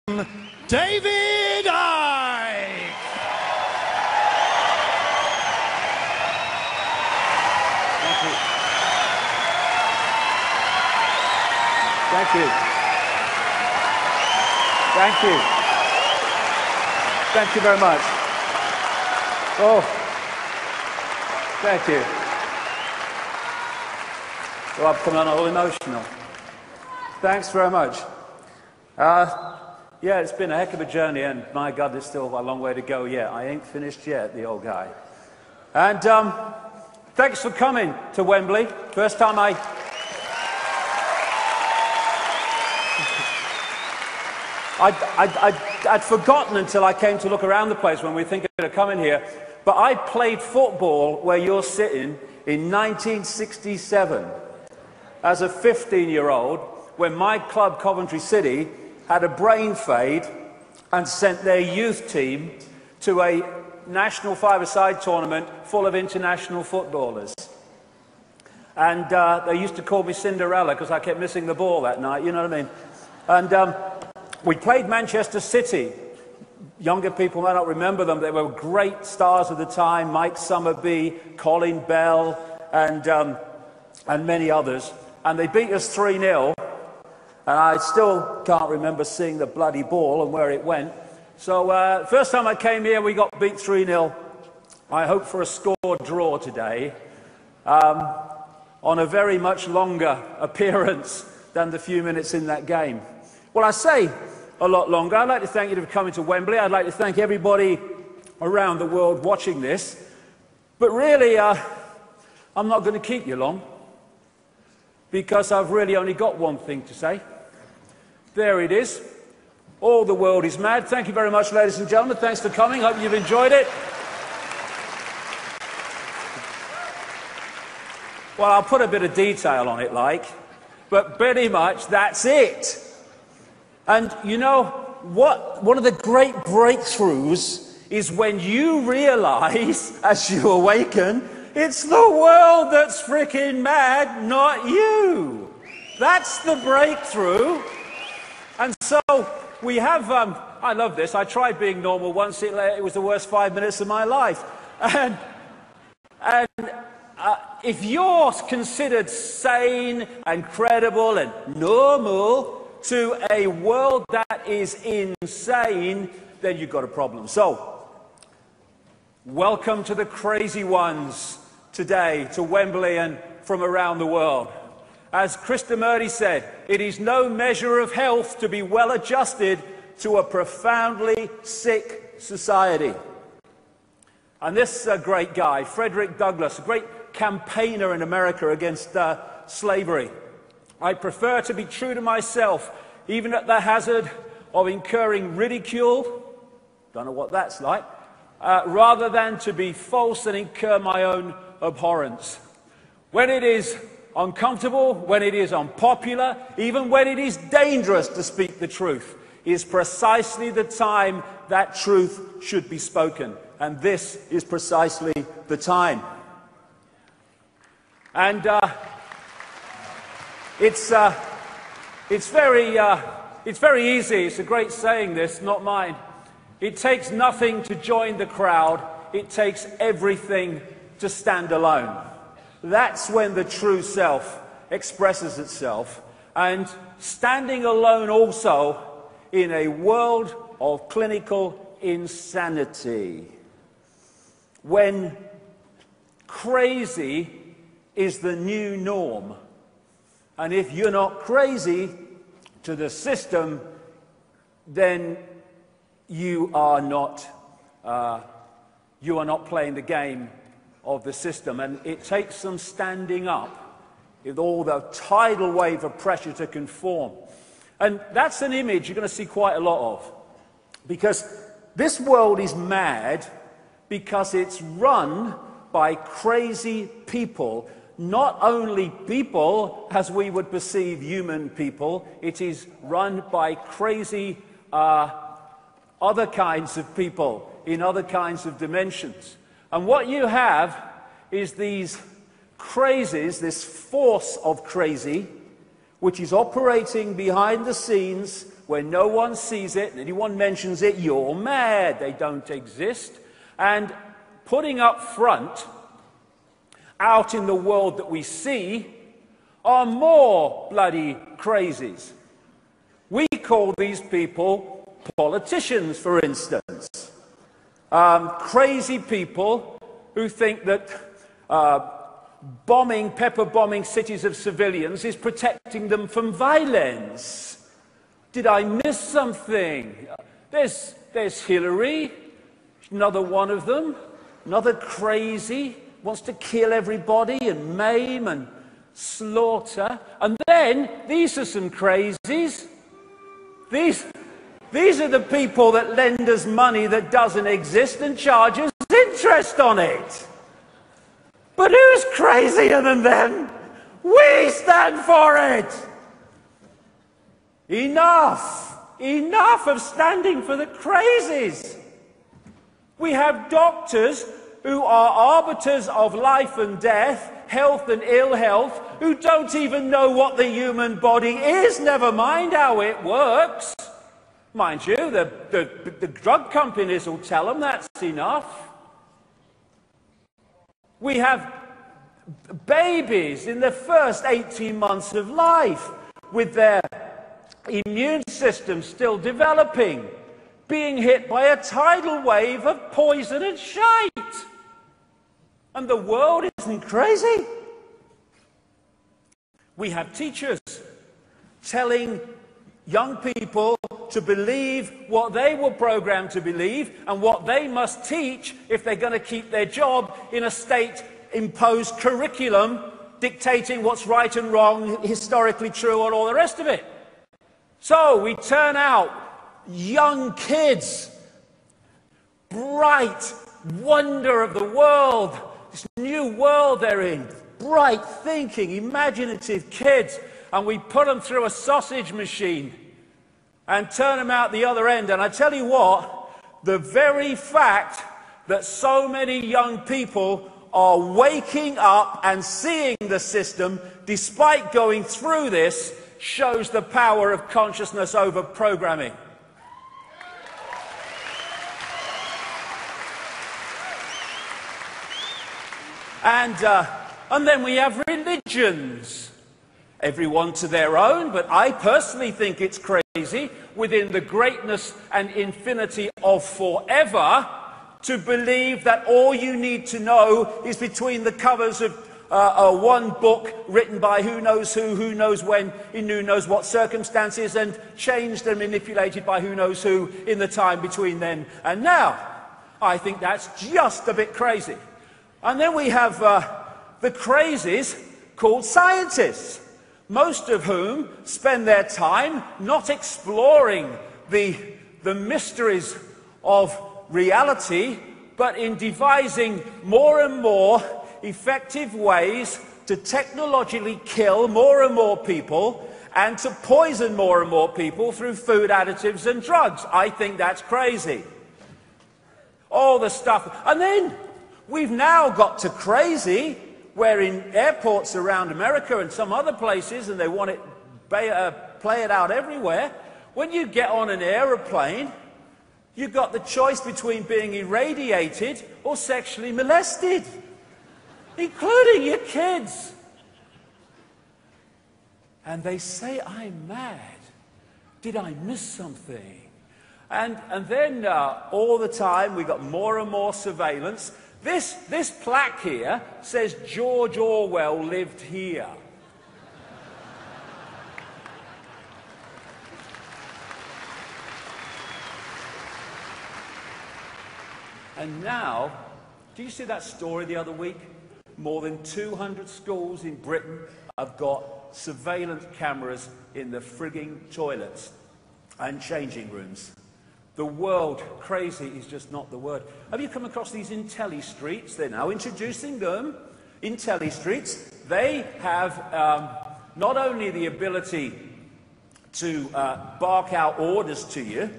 David Icke. Thank you. Thank you. Thank you. Thank you very much. Oh, thank you. Oh, I've come on all emotional. Thanks very much. Yeah, it's been a heck of a journey, and my God, there's still a long way to go yet. I ain't finished yet, the old guy. And thanks for coming to Wembley. First time I'd forgotten until I came to look around the place when we were thinking of coming here, but I played football where you're sitting in 1967 as a 15-year-old when my club, Coventry City, had a brain fade and sent their youth team to a national five-a-side tournament full of international footballers. And they used to call me Cinderella because I kept missing the ball that night, you know what I mean? And we played Manchester City. Younger people might not remember them. They were great stars of the time, Mike Summerbee, Colin Bell, and many others. And they beat us 3-0. And I still can't remember seeing the bloody ball and where it went. So first time I came here, we got beat 3-0. I hope for a score draw today on a very much longer appearance than the few minutes in that game. Well, I say a lot longer. I'd like to thank you for coming to Wembley. I'd like to thank everybody around the world watching this. But really, I'm not going to keep you long because I've really only got one thing to say. There it is. All the world is mad. Thank you very much, ladies and gentlemen. Thanks for coming. Hope you've enjoyed it. Well, I'll put a bit of detail on it, but pretty much that's it. And you know what? One of the great breakthroughs is when you realize, as you awaken, it's the world that's freaking mad, not you. That's the breakthrough. And so we have, I love this, I tried being normal once, it was the worst 5 minutes of my life. And if you're considered sane and credible and normal to a world that is insane, then you've got a problem. So, welcome to the crazy ones today, to Wembley and from around the world. As Krishnamurti said, it is no measure of health to be well adjusted to a profoundly sick society. And this great guy, Frederick Douglass, a great campaigner in America against slavery. I prefer to be true to myself, even at the hazard of incurring ridicule, don't know what that's like, rather than to be false and incur my own abhorrence. When it is uncomfortable, when it is unpopular, even when it is dangerous to speak the truth, is precisely the time that truth should be spoken. And this is precisely the time. And it's very easy. It's a great saying, this, not mine. It takes nothing to join the crowd. It takes everything to stand alone. That's when the true self expresses itself. And standing alone also in a world of clinical insanity. When crazy is the new norm. And if you're not crazy to the system, then you are not playing the game of the system. And it takes some standing up with all the tidal wave of pressure to conform. And that's an image you're going to see quite a lot of. Because this world is mad because it's run by crazy people. Not only people as we would perceive human people, it is run by crazy other kinds of people in other kinds of dimensions. And what you have is these crazies, this force of crazy, which is operating behind the scenes when no one sees it and anyone mentions it, you're mad. They don't exist. And putting up front, out in the world that we see, are more bloody crazies. We call these people politicians, for instance. Crazy people who think that pepper bombing cities of civilians is protecting them from violence. Did I miss something? There's Hillary, another one of them, another crazy, wants to kill everybody and maim and slaughter. And then, these are some crazies. These are the people that lend us money that doesn't exist and charge us interest on it. But who's crazier than them? We stand for it! Enough! Enough of standing for the crazies! We have doctors who are arbiters of life and death, health and ill health, who don't even know what the human body is, never mind how it works. Mind you, the drug companies will tell them that's enough. We have babies in the first 18 months of life with their immune system still developing, being hit by a tidal wave of poison and shite. And the world isn't crazy. We have teachers telling young people to believe what they were programmed to believe and what they must teach if they're going to keep their job in a state-imposed curriculum dictating what's right and wrong, historically true, and all the rest of it. So we turn out young kids, bright wonder of the world, this new world they're in, bright thinking, imaginative kids, and we put them through a sausage machine and turn them out the other end. And I tell you what, the very fact that so many young people are waking up and seeing the system despite going through this shows the power of consciousness over programming. And then we have religions. Everyone to their own, but I personally think it's crazy within the greatness and infinity of forever to believe that all you need to know is between the covers of one book written by who knows when, in who knows what circumstances, and changed and manipulated by who knows who in the time between then and now. I think that's just a bit crazy. And then we have the crazies called scientists, most of whom spend their time not exploring the mysteries of reality, but in devising more and more effective ways to technologically kill more and more people and to poison more and more people through food additives and drugs. I think that's crazy. All the stuff. And then we've now got to crazy where in airports around America and some other places, and they want it play it out everywhere, when you get on an aeroplane, you've got the choice between being irradiated or sexually molested, including your kids. And they say, I'm mad. Did I miss something? And then all the time we got more and more surveillance. This plaque here says George Orwell lived here. And now, did you see that story the other week? More than 200 schools in Britain have got surveillance cameras in the frigging toilets and changing rooms. The world, crazy is just not the word. Have you come across these Intelli streets? They're now introducing them. Intelli streets. They have not only the ability to bark out orders to you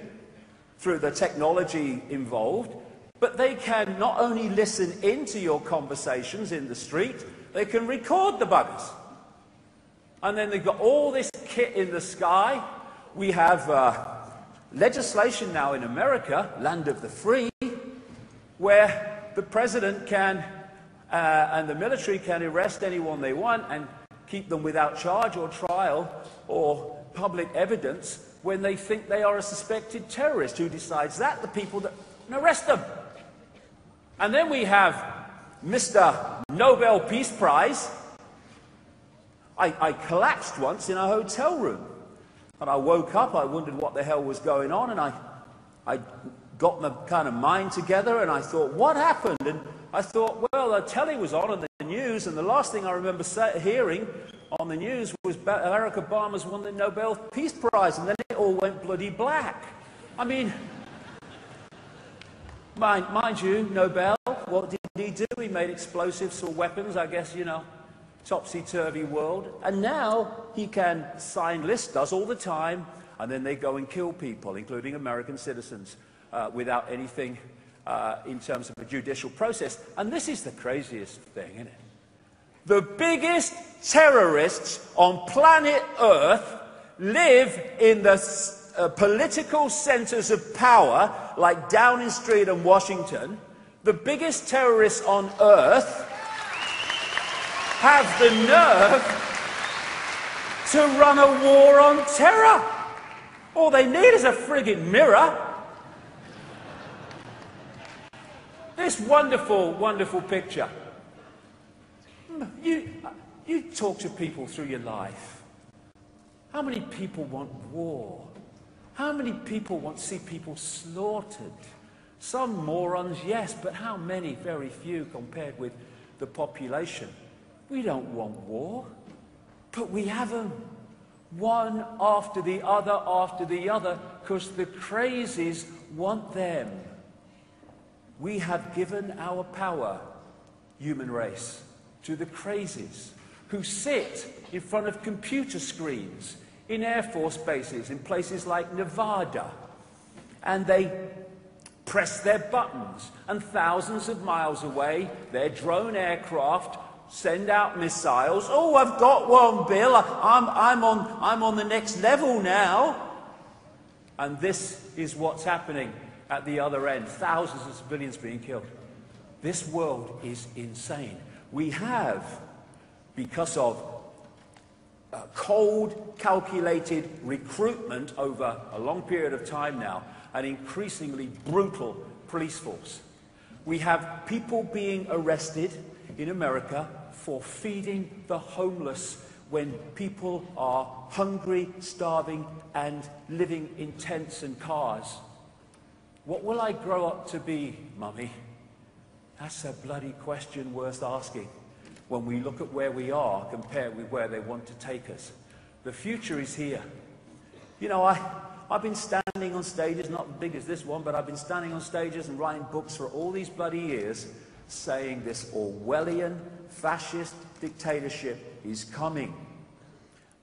through the technology involved, but they can not only listen into your conversations in the street, they can record the buggers. And then they've got all this kit in the sky we have legislation now in America, land of the free, where the president can and the military can arrest anyone they want and keep them without charge or trial or public evidence when they think they are a suspected terrorist. Who decides that? The people that arrest them. And then we have Mr. Nobel Peace Prize. I collapsed once in a hotel room. And I woke up, I wondered what the hell was going on, and I got my kind of mind together, and I thought, what happened? And I thought, well, the telly was on the news, and the last thing I remember hearing on the news was Barack Obama's won the Nobel Peace Prize, and then it all went bloody black. I mean, mind you, Nobel, what did he do? He made explosives or weapons, I guess, you know, topsy-turvy world. And now he can sign lists, does all the time, and then they go and kill people, including American citizens, without anything in terms of a judicial process. And this is the craziest thing, isn't it? The biggest terrorists on planet Earth live in the political centers of power, like Downing Street and Washington. The biggest terrorists on Earth have the nerve to run a war on terror. All they need is a frigging mirror. This wonderful, wonderful picture. You talk to people through your life. How many people want war? How many people want to see people slaughtered? Some morons, yes, but how many? Very few compared with the population. We don't want war, but we have them. One after the other, because the crazies want them. We have given our power, human race, to the crazies who sit in front of computer screens in Air Force bases, in places like Nevada, and they press their buttons, and thousands of miles away, their drone aircraft send out missiles. Oh, I've got one, Bill. I'm on the next level now. And this is what's happening at the other end. Thousands of civilians being killed. This world is insane. We have, because of cold, calculated recruitment over a long period of time now, an increasingly brutal police force. We have people being arrested in America for feeding the homeless when people are hungry, starving, and living in tents and cars. What will I grow up to be, Mummy? That's a bloody question worth asking when we look at where we are compared with where they want to take us. The future is here. You know, I've been standing on stages, not as big as this one, but I've been standing on stages and writing books for all these bloody years saying this Orwellian fascist dictatorship is coming.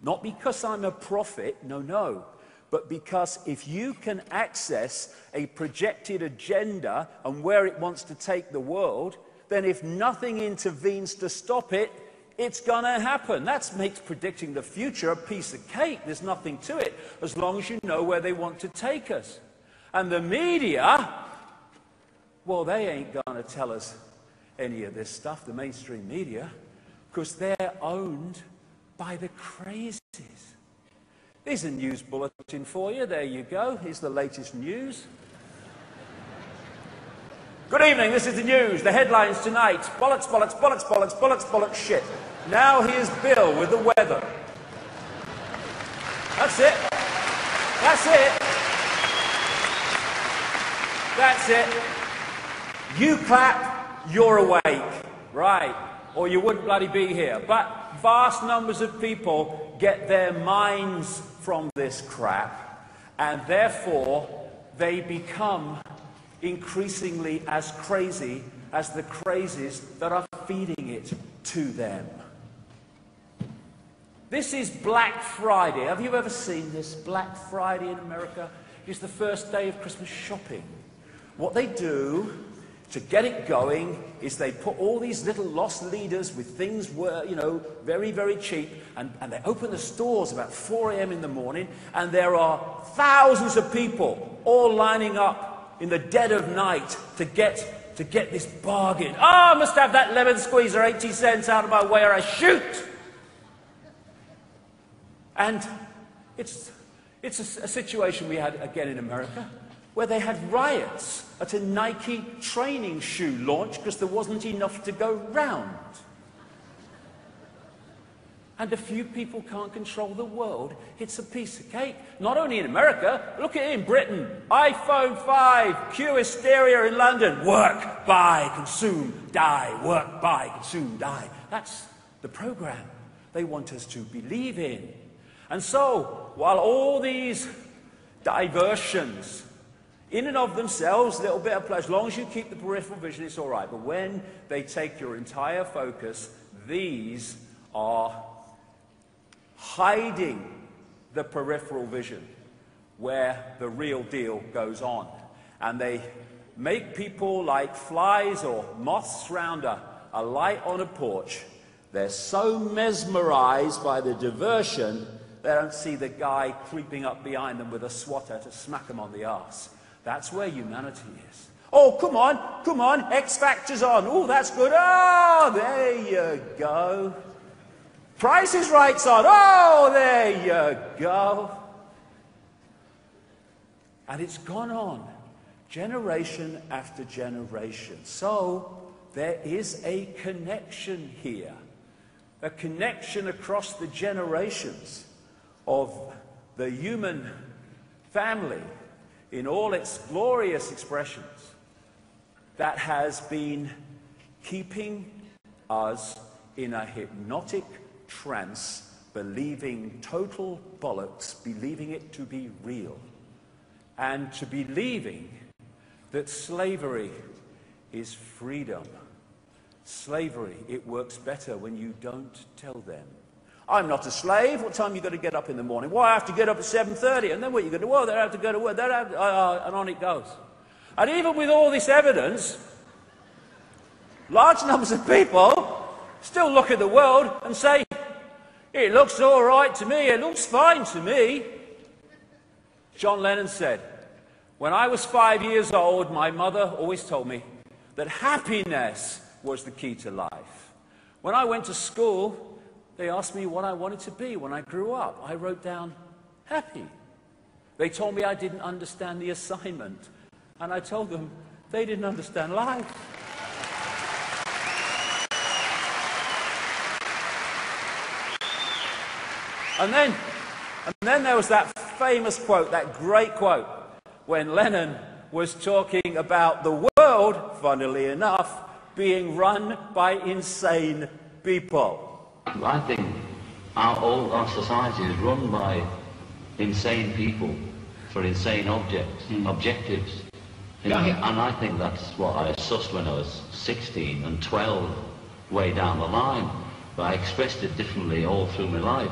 Not because I'm a prophet, no, but because if you can access a projected agenda and where it wants to take the world, then if nothing intervenes to stop it, it's going to happen. That makes predicting the future a piece of cake. There's nothing to it, as long as you know where they want to take us. And the media, well, they ain't going to tell us any of this stuff, the mainstream media, because they're owned by the crazies. Here's a news bulletin for you. There you go. Here's the latest news. Good evening, this is the news. The headlines tonight. Bollocks, bollocks, bollocks, bollocks, bollocks, bollocks, shit. Now here's Bill with the weather. That's it. That's it. That's it. You clap, you're awake. Right. Or you wouldn't bloody be here. But vast numbers of people get their minds from this crap, and therefore they become increasingly as crazy as the crazies that are feeding it to them. This is Black Friday. Have you ever seen this? Black Friday in America is the first day of Christmas shopping. What they do to get it going is they put all these little lost leaders with things were, you know, very, very cheap, and they open the stores about 4 a.m. in the morning, and there are thousands of people all lining up in the dead of night to get this bargain. Oh, I must have that lemon squeezer, 80 cents out of my way or I shoot. And it's a situation we had again in America, where they had riots at a Nike training shoe launch because there wasn't enough to go round. And a few people can't control the world. It's a piece of cake. Not only in America, look at it in Britain. iPhone 5, Q hysteria in London. Work, buy, consume, die. Work, buy, consume, die. That's the program they want us to believe in. And so, while all these diversions, in and of themselves, a little bit of pleasure, as long as you keep the peripheral vision, it's all right. But when they take your entire focus, these are hiding the peripheral vision where the real deal goes on. And they make people like flies or moths round a light on a porch. They're so mesmerized by the diversion, they don't see the guy creeping up behind them with a swatter to smack them on the arse. That's where humanity is. Oh, come on, X Factor's on. Oh, that's good. Oh, there you go. Price is Right's on. Oh, there you go. And it's gone on, generation after generation. So, there is a connection here. A connection across the generations of the human family in all its glorious expressions that has been keeping us in a hypnotic trance, believing total bollocks, believing it to be real, and to believing that slavery is freedom. Slavery, it works better when you don't tell them. I'm not a slave. What time you got to get up in the morning? Well, I have to get up at 7:30. And then what are you going to do? Well, they have to go to work. And on it goes. And even with all this evidence, large numbers of people still look at the world and say, it looks all right to me. It looks fine to me. John Lennon said, when I was 5 years old, my mother always told me that happiness was the key to life. When I went to school, they asked me what I wanted to be when I grew up. I wrote down, happy. They told me I didn't understand the assignment. And I told them they didn't understand life. And then there was that famous quote, that great quote, when Lennon was talking about the world, funnily enough, being run by insane people. I think our society is run by insane people for insane objectives. You know, and I think that's what I sussed when I was 16 and 12, way down the line. But I expressed it differently all through my life.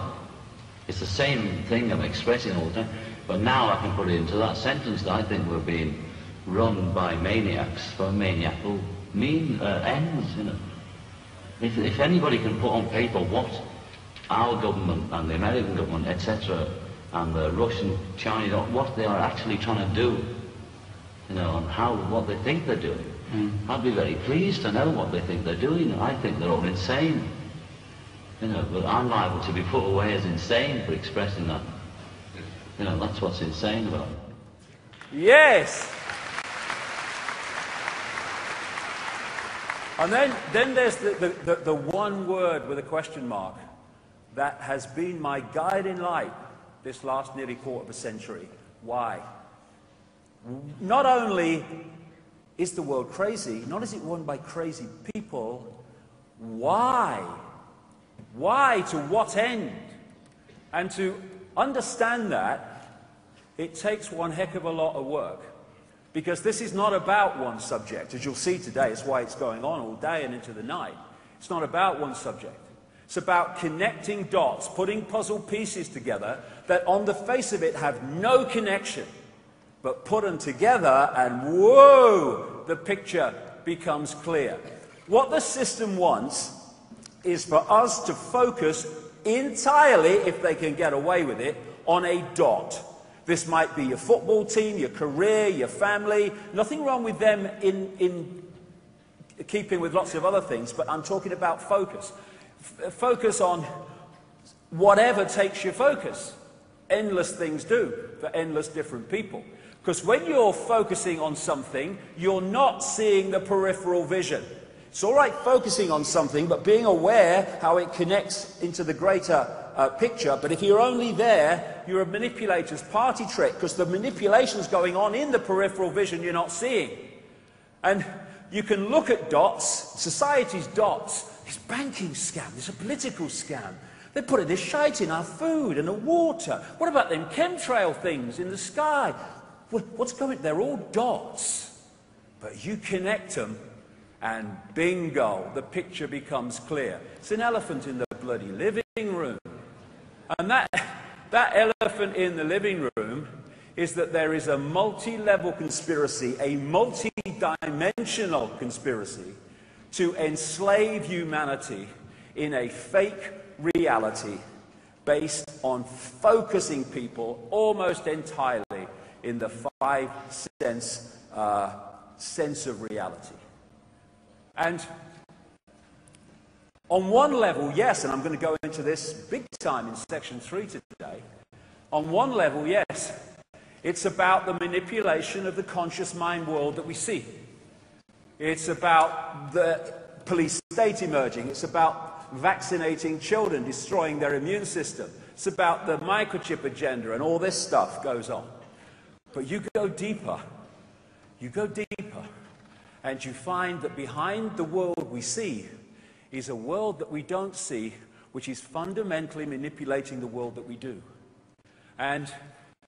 It's the same thing I'm expressing all the time. But now I can put it into that sentence that I think we're being run by maniacs for maniacal ends, you know. If anybody can put on paper what our government and the American government, etc., and the Russian, Chinese, what they are actually trying to do, you know, and what they think they're doing, I'd be very pleased to know what they think they're doing. I think they're all insane, you know, but I'm liable to be put away as insane for expressing that. You know, that's what's insane about it. Yes. And then there's the one word with a question mark that has been my guiding light this last nearly quarter of a century. Why? Not only is the world crazy, not is it run by crazy people, why? Why? To what end? And to understand that, it takes one heck of a lot of work. Because this is not about one subject. As you'll see today, it's why it's going on all day and into the night. It's not about one subject. It's about connecting dots, putting puzzle pieces together that on the face of it have no connection. But put them together and whoa, the picture becomes clear. What the system wants is for us to focus entirely, if they can get away with it, on a dot. This might be your football team, your career, your family. Nothing wrong with them in keeping with lots of other things, but I'm talking about focus. Focus on whatever takes your focus. Endless things do for endless different people. Because when you're focusing on something, you're not seeing the peripheral vision. It's all right focusing on something, but being aware how it connects into the greater picture. But if you're only there, you're a manipulator's party trick, because the manipulation's going on in the peripheral vision you're not seeing. And you can look at dots, society's dots, this banking scam, this a political scam. They put this shite in our food and the water. What about them chemtrail things in the sky? What's going? They're all dots. But you connect them, and bingo, the picture becomes clear. It's an elephant in the bloody living room. And that elephant in the living room is that there is a multi-level conspiracy, a multi-dimensional conspiracy to enslave humanity in a fake reality based on focusing people almost entirely in the five sense of reality. And on one level, yes, and I'm going to go into this big time in section 3 today. On one level, yes, it's about the manipulation of the conscious mind world that we see. It's about the police state emerging. It's about vaccinating children, destroying their immune system. It's about the microchip agenda, and all this stuff goes on. But you go deeper, and you find that behind the world we see is a world that we don't see, which is fundamentally manipulating the world that we do. And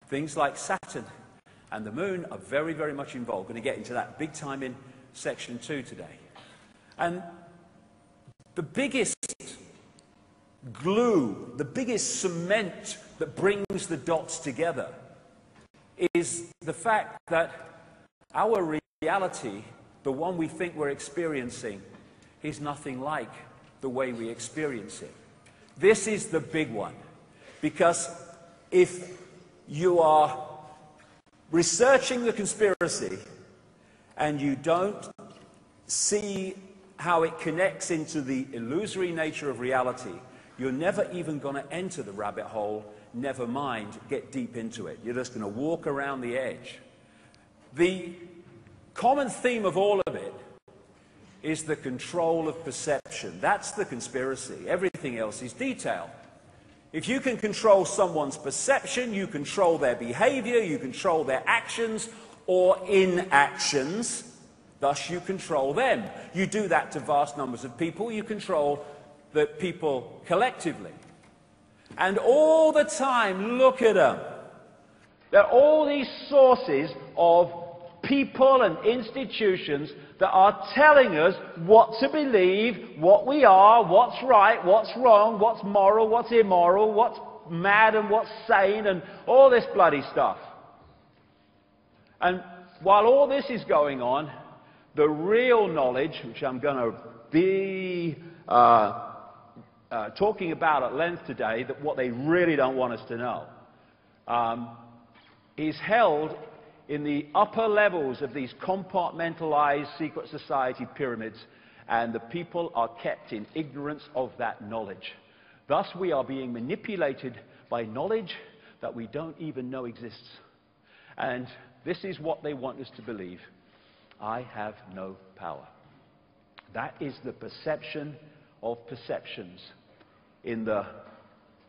things like Saturn and the moon are very, very much involved. We're going to get into that big time in section 2 today. And the biggest glue, the biggest cement that brings the dots together is the fact that our reality, the one we think we're experiencing, is nothing like the way we experience it. This is the big one. Because if you are researching the conspiracy and you don't see how it connects into the illusory nature of reality, you're never even going to enter the rabbit hole, never mind get deep into it. You're just going to walk around the edge. The common theme of all of it is the control of perception. That's the conspiracy. Everything else is detail. If you can control someone's perception, you control their behavior, you control their actions or inactions, thus you control them. You do that to vast numbers of people, you control the people collectively. And all the time, look at them. There are all these sources of people and institutions that are telling us what to believe, what we are, what's right, what's wrong, what's moral, what's immoral, what's mad and what's sane, and all this bloody stuff. And while all this is going on, the real knowledge, which I'm going to be talking about at length today, that what they really don't want us to know, is held in the upper levels of these compartmentalized secret society pyramids, and the people are kept in ignorance of that knowledge. Thus, we are being manipulated by knowledge that we don't even know exists. And this is what they want us to believe. I have no power. That is the perception of perceptions in the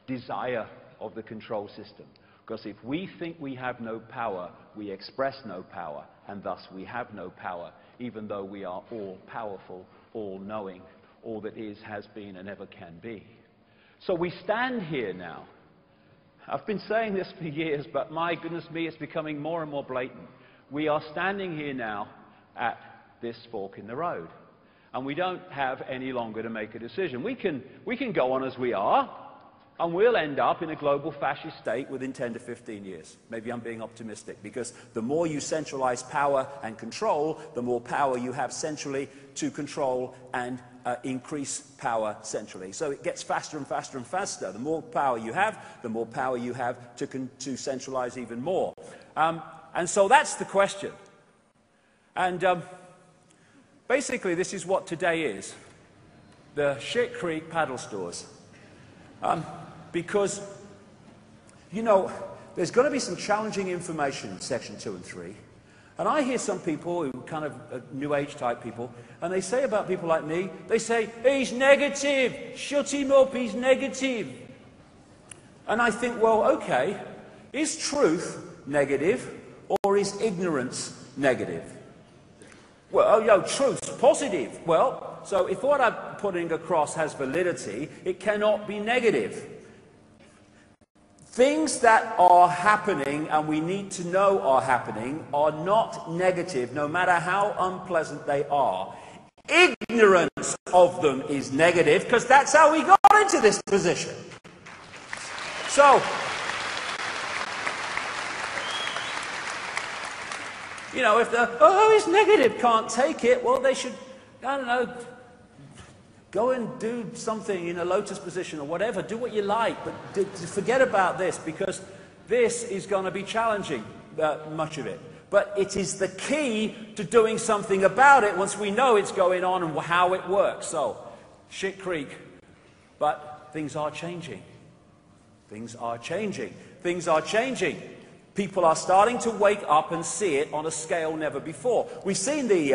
desire of the control system. Because if we think we have no power, we express no power, and thus we have no power, even though we are all powerful, all knowing, all that is, has been, and ever can be. So we stand here now. I've been saying this for years, but my goodness me, it's becoming more and more blatant. We are standing here now at this fork in the road. And we don't have any longer to make a decision. We can go on as we are, And we'll end up in a global fascist state within 10 to 15 years. Maybe I'm being optimistic, because the more you centralize power and control, the more power you have centrally to control and increase power centrally. So it gets faster and faster and faster. The more power you have, the more power you have to centralize even more. And so that's the question. And basically, this is what today is. The Shit Creek paddle stores. Because, you know, there's going to be some challenging information in Section 2 and 3. And I hear some people who kind of New Age type people, and they say about people like me, they say, he's negative, shut him up, he's negative. And I think, well, okay, is truth negative or is ignorance negative? Well, you know, truth's positive. Well, so if what I'm putting across has validity, it cannot be negative. Things that are happening and we need to know are happening are not negative, no matter how unpleasant they are. Ignorance of them is negative, because that's how we got into this position. So, you know, if the, oh, it's negative, can't take it, well, they should, I don't know, go and do something in a lotus position or whatever. Do what you like, but forget about this, because this is going to be challenging, much of it. But it is the key to doing something about it once we know it's going on and how it works. So, Shit Creek. But things are changing. Things are changing. Things are changing. People are starting to wake up and see it on a scale never before. We've seen the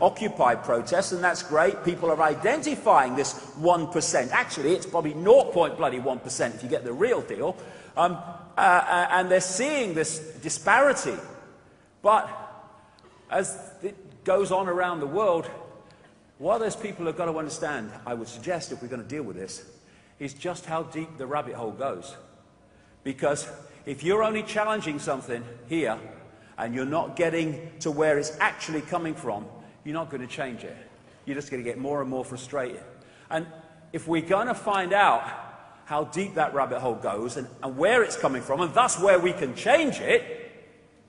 Occupy protests, and that's great. People are identifying this 1%. Actually, it's probably 0.1% if you get the real deal. And they're seeing this disparity. But as it goes on around the world, what those people have got to understand, I would suggest, if we're going to deal with this, is just how deep the rabbit hole goes. Because if you're only challenging something here, and you're not getting to where it's actually coming from, you're not going to change it. You're just going to get more and more frustrated. And if we're going to find out how deep that rabbit hole goes and where it's coming from, and thus where we can change it,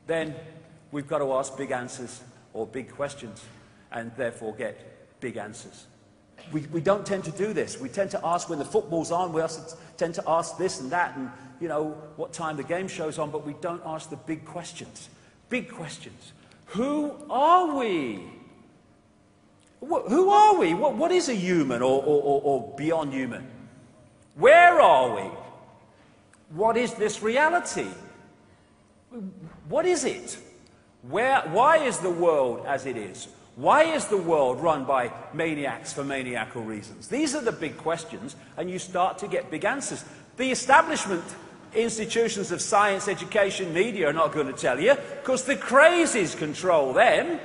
then we've got to ask big answers or big questions, and therefore get big answers. We don't tend to do this. We tend to ask when the football's on, we also tend to ask this and that, and, you know, what time the game show's on, but we don't ask the big questions. Big questions. Who are we? Who are we? What is a human or beyond human? Where are we? What is this reality? What is it? Why is the world as it is? Why is the world run by maniacs for maniacal reasons? These are the big questions, and you start to get big answers. The establishment institutions of science, education, media are not going to tell you, because the crazies control them.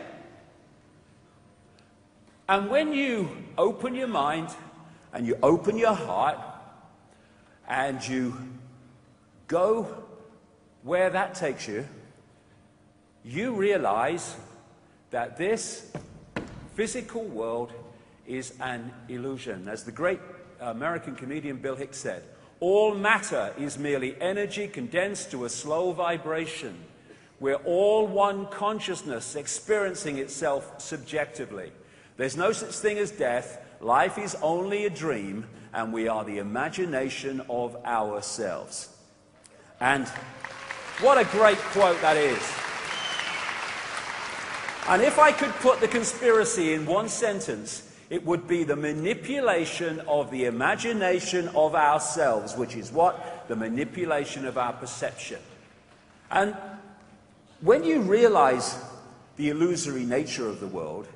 And when you open your mind and you open your heart and you go where that takes you, you realize that this physical world is an illusion. As the great American comedian Bill Hicks said, all matter is merely energy condensed to a slow vibration. We're all one consciousness experiencing itself subjectively. There's no such thing as death. Life is only a dream, and we are the imagination of ourselves. And what a great quote that is. And if I could put the conspiracy in one sentence, it would be the manipulation of the imagination of ourselves, which is what? The manipulation of our perception. And when you realize the illusory nature of the world,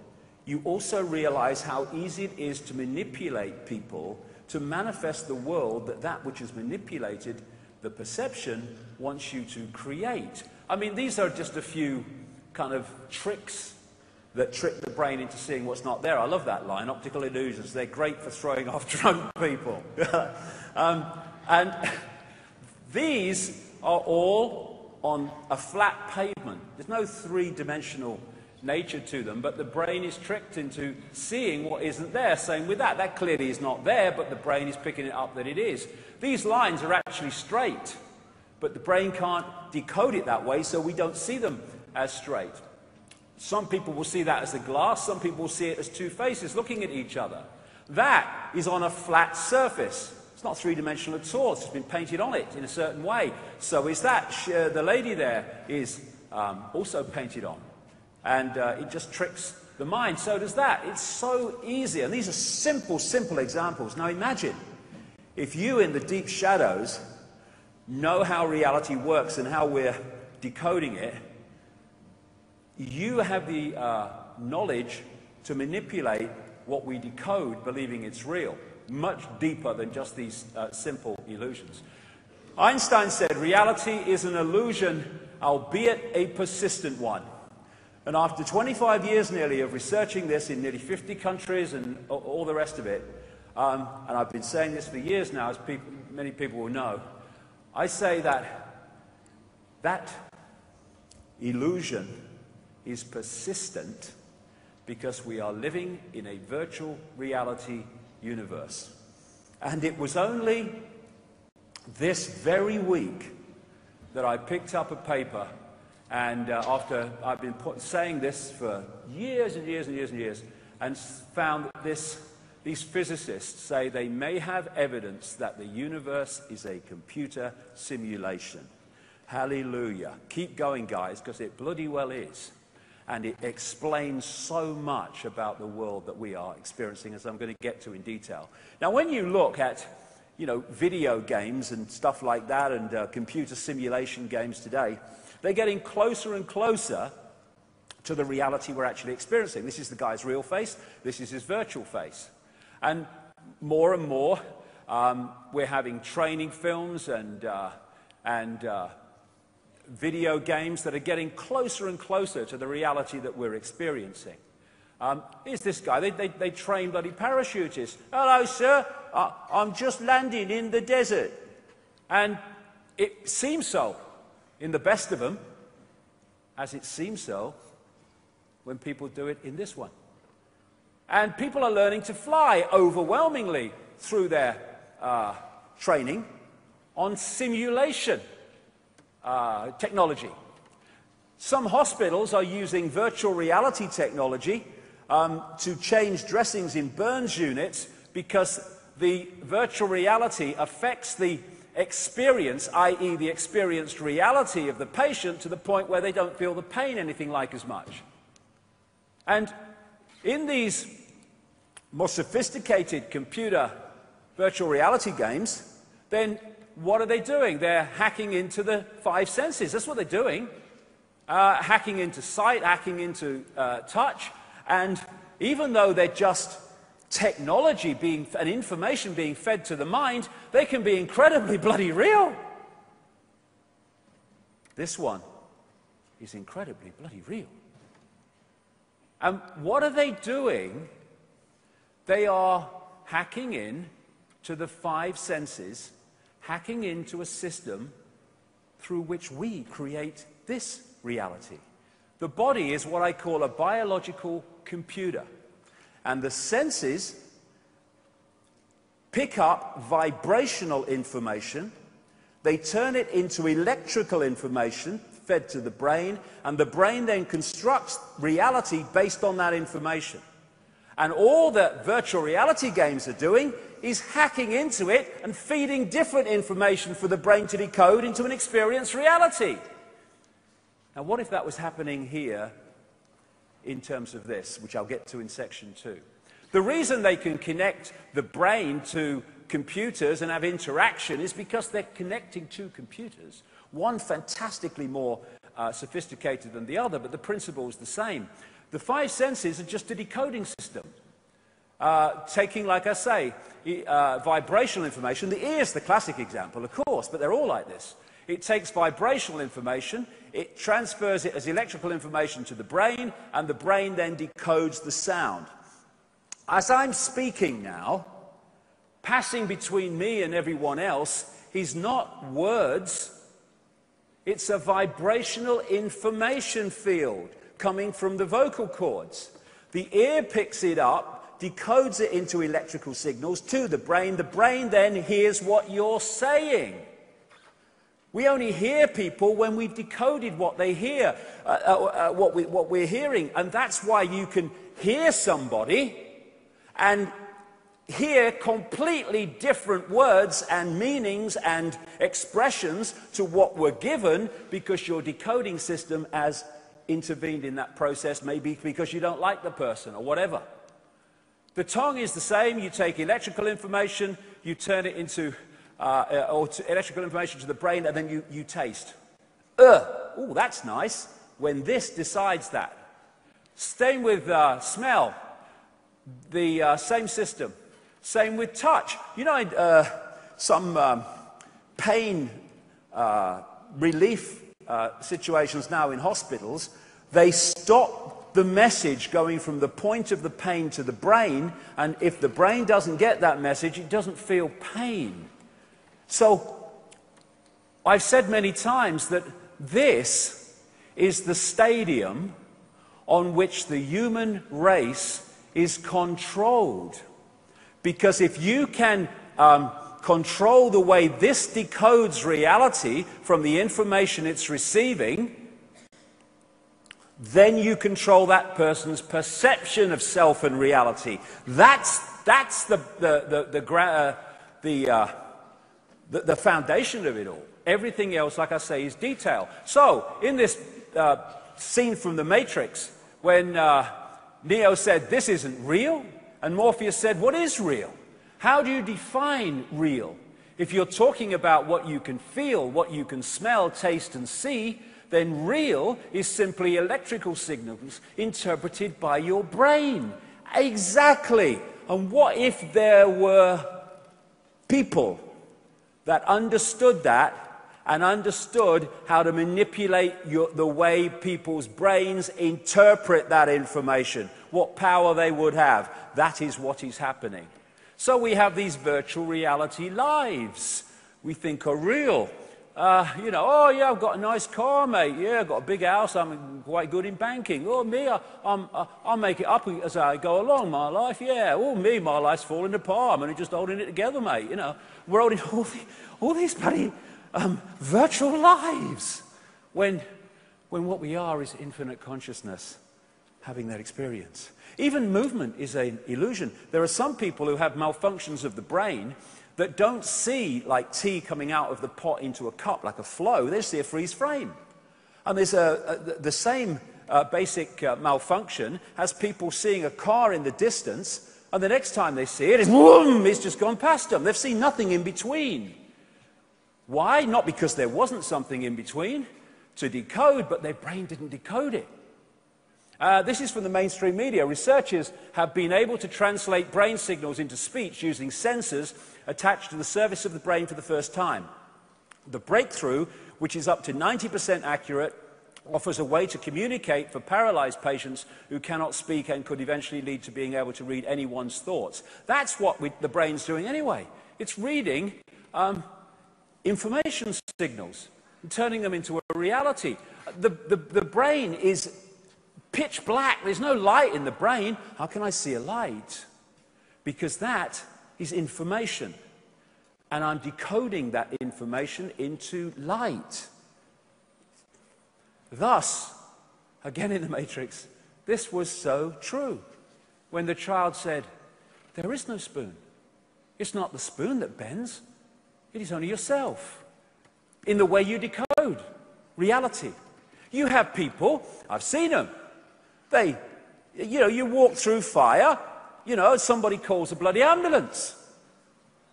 you also realize how easy it is to manipulate people to manifest the world that which is manipulated, the perception, wants you to create. I mean, these are just a few kind of tricks that trick the brain into seeing what's not there. I love that line, optical illusions. They're great for throwing off drunk people. And these are all on a flat pavement. There's no three-dimensional nature to them, but the brain is tricked into seeing what isn't there. Same with that. That clearly is not there, but the brain is picking it up that it is. These lines are actually straight, but the brain can't decode it that way, so we don't see them as straight. Some people will see that as a glass, some people will see it as two faces looking at each other. That is on a flat surface. It's not three-dimensional at all. It's just been painted on it in a certain way. So is that. The lady there is also painted on. And it just tricks the mind. So does that. It's so easy. And these are simple, simple examples. Now imagine if you in the deep shadows know how reality works and how we're decoding it, you have the knowledge to manipulate what we decode, believing it's real, much deeper than just these simple illusions. Einstein said, reality is an illusion, albeit a persistent one. And after 25 years nearly of researching this in nearly 50 countries and all the rest of it, and I've been saying this for years now, as many people will know, I say that that illusion is persistent because we are living in a virtual reality universe. And it was only this very week that I picked up a paper, and after I've been saying this for years and years and years and years, and found that these physicists say they may have evidence that the universe is a computer simulation. Hallelujah. Keep going, guys, because it bloody well is. And it explains so much about the world that we are experiencing, as I'm going to get to in detail. Now, when you look at, video games and stuff like that, and computer simulation games today, they're getting closer and closer to the reality we're actually experiencing. This is the guy's real face. This is his virtual face. And more, we're having training films and video games that are getting closer and closer to the reality that we're experiencing. Here's this guy. They train bloody parachutists. Hello, sir. I'm just landing in the desert. And it seems so in the best of them, as it seems so when people do it in this one. And people are learning to fly overwhelmingly through their training on simulation technology. Some hospitals are using virtual reality technology to change dressings in burns units because the virtual reality affects the experience, i.e. the experienced reality of the patient, to the point where they don't feel the pain anything like as much. And in these more sophisticated computer virtual reality games, then what are they doing? They're hacking into the five senses. That's what they're doing. Hacking into sight, hacking into touch. And even though they're just technology and information being fed to the mind, they can be incredibly bloody real. This one is incredibly bloody real. And what are they doing? They are hacking in to the five senses, hacking into a system through which we create this reality. The body is what I call a biological computer, and the senses pick up vibrational information, they turn it into electrical information fed to the brain, and the brain then constructs reality based on that information. And all that virtual reality games are doing is hacking into it and feeding different information for the brain to decode into an experienced reality. Now, what if that was happening here in terms of this, which I'll get to in section 2? The reason they can connect the brain to computers and have interaction is because they're connecting two computers, one fantastically more sophisticated than the other, but the principle is the same. The five senses are just a decoding system, taking, like I say, vibrational information. The ear is the classic example, of course, but they're all like this. It takes vibrational information, it transfers it as electrical information to the brain, and the brain then decodes the sound. As I'm speaking now, passing between me and everyone else is not words, it's a vibrational information field coming from the vocal cords. The ear picks it up, decodes it into electrical signals to the brain. The brain then hears what you're saying. We only hear people when we've decoded what they hear, what we're hearing. And that's why you can hear somebody and hear completely different words and meanings and expressions to what were given, because your decoding system has intervened in that process, maybe because you don't like the person or whatever. The tongue is the same. You take electrical information, you turn it into electrical information to the brain, and then you taste. Oh, that's nice. When this decides that. Same with smell. The same system. Same with touch. You know, some pain relief situations now in hospitals, they stop the message going from the point of the pain to the brain, and if the brain doesn't get that message, it doesn't feel pain. So, I've said many times that this is the stadium on which the human race is controlled. Because if you can control the way this decodes reality from the information it's receiving, then you control that person's perception of self and reality. That's the foundation of it all. Everything else, like I say, is detail. So, in this scene from The Matrix, when Neo said, "This isn't real," and Morpheus said, "What is real?" How do you define real? If you're talking about what you can feel, what you can smell, taste, and see, then real is simply electrical signals interpreted by your brain. Exactly. And what if there were people that understood that and understood how to manipulate the way people's brains interpret that information? What power they would have. That is what is happening. So we have these virtual reality lives we think are real. You know, oh yeah, I've got a nice car, mate. Yeah, I've got a big house. I'm quite good in banking. Oh, me, I'll make it up as I go along, my life. Yeah, oh, me, my life's falling apart. I'm only just holding it together, mate. You know, we're holding all these bloody virtual lives. When what we are is infinite consciousness having that experience. Even movement is an illusion. There are some people who have malfunctions of the brain that don't see like tea coming out of the pot into a cup like a flow. They see a freeze frame. And there's the same basic malfunction as people seeing a car in the distance, and the next time they see it, it's just gone past them. They've seen nothing in between. Why? Not because there wasn't something in between to decode, but their brain didn't decode it. This is from the mainstream media. Researchers have been able to translate brain signals into speech using sensors attached to the surface of the brain for the first time. The breakthrough, which is up to 90% accurate, offers a way to communicate for paralyzed patients who cannot speak and could eventually lead to being able to read anyone's thoughts. That's what the brain's doing anyway. It's reading information signals and turning them into a reality. The brain is pitch black. There's no light in the brain. How can I see a light? Because that is information. And I'm decoding that information into light. Thus, again in the Matrix, this was so true. When the child said, "There is no spoon. It's not the spoon that bends. It is only yourself." In the way you decode reality. You have people, I've seen them, you walk through fire, somebody calls a bloody ambulance.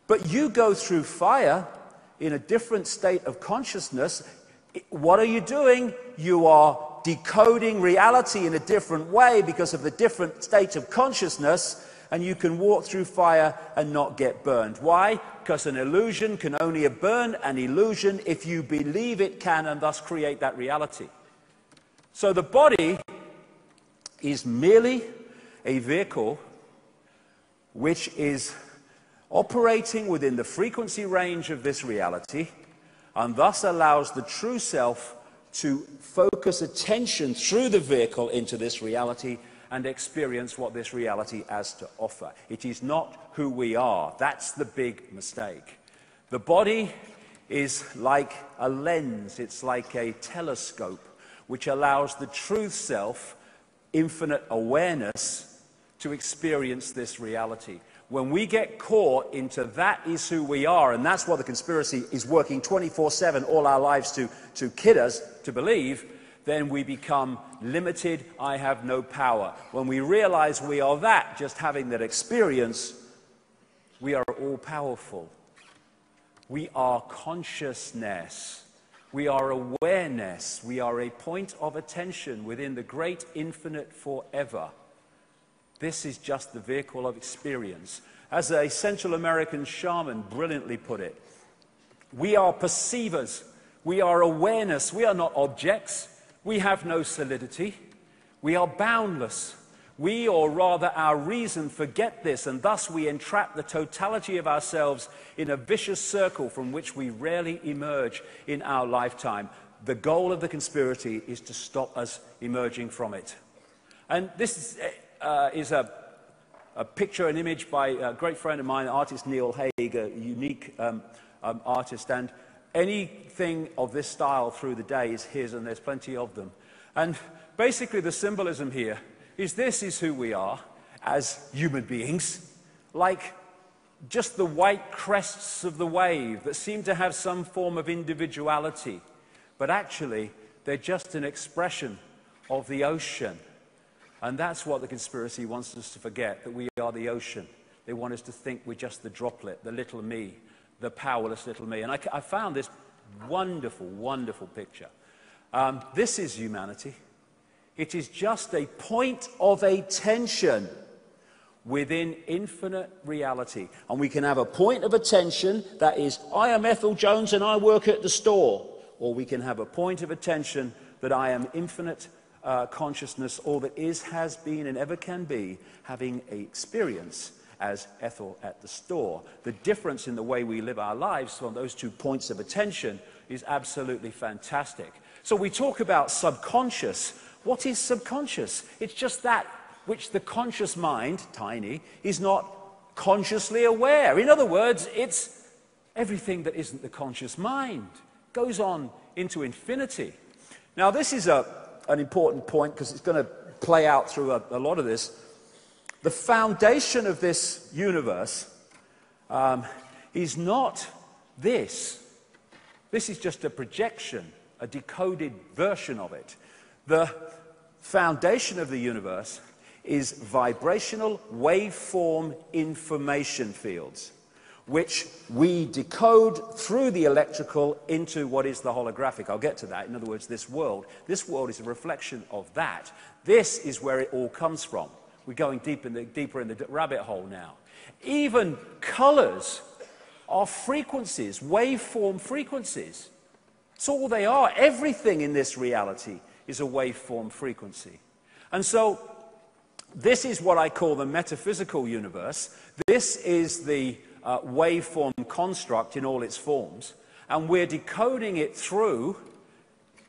But you go through fire in a different state of consciousness. What are you doing? You are decoding reality in a different way because of the different state of consciousness, and you can walk through fire and not get burned. Why? Because an illusion can only burn an illusion if you believe it can, and thus create that reality. So the body is merely a vehicle which is operating within the frequency range of this reality, and thus allows the true self to focus attention through the vehicle into this reality and experience what this reality has to offer. It is not who we are. That's the big mistake. The body is like a lens. It's like a telescope which allows the truth self, infinite awareness, to experience this reality. When we get caught into that is who we are, and that's what the conspiracy is working 24/7 all our lives to kid us to believe, then we become limited. I have no power. When we realize we are that, just having that experience, we are all powerful. We are consciousness. We are awareness. We are a point of attention within the great infinite forever. This is just the vehicle of experience. As a Central American shaman brilliantly put it, we are perceivers. We are awareness. We are not objects. We have no solidity. We are boundless. We, or rather our reason, forget this, and thus we entrap the totality of ourselves in a vicious circle from which we rarely emerge in our lifetime. The goal of the conspiracy is to stop us emerging from it. And this is a picture, an image by a great friend of mine, artist Neil Haig, a unique artist, and anything of this style through the day is his, and there's plenty of them. And basically the symbolism here is this is who we are as human beings, like just the white crests of the wave that seem to have some form of individuality, but actually they're just an expression of the ocean. And that's what the conspiracy wants us to forget, that we are the ocean. They want us to think we're just the droplet, the little me, the powerless little me. And I found this wonderful, wonderful picture. This is humanity. It is just a point of attention within infinite reality. And we can have a point of attention that is, I am Ethel Jones and I work at the store. Or we can have a point of attention that I am infinite consciousness, all that is, has been, and ever can be, having an experience as Ethel at the store. The difference in the way we live our lives from those 2 points of attention is absolutely fantastic. So we talk about subconscious. What is subconscious? It's just that which the conscious mind, tiny, is not consciously aware. In other words, it's everything that isn't the conscious mind. Goes on into infinity. Now this is an important point because it's going to play out through a lot of this. The foundation of this universe is not this. This is just a projection, a decoded version of it. The foundation of the universe is vibrational waveform information fields, which we decode through the electrical into what is the holographic. I'll get to that. In other words, this world is a reflection of that. This is where it all comes from. We're going deeper in the rabbit hole now. Even colors are frequencies, waveform frequencies. That's all they are. Everything in this reality is a waveform frequency. And so this is what I call the metaphysical universe. This is the waveform construct in all its forms, and we're decoding it through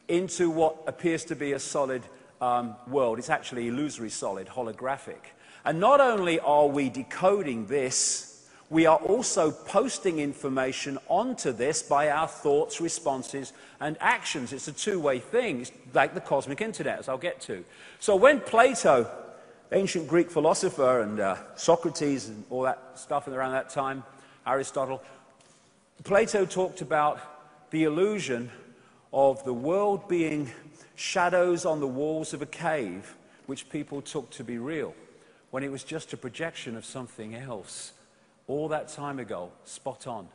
into what appears to be a solid world. It's actually illusory solid, holographic. And not only are we decoding this, we are also posting information onto this by our thoughts, responses, and actions. It's a two-way thing. It's like the cosmic internet, as I'll get to. So when Plato, ancient Greek philosopher, and Socrates and all that stuff around that time, Aristotle, Plato talked about the illusion of the world being shadows on the walls of a cave, which people took to be real, when it was just a projection of something else. All that time ago, spot on.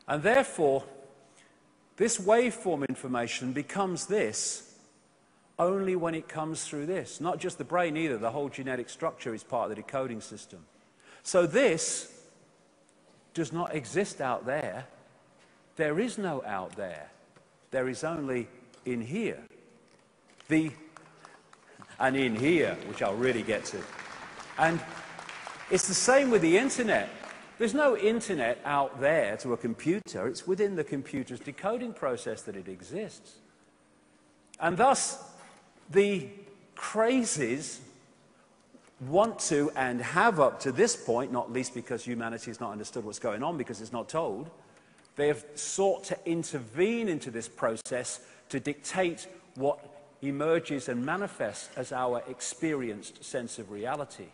And therefore, this waveform information becomes this only when it comes through this. Not just the brain either, the whole genetic structure is part of the decoding system. So this does not exist out there. There is no out there. There is only in here. And in here, which I'll really get to. And it's the same with the internet. There's no internet out there to a computer. It's within the computer's decoding process that it exists. And thus, the crazies want to, and have up to this point, not least because humanity has not understood what's going on because it's not told, they have sought to intervene into this process to dictate what emerges and manifests as our experienced sense of reality.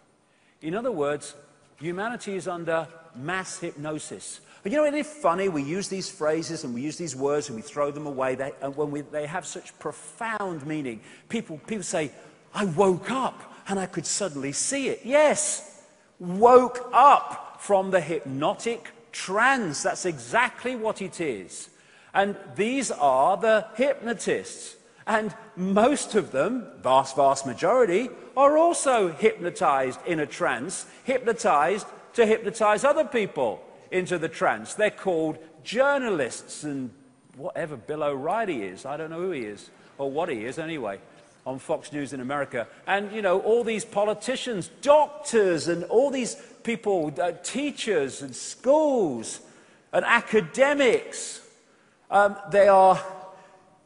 In other words, humanity is under mass hypnosis. But you know, isn't it funny? We use these phrases and we use these words and we throw them away, they have such profound meaning. People say, I woke up and I could suddenly see it. Yes, woke up from the hypnotic trance. That's exactly what it is. And these are the hypnotists. And most of them, vast majority, are also hypnotized in a trance, hypnotized to hypnotize other people into the trance. They're called journalists, and whatever Bill O'Reilly is, I don't know who he is, or what he is anyway, on Fox News in America. And, you know, all these politicians, doctors, and all these people, teachers and schools and academics, they are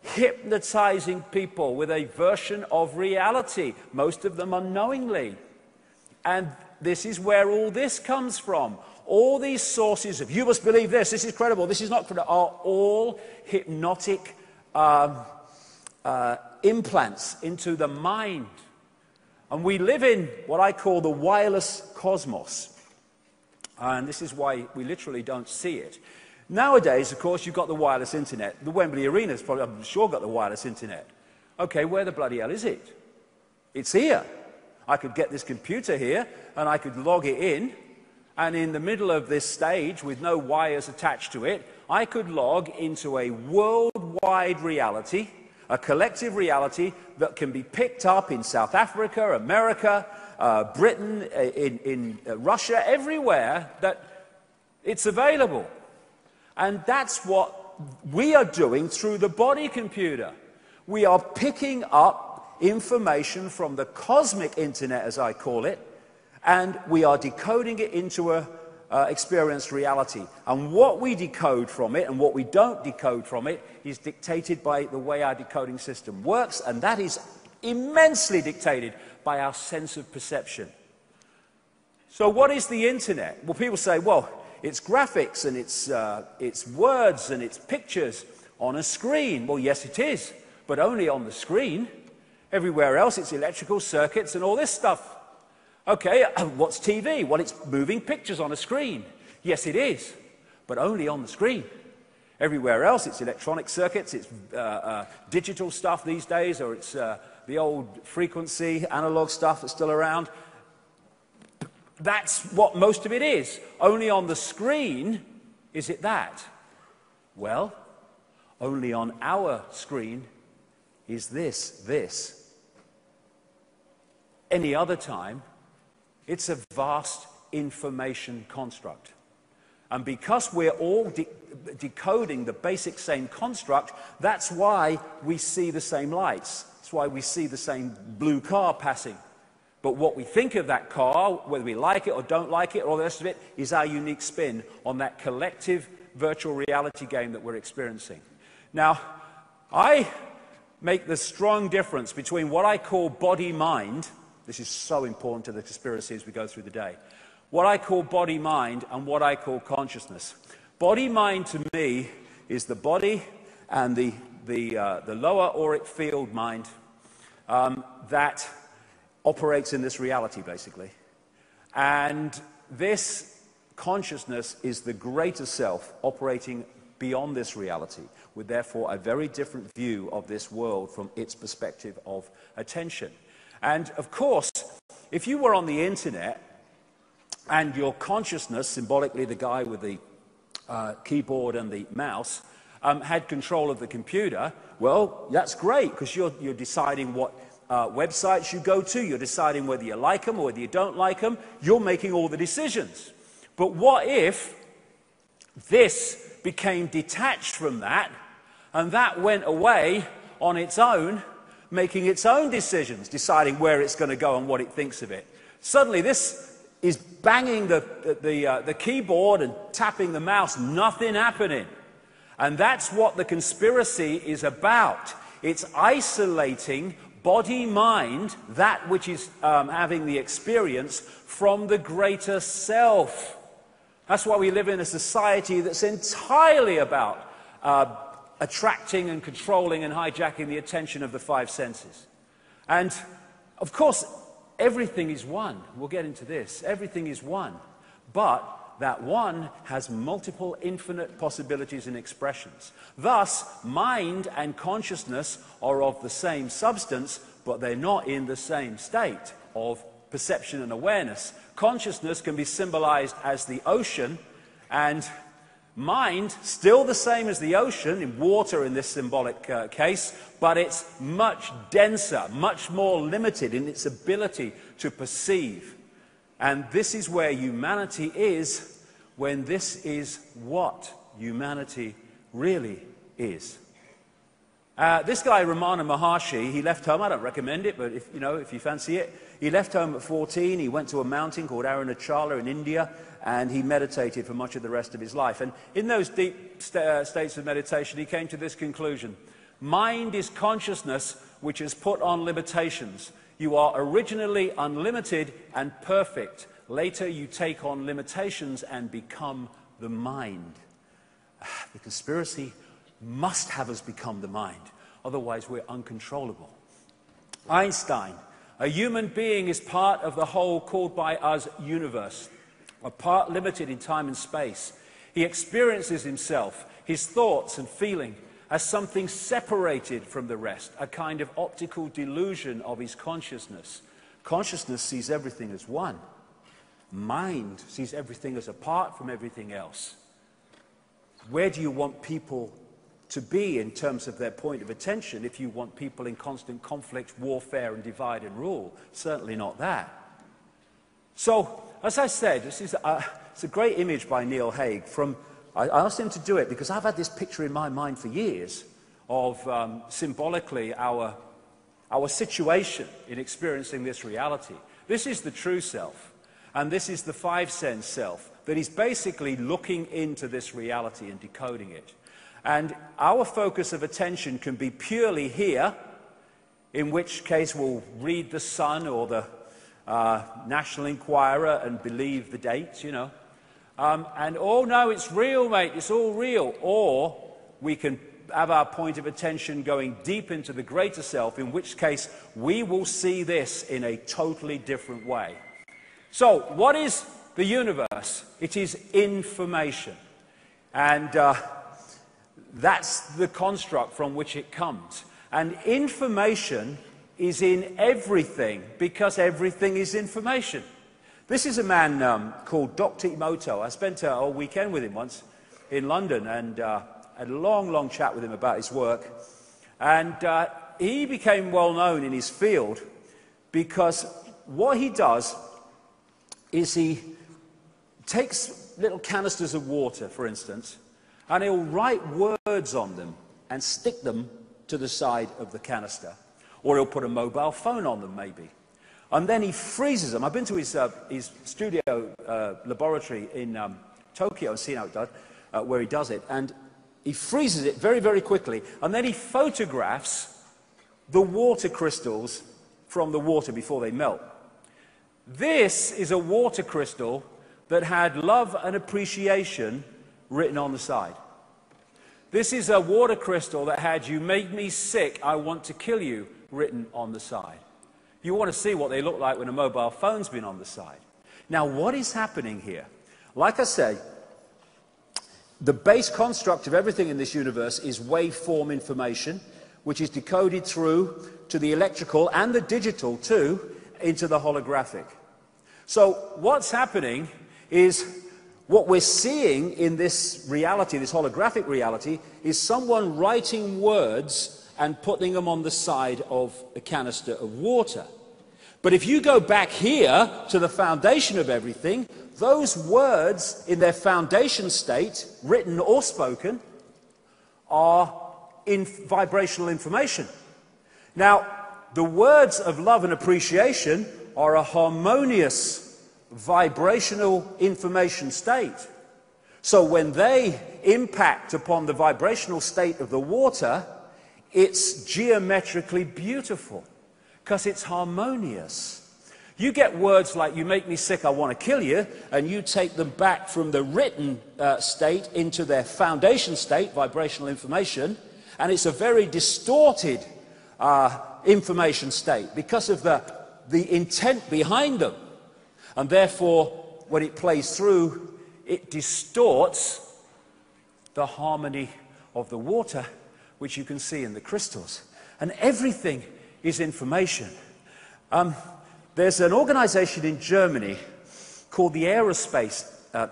hypnotizing people with a version of reality, most of them unknowingly. And this is where all this comes from. All these sources of, you must believe this is credible, this is not credible, are all hypnotic implants into the mind. And we live in what I call the wireless cosmos. And this is why we literally don't see it. Nowadays, of course, you've got the wireless internet. The Wembley Arena's probably, I'm sure, got the wireless internet. Okay, where the bloody hell is it? It's here. I could get this computer here, and I could log it in, and in the middle of this stage, with no wires attached to it, I could log into a worldwide reality, a collective reality that can be picked up in South Africa, America, Britain, in Russia, everywhere that it's available. And that's what we are doing through the body computer. We are picking up information from the cosmic internet, as I call it, and we are decoding it into a experienced reality. And what we decode from it and what we don't decode from it is dictated by the way our decoding system works, and that is immensely dictated by our sense of perception. So what is the internet? Well, people say, well, it's graphics and it's words and it's pictures on a screen. Well, yes, it is, but only on the screen. Everywhere else, it's electrical circuits and all this stuff. Okay, what's TV? Well, it's moving pictures on a screen. Yes, it is, but only on the screen. Everywhere else, it's electronic circuits, it's digital stuff these days, or it's the old frequency, analog stuff that's still around. That's what most of it is. Only on the screen is it that. Well, only on our screen is this. Any other time, it's a vast information construct. And because we're all decoding the basic same construct, that's why we see the same lights. That's why we see the same blue car passing. But what we think of that car, whether we like it or don't like it, or all the rest of it, is our unique spin on that collective virtual reality game that we're experiencing. Now, I make the strong difference between what I call body-mind. This is so important to the conspiracy as we go through the day. What I call body-mind and what I call consciousness. Body-mind to me is the body and the lower auric field mind that operates in this reality, basically. And this consciousness is the greater self operating beyond this reality, with therefore a very different view of this world from its perspective of attention. And of course, if you were on the internet and your consciousness, symbolically the guy with the keyboard and the mouse, had control of the computer, well, that's great, because you're deciding what websites you go to, you're deciding whether you like them or whether you don't like them, you're making all the decisions. But what if this became detached from that, and that went away on its own, making its own decisions, deciding where it's going to go and what it thinks of it? Suddenly this is banging the keyboard and tapping the mouse, nothing happening. And that's what the conspiracy is about. it's isolating body-mind, that which is having the experience, from the greater self. That's why we live in a society that's entirely about attracting and controlling and hijacking the attention of the five senses. And, of course, everything is one. We'll get into this. Everything is one. But that one has multiple infinite possibilities and expressions. Thus, mind and consciousness are of the same substance, but they're not in the same state of perception and awareness. Consciousness can be symbolized as the ocean, and mind, still the same as the ocean, in water in this symbolic case, but it's much denser, much more limited in its ability to perceive. And this is where humanity is, when this is what humanity really is. This guy, Ramana Maharshi, he left home. I don't recommend it, but if you fancy it, he left home at 14. He went to a mountain called Arunachala in India, and he meditated for much of the rest of his life. And in those deep states of meditation, he came to this conclusion: mind is consciousness which has put on limitations. You are originally unlimited and perfect. Later you take on limitations and become the mind. The conspiracy must have us become the mind. Otherwise we're uncontrollable. Einstein: a human being is part of the whole called by us universe, a part limited in time and space. He experiences himself, his thoughts and feeling, as something separated from the rest, a kind of optical delusion of his consciousness. Consciousness sees everything as one. Mind sees everything as apart from everything else. Where do you want people to be in terms of their point of attention if you want people in constant conflict, warfare, and divide and rule? Certainly not that. So, as I said, it's a great image by Neil Haig. I asked him to do it because I've had this picture in my mind for years of symbolically our situation in experiencing this reality. This is the true self, and this is the five-sense self that is basically looking into this reality and decoding it. And our focus of attention can be purely here, in which case we'll read the Sun or the National Enquirer and believe the dates, and, oh no, it's real, mate, it's all real. Or we can have our point of attention going deep into the greater self, in which case we will see this in a totally different way. So, what is the universe? It is information. And that's the construct from which it comes. And information is in everything, because everything is information. This is a man called Dr. Emoto. I spent a whole weekend with him once in London, and had a long, long chat with him about his work. And he became well known in his field because what he does is he takes little canisters of water, for instance, and he'll write words on them and stick them to the side of the canister. Or he'll put a mobile phone on them, maybe. And then he freezes them. I've been to his studio laboratory in Tokyo and seen how it does, where he does it. And he freezes it very, very quickly. And then he photographs the water crystals from the water before they melt. This is a water crystal that had love and appreciation written on the side. This is a water crystal that had "you make me sick, I want to kill you" written on the side. You want to see what they look like when a mobile phone's been on the side. Now, what is happening here? Like I say, the base construct of everything in this universe is waveform information, which is decoded through to the electrical and the digital too, into the holographic. So what's happening is what we're seeing in this reality, this holographic reality, is someone writing words and putting them on the side of a canister of water. But if you go back here to the foundation of everything, those words in their foundation state, written or spoken, are vibrational information. Now, the words of love and appreciation are a harmonious vibrational information state. So when they impact upon the vibrational state of the water, it's geometrically beautiful because it's harmonious. You get words like, you make me sick, I want to kill you, and you take them back from the written state into their foundation state, vibrational information, and it's a very distorted information state because of the intent behind them. And therefore, when it plays through, it distorts the harmony of the water, which you can see in the crystals. And everything is information. There's an organization in Germany called the Aerospace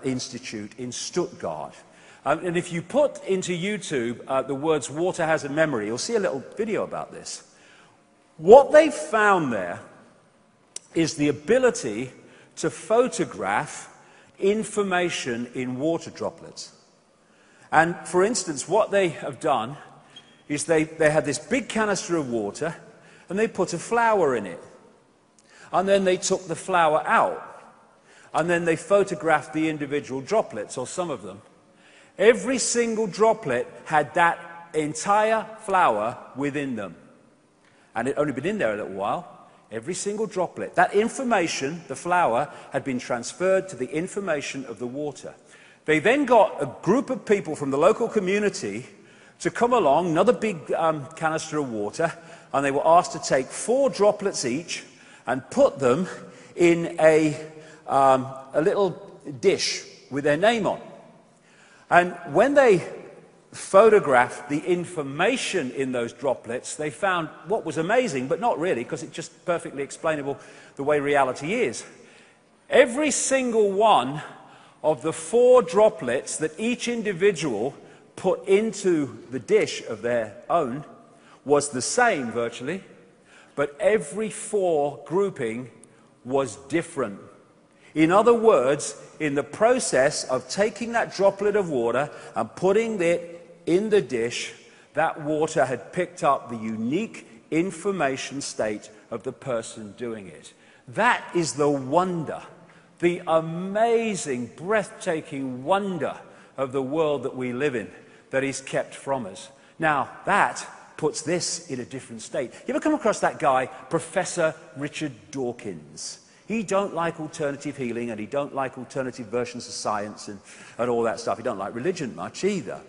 Institute in Stuttgart. And if you put into YouTube the words "water has a memory," you'll see a little video about this. What they found there is the ability to photograph information in water droplets. And for instance, what they have done is they had this big canister of water and they put a flower in it. And then they took the flower out. And then they photographed the individual droplets, or some of them. Every single droplet had that entire flower within them. And it had only been in there a little while. Every single droplet. That information, the flower, had been transferred to the information of the water. They then got a group of people from the local community to come along, another big canister of water, and they were asked to take 4 droplets each and put them in a little dish with their name on. And when they photographed the information in those droplets, they found what was amazing, but not really, because it's just perfectly explainable the way reality is. Every single one of the 4 droplets that each individual put into the dish of their own was the same virtually, but every 4 grouping was different. In other words, in the process of taking that droplet of water and putting it in the dish, that water had picked up the unique information state of the person doing it. That is the wonder, the amazing, breathtaking wonder of the world that we live in, that is kept from us. Now, that puts this in a different state. You ever come across that guy, Professor Richard Dawkins? He don't like alternative healing, and he don't like alternative versions of science and all that stuff. He don't like religion much either.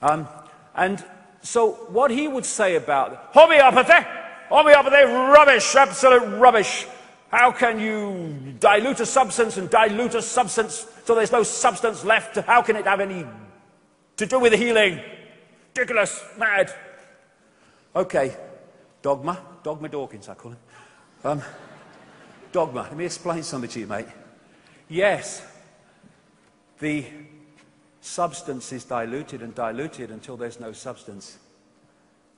And so what he would say about homeopathy, rubbish, absolute rubbish. How can you dilute a substance and dilute a substance so there's no substance left? How can it have any to do with the healing? Ridiculous, mad. Okay, Dogma Dawkins, I call him. Dogma, let me explain something to you, mate. Yes, the substance is diluted and diluted until there's no substance.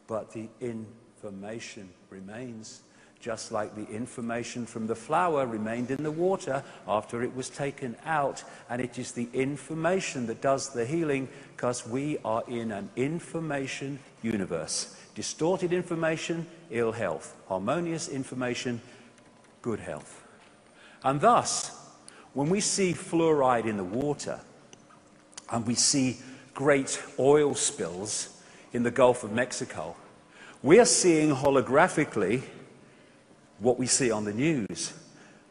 But the information remains, just like the information from the flower remained in the water after it was taken out. And it is the information that does the healing, because we are in an information universe. Distorted information, ill health. Harmonious information, good health. And thus, when we see fluoride in the water, and we see great oil spills in the Gulf of Mexico, we are seeing holographically what we see on the news.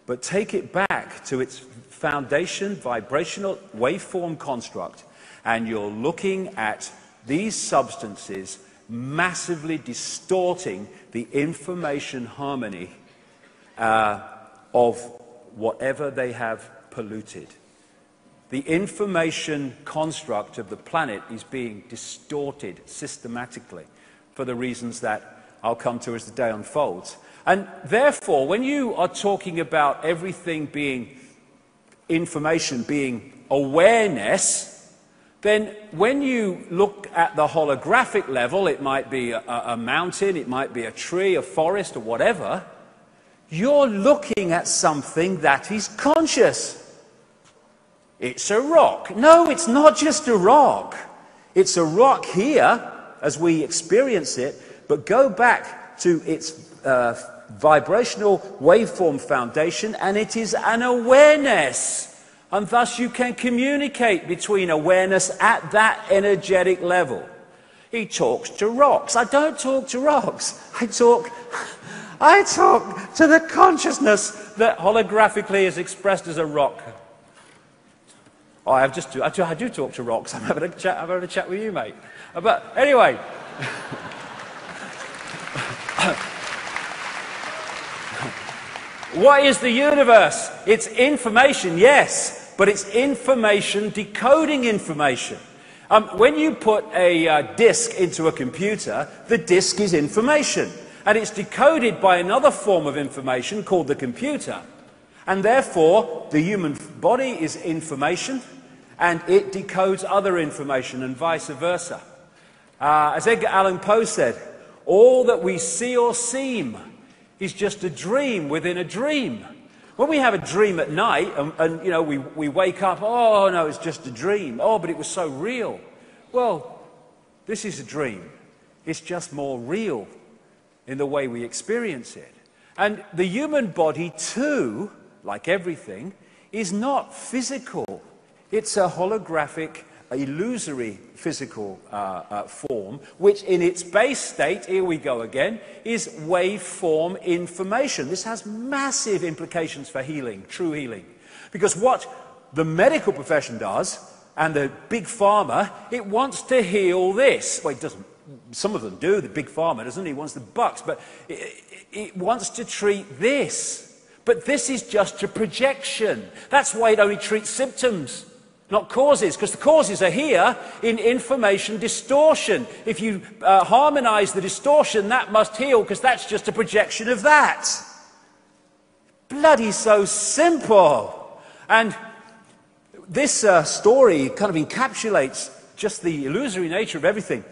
But take it back to its foundation, vibrational waveform construct, and you're looking at these substances massively distorting the information harmony of whatever they have polluted. The information construct of the planet is being distorted systematically for the reasons that I'll come to as the day unfolds. And therefore, when you are talking about everything being information, being awareness, then when you look at the holographic level, it might be a mountain, it might be a tree, a forest, or whatever, you're looking at something that is conscious. It's a rock. No, it's not just a rock. It's a rock here, as we experience it, but go back to its vibrational waveform foundation, and it is an awareness. And thus you can communicate between awareness at that energetic level. He talks to rocks. I don't talk to rocks. I talk to the consciousness that holographically is expressed as a rock. Oh, I do talk to rocks. I'm having a chat with you, mate. But anyway. What is the universe? It's information, yes, but it's information decoding information. When you put a disk into a computer, the disk is information, and it's decoded by another form of information called the computer. And therefore, the human body is information, and it decodes other information, and vice versa. As Edgar Allan Poe said, all that we see or seem is just a dream within a dream. When we have a dream at night and you know, we wake up, oh no, it's just a dream. Oh, but it was so real. Well, this is a dream. It's just more real in the way we experience it. And the human body too, like everything, is not physical. It's a holographic, illusory physical form, which in its base state, here we go again, is waveform information. This has massive implications for healing, true healing. Because what the medical profession does, and the big pharma, it wants to heal this. Well, it doesn't. Some of them do, the big pharma doesn't. He wants the bucks, but it wants to treat this. But this is just a projection. That's why it only treats symptoms, not causes, because the causes are here in information distortion. If you harmonize the distortion, that must heal, because that's just a projection of that. Bloody so simple. And this story kind of encapsulates just the illusory nature of everything.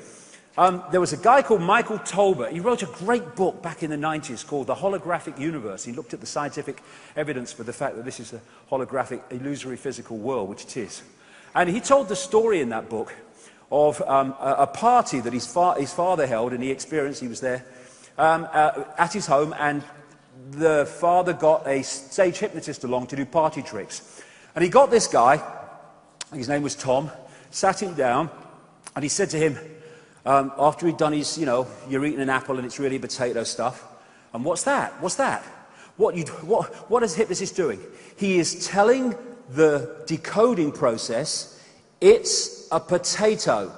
There was a guy called Michael Tolbert. He wrote a great book back in the 90s called The Holographic Universe. He looked at the scientific evidence for the fact that this is a holographic, illusory physical world, which it is. And he told the story in that book of a party that his father held, and he experienced, he was there, at his home, and the father got a stage hypnotist along to do party tricks. And he got this guy, his name was Tom, sat him down, and he said to him, after he'd done his, you know, you're eating an apple and it's really potato stuff. And what's that? What's that? What is the hypnotist doing? He is telling the decoding process, it's a potato.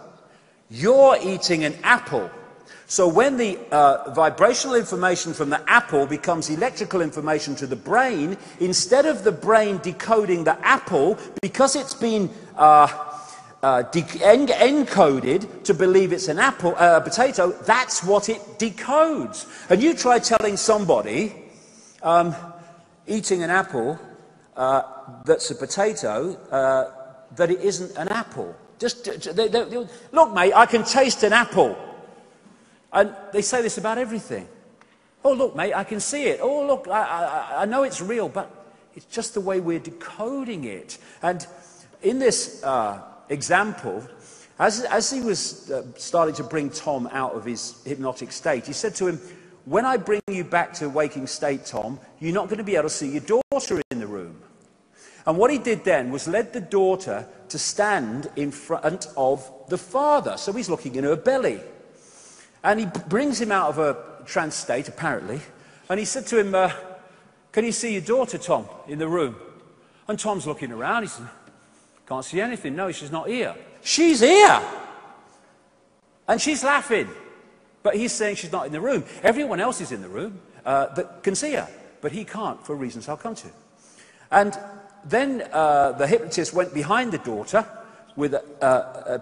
You're eating an apple. So when the vibrational information from the apple becomes electrical information to the brain, instead of the brain decoding the apple, because it's been encoded to believe it's an apple, potato, that's what it decodes. And you try telling somebody eating an apple that's a potato that it isn't an apple. Look, mate, I can taste an apple. And they say this about everything. Oh, look, mate, I can see it. Oh, look, I know it's real, but it's just the way we're decoding it. And in this example, as he was starting to bring Tom out of his hypnotic state, he said to him, when I bring you back to waking state, Tom, you're not going to be able to see your daughter in the room. And what he did then was led the daughter to stand in front of the father. So he's looking in her belly. And he brings him out of a trance state, apparently, and he said to him, can you see your daughter, Tom, in the room? And Tom's looking around, he said, can't see anything. No, she's not here. She's here! And she's laughing. But he's saying she's not in the room. Everyone else is in the room that can see her, but he can't, for reasons I'll come to. And then the hypnotist went behind the daughter, with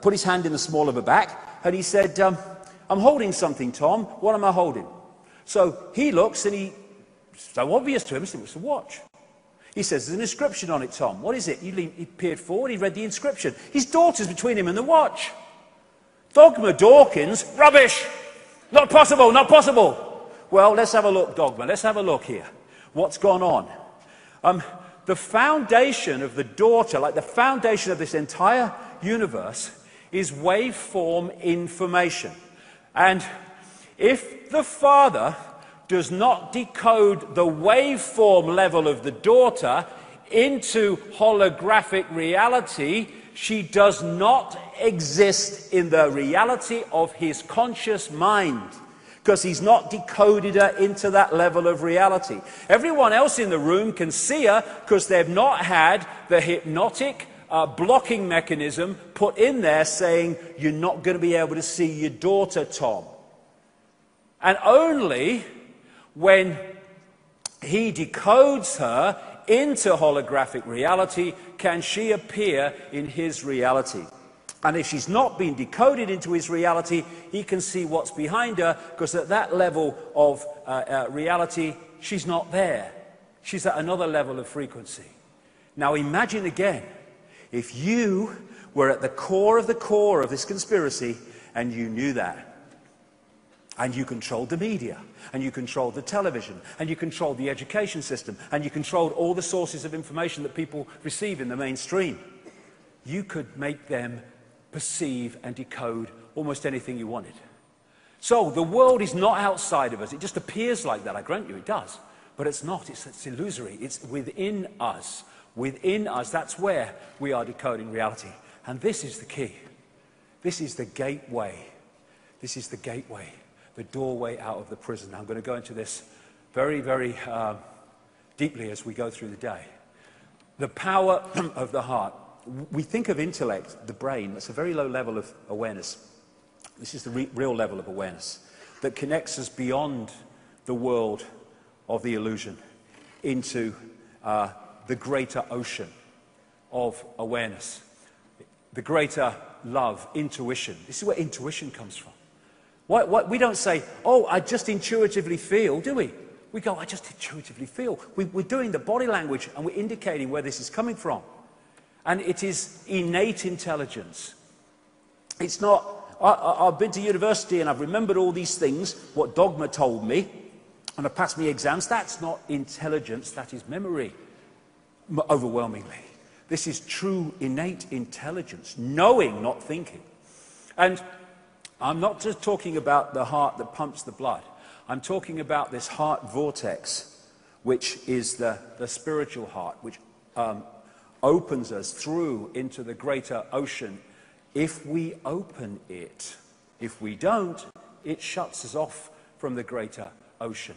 put his hand in the small of her back, and he said, I'm holding something, Tom. What am I holding? So he looks, and it's so obvious to him, it's a watch. He says, there's an inscription on it, Tom. What is it? He peered forward, he read the inscription. His daughter's between him and the watch. Dogma Dawkins, rubbish! Not possible, not possible! Well, let's have a look, Dogma. Let's have a look here. What's gone on? The foundation of the daughter, like the foundation of this entire universe, is waveform information. And if the father does not decode the waveform level of the daughter into holographic reality, she does not exist in the reality of his conscious mind, because he's not decoded her into that level of reality. Everyone else in the room can see her because they've not had the hypnotic blocking mechanism put in there saying, you're not going to be able to see your daughter, Tom. And only when he decodes her into holographic reality can she appear in his reality. And if she's not been decoded into his reality, he can see what's behind her, because at that level of reality, she's not there. She's at another level of frequency. Now imagine again, if you were at the core of this conspiracy, and you knew that. And you controlled the media, and you controlled the television, and you controlled the education system, and you controlled all the sources of information that people receive in the mainstream. You could make them perceive and decode almost anything you wanted. So the world is not outside of us. It just appears like that. I grant you it does. But it's not. It's illusory. It's within us. Within us, that's where we are decoding reality. And this is the key. This is the gateway. This is the gateway. The doorway out of the prison. I'm going to go into this very, very deeply as we go through the day. The power of the heart. We think of intellect, the brain, that's a very low level of awareness. This is the real level of awareness that connects us beyond the world of the illusion into the greater ocean of awareness. The greater love, intuition. This is where intuition comes from. We don't say, oh, I just intuitively feel, do we? We go, I just intuitively feel. We're doing the body language and we're indicating where this is coming from. And it is innate intelligence. It's not, I've been to university and I've remembered all these things, what dogma told me, and I've passed my exams. That's not intelligence, that is memory, overwhelmingly. This is true innate intelligence, knowing, not thinking. And I'm not just talking about the heart that pumps the blood. I'm talking about this heart vortex, which is the spiritual heart, which opens us through into the greater ocean if we open it. If we don't, it shuts us off from the greater ocean.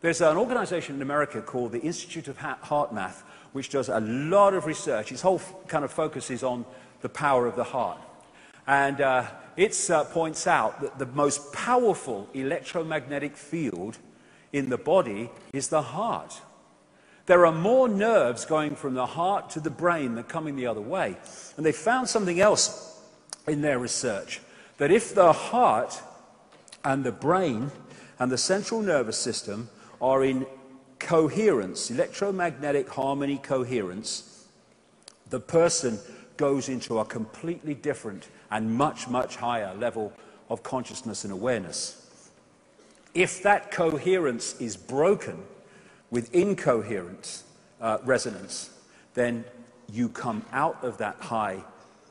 There's an organization in America called the Institute of Heart Math, which does a lot of research. Its whole kind of focus is on the power of the heart. And it points out that the most powerful electromagnetic field in the body is the heart. There are more nerves going from the heart to the brain than coming the other way. And they found something else in their research, that if the heart and the brain and the central nervous system are in coherence, electromagnetic harmony coherence, the person goes into a completely different and much, much higher level of consciousness and awareness. If that coherence is broken with incoherent resonance, then you come out of that high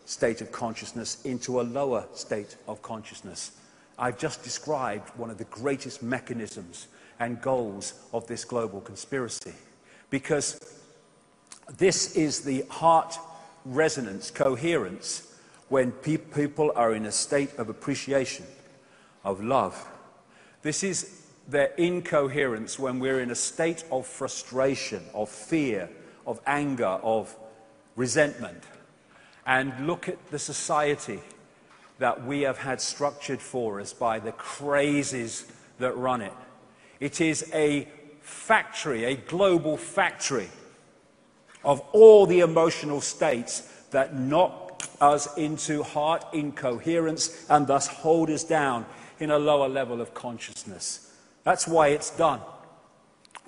state of consciousness into a lower state of consciousness. I've just described one of the greatest mechanisms and goals of this global conspiracy, because this is the heart resonance, coherence, when people are in a state of appreciation, of love. This is their incoherence when we're in a state of frustration, of fear, of anger, of resentment. And look at the society that we have had structured for us by the crazes that run it. It is a factory, a global factory of all the emotional states that knock us into heart incoherence and thus hold us down in a lower level of consciousness. That's why it's done.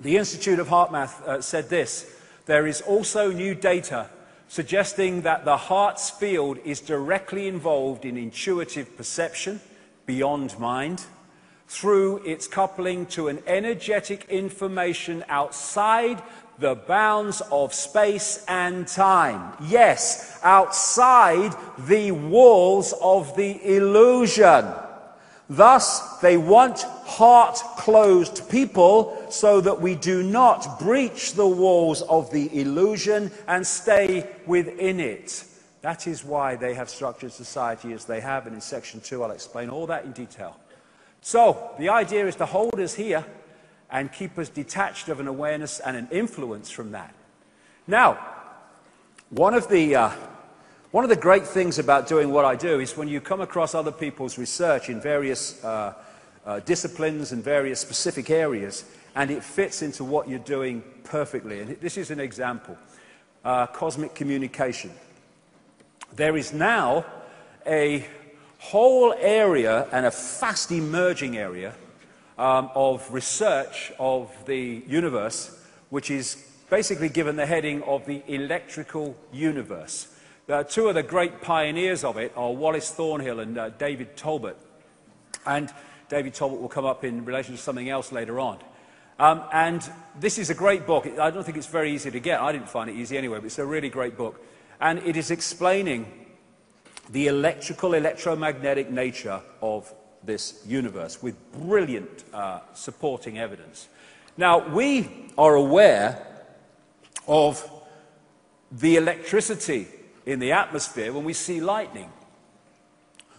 The Institute of Heart Math said this: there is also new data suggesting that the heart's field is directly involved in intuitive perception beyond mind through its coupling to an energetic information outside the bounds of space and time. Yes, outside the walls of the illusion. Thus, they want heart-closed people so that we do not breach the walls of the illusion and stay within it. That is why they have structured society as they have, and in section 2 I'll explain all that in detail. So, the idea is to hold us here and keep us detached of an awareness and an influence from that. Now, one of the great things about doing what I do is when you come across other people's research in various disciplines and various specific areas, and it fits into what you're doing perfectly. And this is an example. Cosmic communication. There is now a whole area, and a fast emerging area, of research of the universe, which is basically given the heading of the electrical universe. Two of the great pioneers of it are Wallace Thornhill and David Talbot. And David Talbot will come up in relation to something else later on. And this is a great book. I don't think it's very easy to get. I didn't find it easy anyway, but it's a really great book. And it is explaining the electromagnetic nature of this universe with brilliant supporting evidence. Now, we are aware of the electricity in the atmosphere when we see lightning.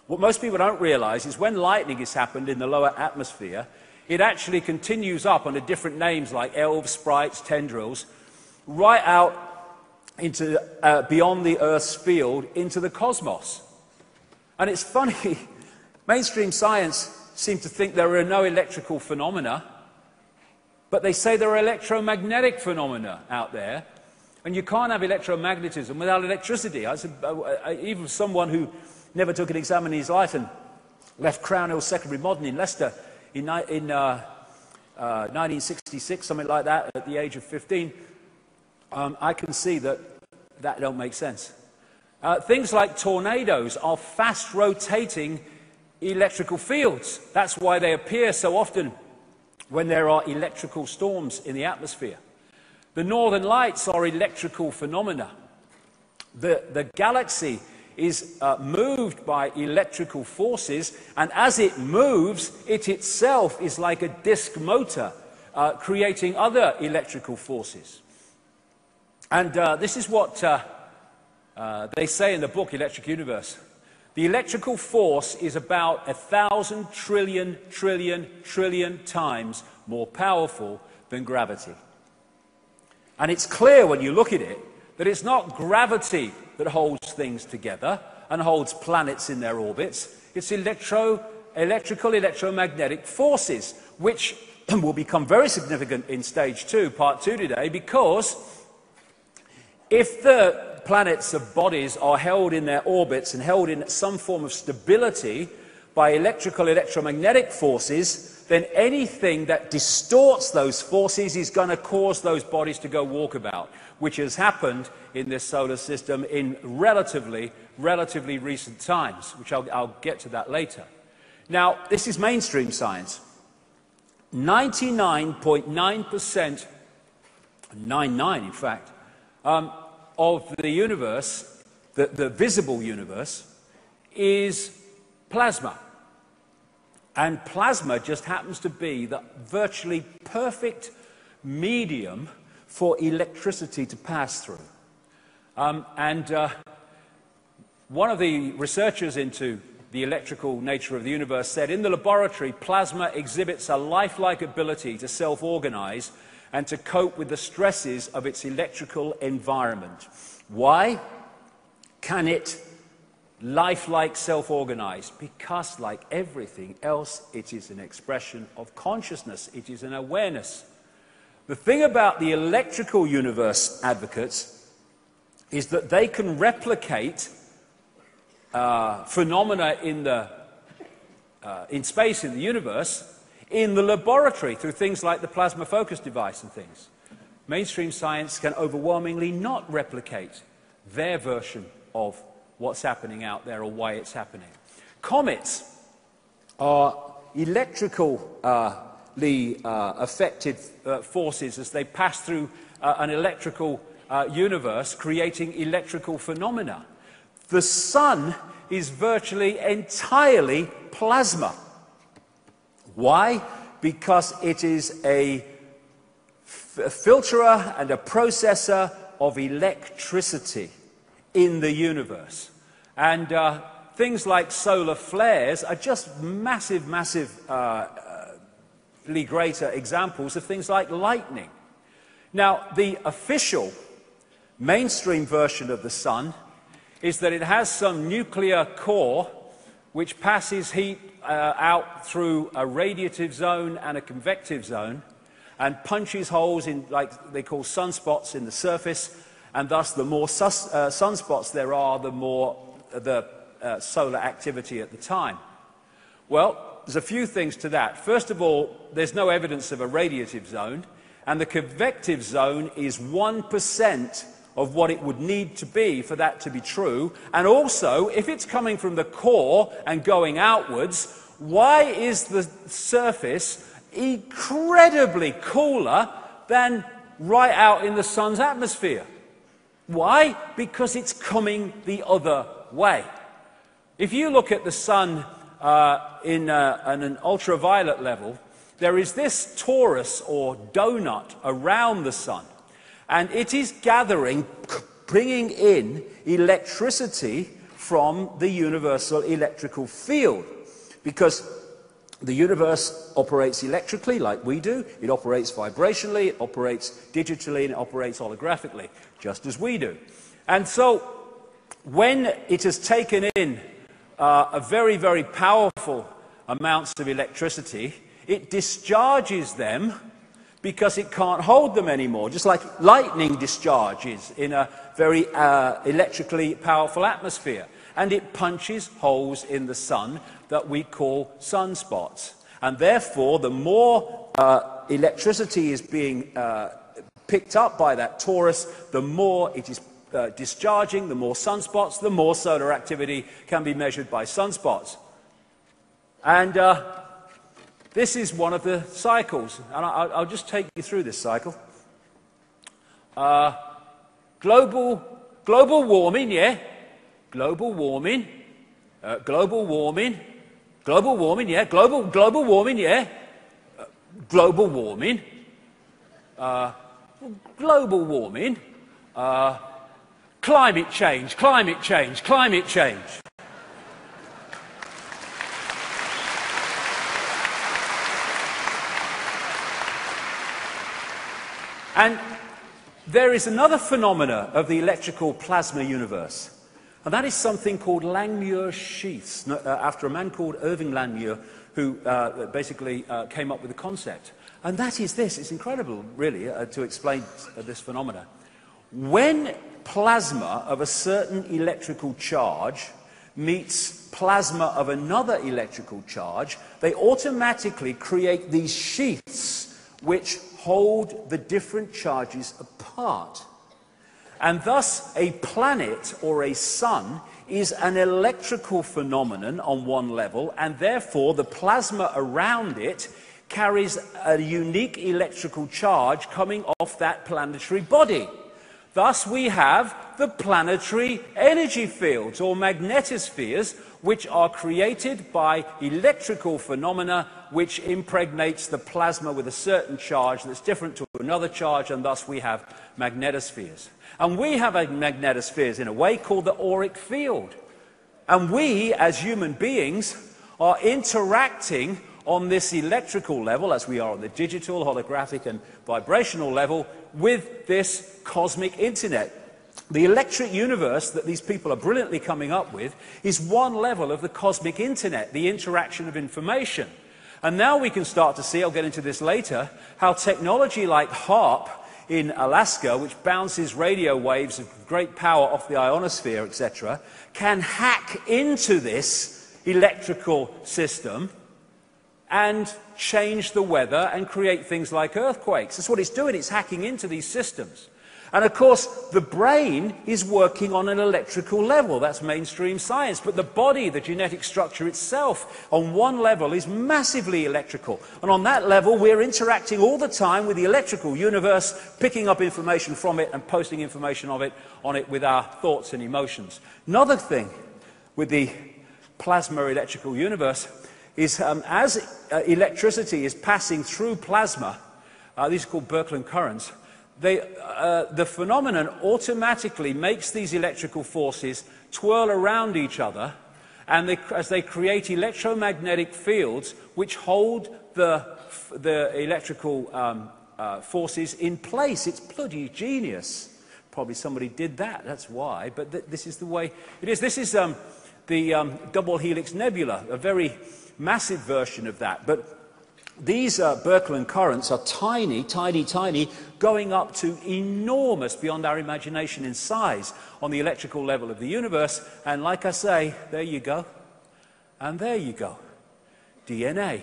What most people don't realize is when lightning has happened in the lower atmosphere, it actually continues up under different names like elves, sprites, tendrils, right out into beyond the Earth's field into the cosmos. And it's funny, mainstream science seems to think there are no electrical phenomena, but they say there are electromagnetic phenomena out there, and you can't have electromagnetism without electricity. Even someone who never took an exam in his life and left Crown Hill Secondary Modern in Leicester in 1966, something like that, at the age of 15, I can see that don't make sense. Things like tornadoes are fast-rotating electrical fields. That's why they appear so often when there are electrical storms in the atmosphere. The northern lights are electrical phenomena. The galaxy is moved by electrical forces, and as it moves, it itself is like a disk motor, creating other electrical forces. And this is what they say in the book, Electric Universe. The electrical force is about 1,000 trillion times more powerful than gravity. And it's clear when you look at it that it's not gravity that holds things together and holds planets in their orbits. It's electromagnetic forces, which will become very significant in stage 2, part 2 today, because if the planets of bodies are held in their orbits and held in some form of stability by electromagnetic forces, then anything that distorts those forces is going to cause those bodies to go walkabout, which has happened in this solar system in relatively recent times, which I'll get to that later. Now, this is mainstream science. 99.9%, 99 in fact, of the universe, the visible universe, is plasma. And plasma just happens to be the virtually perfect medium for electricity to pass through. One of the researchers into the electrical nature of the universe said, in the laboratory, plasma exhibits a lifelike ability to self-organize and to cope with the stresses of its electrical environment. Why can it lifelike self-organize? Because, like everything else, it is an expression of consciousness. It is an awareness. The thing about the electrical universe advocates is that they can replicate phenomena in space, in the universe, in the laboratory through things like the plasma focus device and things. Mainstream science can overwhelmingly not replicate their version of what's happening out there or why it's happening. Comets are electrically affected forces as they pass through an electrical universe, creating electrical phenomena. The sun is virtually entirely plasma. Why? Because it is a filterer and a processor of electricity. in the universe. And things like solar flares are just massively greater examples of things like lightning. Now, the official mainstream version of the sun is that it has some nuclear core which passes heat out through a radiative zone and a convective zone and punches holes in, like they call sunspots, in the surface, and thus the more sunspots there are, the more the solar activity at the time. Well, there's a few things to that. First of all, there's no evidence of a radiative zone, and the convective zone is 1% of what it would need to be for that to be true. And also, if it's coming from the core and going outwards, why is the surface incredibly cooler than right out in the sun's atmosphere? Why? Because it's coming the other way. If you look at the sun in an ultraviolet level, there is this torus or donut around the sun, and it is gathering, bringing in electricity from the universal electrical field, because the universe operates electrically like we do, it operates vibrationally, it operates digitally, and it operates holographically, just as we do. And so, when it has taken in a very, very powerful amounts of electricity, it discharges them because it can't hold them anymore, just like lightning discharges in a very electrically powerful atmosphere. And it punches holes in the sun that we call sunspots. And therefore, the more electricity is being picked up by that torus, the more it is discharging, the more sunspots, the more solar activity can be measured by sunspots. And this is one of the cycles, and I'll just take you through this cycle. Global warming, yeah. Global warming, global warming, global warming, yeah. Global warming, yeah. Global warming, global warming. Climate change, climate change, climate change. And there is another phenomena of the electrical plasma universe, and that is something called Langmuir sheaths, after a man called Irving Langmuir, who basically came up with the concept. And that is this. It's incredible, really, to explain this phenomena. When plasma of a certain electrical charge meets plasma of another electrical charge, they automatically create these sheaths which hold the different charges apart. And thus, a planet or a sun is an electrical phenomenon on one level, and therefore the plasma around it carries a unique electrical charge coming off that planetary body. Thus, we have the planetary energy fields, or magnetospheres, which are created by electrical phenomena which impregnates the plasma with a certain charge that's different to another charge, and thus we have magnetospheres. And we have magnetospheres in a way called the auric field. And we, as human beings, are interacting on this electrical level, as we are on the digital, holographic, and vibrational level, with this cosmic internet. The electric universe that these people are brilliantly coming up with is one level of the cosmic internet, the interaction of information. And now we can start to see, I'll get into this later, how technology like HAARP in Alaska, which bounces radio waves of great power off the ionosphere, etc., can hack into this electrical system and change the weather and create things like earthquakes. That's what it's doing. It's hacking into these systems. And of course, the brain is working on an electrical level. That's mainstream science. But the body, the genetic structure itself, on one level is massively electrical. And on that level, we're interacting all the time with the electrical universe, picking up information from it and posting information on it with our thoughts and emotions. Another thing with the plasma electrical universe is as electricity is passing through plasma, these are called Birkeland currents, the phenomenon automatically makes these electrical forces twirl around each other, and as they create electromagnetic fields which hold the electrical forces in place. It's bloody genius. Probably somebody did that, that's why, but this is the way it is. This is the double helix nebula, a very massive version of that. But these Birkeland currents are tiny, tiny, tiny, going up to enormous, beyond our imagination in size, on the electrical level of the universe. And like I say, there you go, and there you go. DNA.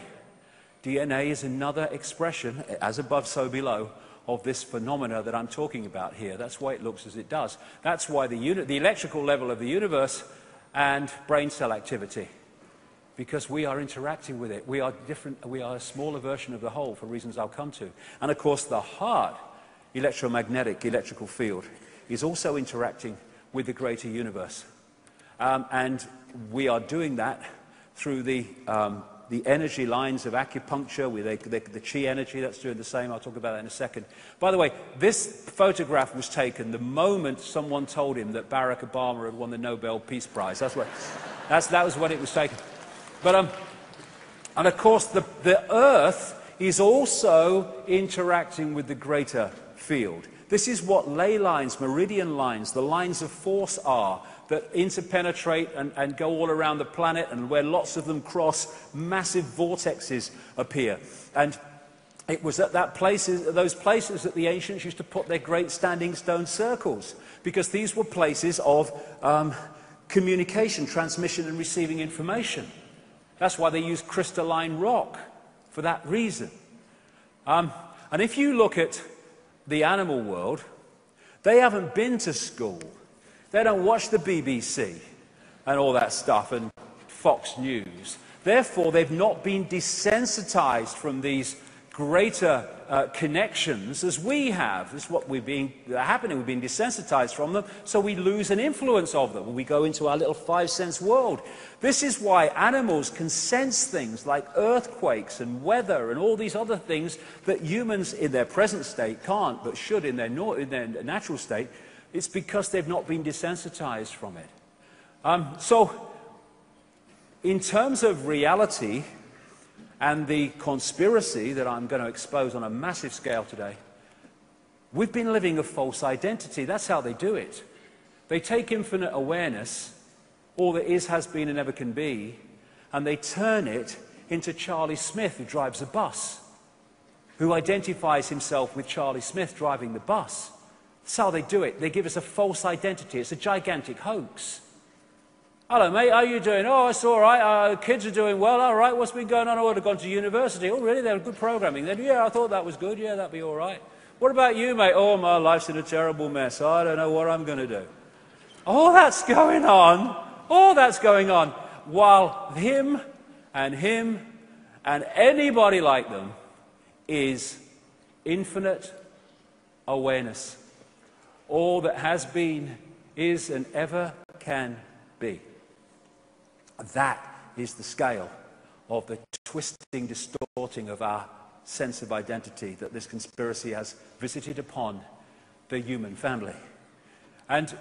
DNA is another expression, as above, so below, of this phenomena that I'm talking about here. That's why it looks as it does. That's why the electrical level of the universe and brain cell activity, because we are interacting with it. We are different. We are a smaller version of the whole for reasons I'll come to. And of course, the heart electromagnetic electrical field is also interacting with the greater universe. And we are doing that through the energy lines of acupuncture, with the chi energy that's doing the same. I'll talk about that in a second. By the way, this photograph was taken the moment someone told him that Barack Obama had won the Nobel Peace Prize. That was when it was taken. But and of course, the Earth is also interacting with the greater field. This is what ley lines, meridian lines, the lines of force are, that interpenetrate and go all around the planet, and where lots of them cross, massive vortexes appear. And it was at those places that the ancients used to put their great standing stone circles, because these were places of communication, transmission and receiving information. That's why they used crystalline rock, for that reason. And if you look at the animal world, they haven't been to school. They don't watch the BBC and all that stuff and Fox News. Therefore, they've not been desensitized from these greater connections as we have. This is what happening. We've been desensitized from them, so we lose an influence of them when we go into our little five-sense world. This is why animals can sense things like earthquakes and weather and all these other things that humans in their present state can't, but should in their natural state. It's because they've not been desensitized from it. So, in terms of reality and the conspiracy that I'm going to expose on a massive scale today, we've been living a false identity. That's how they do it. They take infinite awareness, all that is, has been, and ever can be, and they turn it into Charlie Smith, who drives a bus, who identifies himself with Charlie Smith driving the bus. That's how they do it. They give us a false identity. It's a gigantic hoax. Hello, mate, how are you doing? Oh, it's all right. Kids are doing well. All right, what's been going on? I would have gone to university. Oh, really? They have good programming then? Yeah, I thought that was good. Yeah, that'd be all right. What about you, mate? Oh, my life's in a terrible mess. I don't know what I'm going to do. All that's going on. All that's going on. While him and anybody like them is infinite awareness. All that has been, is, and ever can be. That is the scale of the twisting, distorting of our sense of identity that this conspiracy has visited upon the human family. And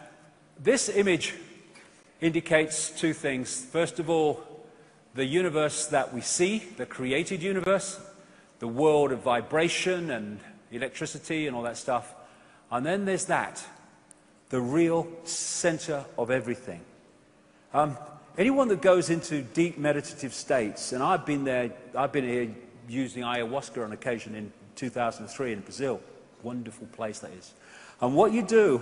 this image indicates two things. First of all, the universe that we see, the created universe, the world of vibration and electricity and all that stuff. And then there's that, the real center of everything. Anyone that goes into deep meditative states, and I've been here using ayahuasca on occasion in 2003 in Brazil. Wonderful place that is. And what you do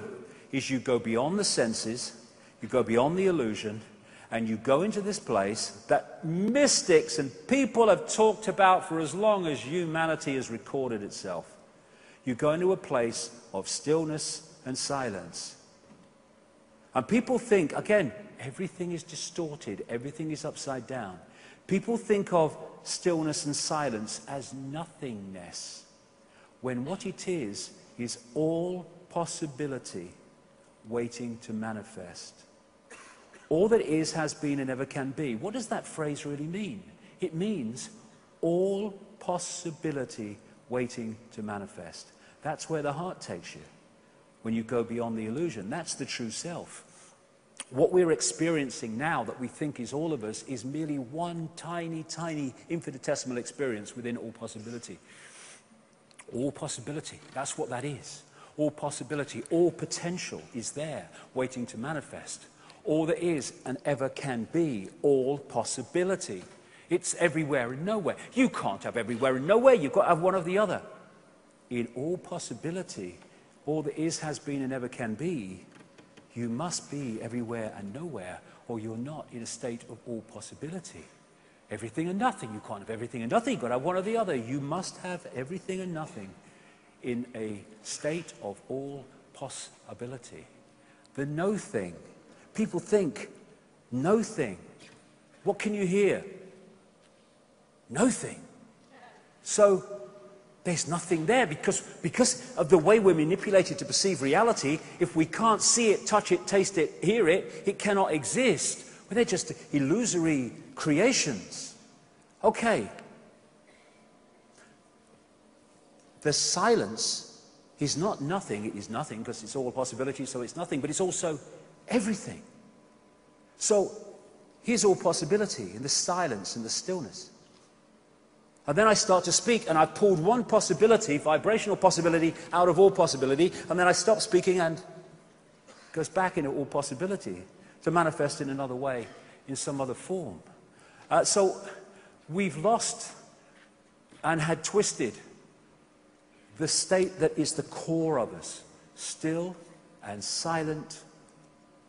is you go beyond the senses, you go beyond the illusion, and you go into this place that mystics and people have talked about for as long as humanity has recorded itself. You go into a place of stillness and silence. And people think, again, everything is distorted, everything is upside down. People think of stillness and silence as nothingness, when what it is all possibility waiting to manifest. All that is, has been, and ever can be. What does that phrase really mean? It means all possibility waiting to manifest. That's where the heart takes you. When you go beyond the illusion, that's the true self. What we're experiencing now that we think is all of us is merely one tiny, tiny infinitesimal experience within all possibility. All possibility, that's what that is. All possibility, all potential is there, waiting to manifest. All there is and ever can be, all possibility. It's everywhere and nowhere. You can't have everywhere and nowhere, you've got to have one or the other. In all possibility, all there is, has been, and ever can be, you must be everywhere and nowhere, or you're not in a state of all possibility. Everything and nothing. You can't have everything and nothing. You've got to have one or the other. You must have everything and nothing in a state of all possibility. The no thing. People think, no thing. What can you hear? No thing. So there's nothing there because of the way we're manipulated to perceive reality. If we can't see it, touch it, taste it, hear it, it cannot exist. Well, they're just illusory creations. Okay. The silence is not nothing. It is nothing because it's all possibility, so it's nothing, but it's also everything. So here's all possibility in the silence and the stillness. And then I start to speak, and I've pulled one possibility, vibrational possibility, out of all possibility, and then I stop speaking and it goes back into all possibility to manifest in another way, in some other form. So we've lost and had twisted the state that is the core of us, still and silent,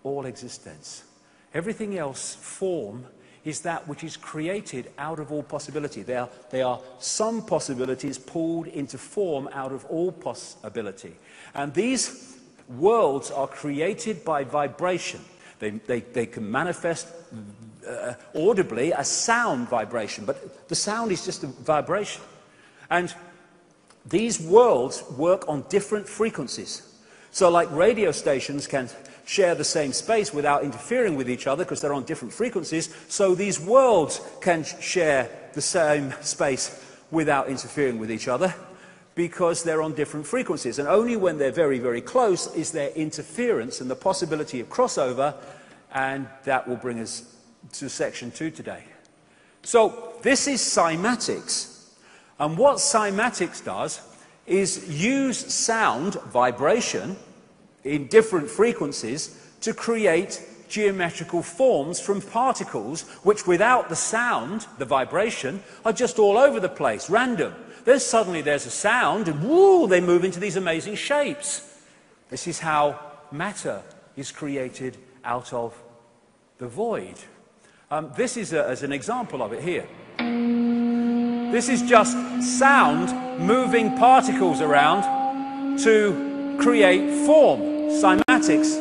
all existence. Everything else, form, is that which is created out of all possibility. There are some possibilities pulled into form out of all possibility. And these worlds are created by vibration. They can manifest audibly as sound vibration, but the sound is just a vibration. And these worlds work on different frequencies. So like radio stations can share the same space without interfering with each other because they're on different frequencies, so these worlds can share the same space without interfering with each other because they're on different frequencies. And only when they're very, very close is there interference and the possibility of crossover, and that will bring us to section 2 today. So this is cymatics, and what cymatics does is use sound, vibration, in different frequencies to create geometrical forms from particles which without the sound, the vibration, are just all over the place, random. Then suddenly there's a sound and woo, they move into these amazing shapes. This is how matter is created out of the void. This is as an example of it here. This is just sound moving particles around to create form, cymatics.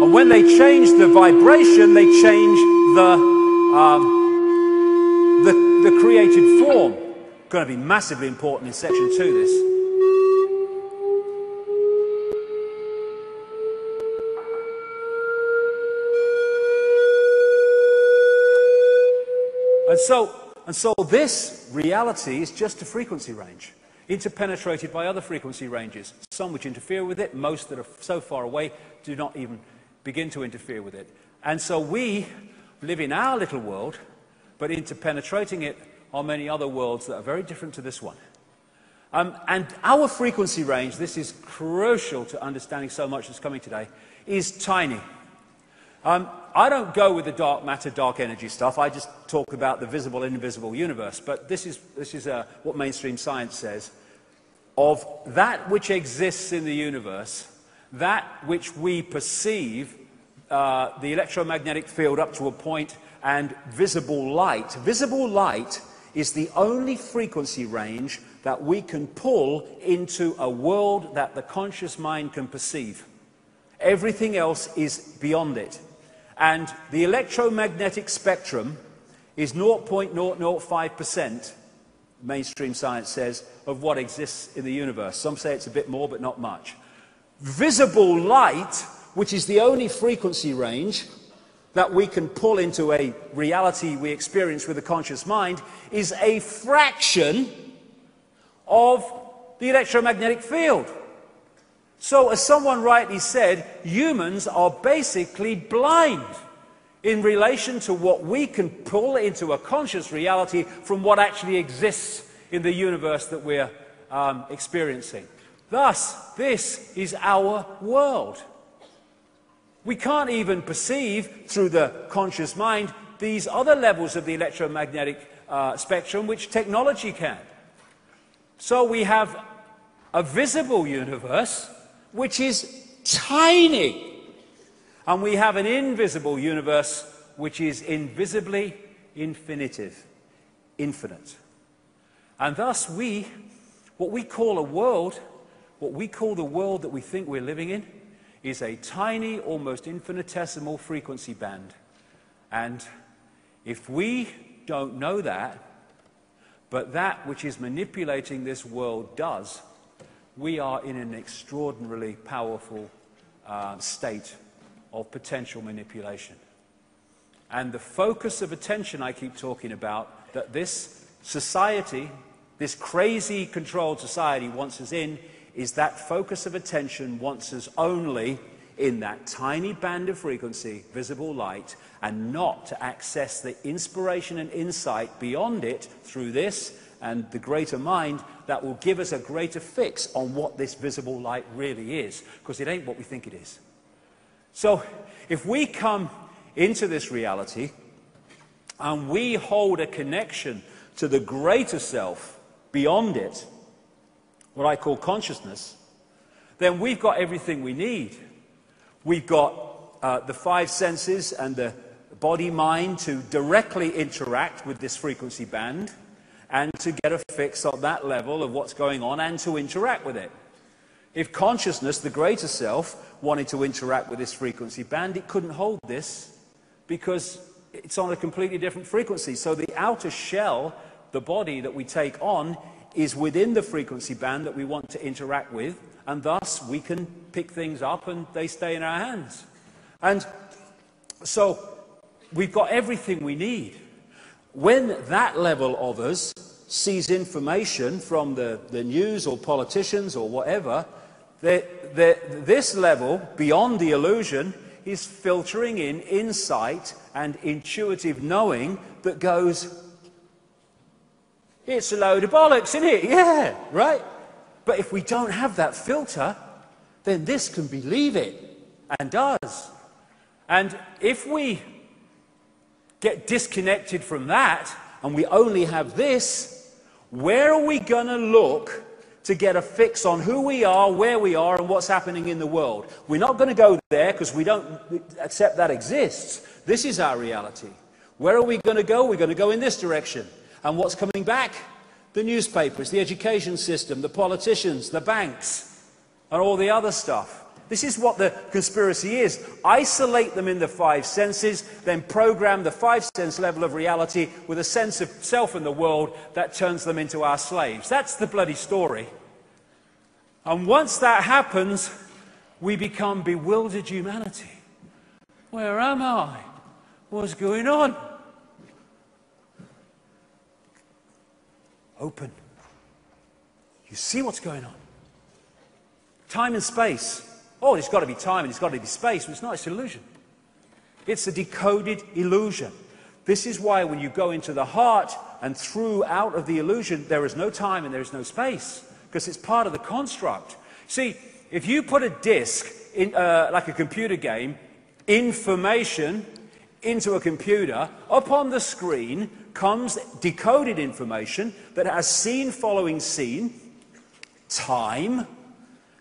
And when they change the vibration, they change the created form. Going to be massively important in section 2, this. And so this reality is just a frequency range, interpenetrated by other frequency ranges, some which interfere with it, most that are so far away do not even begin to interfere with it. And so we live in our little world, but interpenetrating it are many other worlds that are very different to this one. And our frequency range, this is crucial to understanding so much that's coming today, is tiny. I don't go with the dark matter, dark energy stuff. I just talk about the visible and invisible universe. But this is what mainstream science says. Of that which exists in the universe, that which we perceive, the electromagnetic field up to a point, and visible light. Visible light is the only frequency range that we can pull into a world that the conscious mind can perceive. Everything else is beyond it. And the electromagnetic spectrum is 0.005%, mainstream science says, of what exists in the universe. Some say it's a bit more, but not much. Visible light, which is the only frequency range that we can pull into a reality we experience with a conscious mind is a fraction of the electromagnetic field. So, as someone rightly said, humans are basically blind in relation to what we can pull into a conscious reality from what actually exists in the universe that we're experiencing. Thus, this is our world. We can't even perceive through the conscious mind these other levels of the electromagnetic spectrum which technology can. So we have a visible universe which is tiny, and we have an invisible universe which is invisibly infinitive, infinite. And thus what we call a world, what we call the world that we think we're living in, is a tiny, almost infinitesimal frequency band. And if we don't know that, but that which is manipulating this world does, we are in an extraordinarily powerful state of potential manipulation. And the focus of attention I keep talking about, that this society, this crazy controlled society wants us in, is that focus of attention wants us only in that tiny band of frequency, visible light, and not to access the inspiration and insight beyond it through this and the greater mind that will give us a greater fix on what this visible light really is, because it ain't what we think it is. So if we come into this reality and we hold a connection to the greater self beyond it, what I call consciousness, then we've got everything we need. We've got the five senses and the body-mind to directly interact with this frequency band and to get a fix on that level of what's going on and to interact with it. If consciousness, the greater self, wanted to interact with this frequency band, it couldn't hold this because it's on a completely different frequency. So the outer shell, the body that we take on, is within the frequency band that we want to interact with, and thus we can pick things up and they stay in our hands. And so we've got everything we need. When that level of us sees information from the news or politicians or whatever, this level, beyond the illusion, is filtering in insight and intuitive knowing that goes, it's a load of bollocks, isn't it? Yeah, right? But if we don't have that filter, then this can believe it, and does. And if we get disconnected from that, and we only have this, where are we going to look to get a fix on who we are, where we are, and what's happening in the world? We're not going to go there because we don't accept that exists. This is our reality. Where are we going to go? We're going to go in this direction. And what's coming back? The newspapers, the education system, the politicians, the banks, and all the other stuff. This is what the conspiracy is. Isolate them in the five senses, then program the five-sense level of reality with a sense of self in the world that turns them into our slaves. That's the bloody story. And once that happens, we become bewildered humanity. Where am I? What's going on? Open. You see what's going on. Time and space. Oh, it's got to be time and it's got to be space. But it's not, it's illusion. It's a decoded illusion. This is why when you go into the heart and through out of the illusion, there is no time and there is no space, because it's part of the construct. See, if you put a disk, in, like a computer game, information into a computer, upon the screen comes decoded information that has scene following scene, time,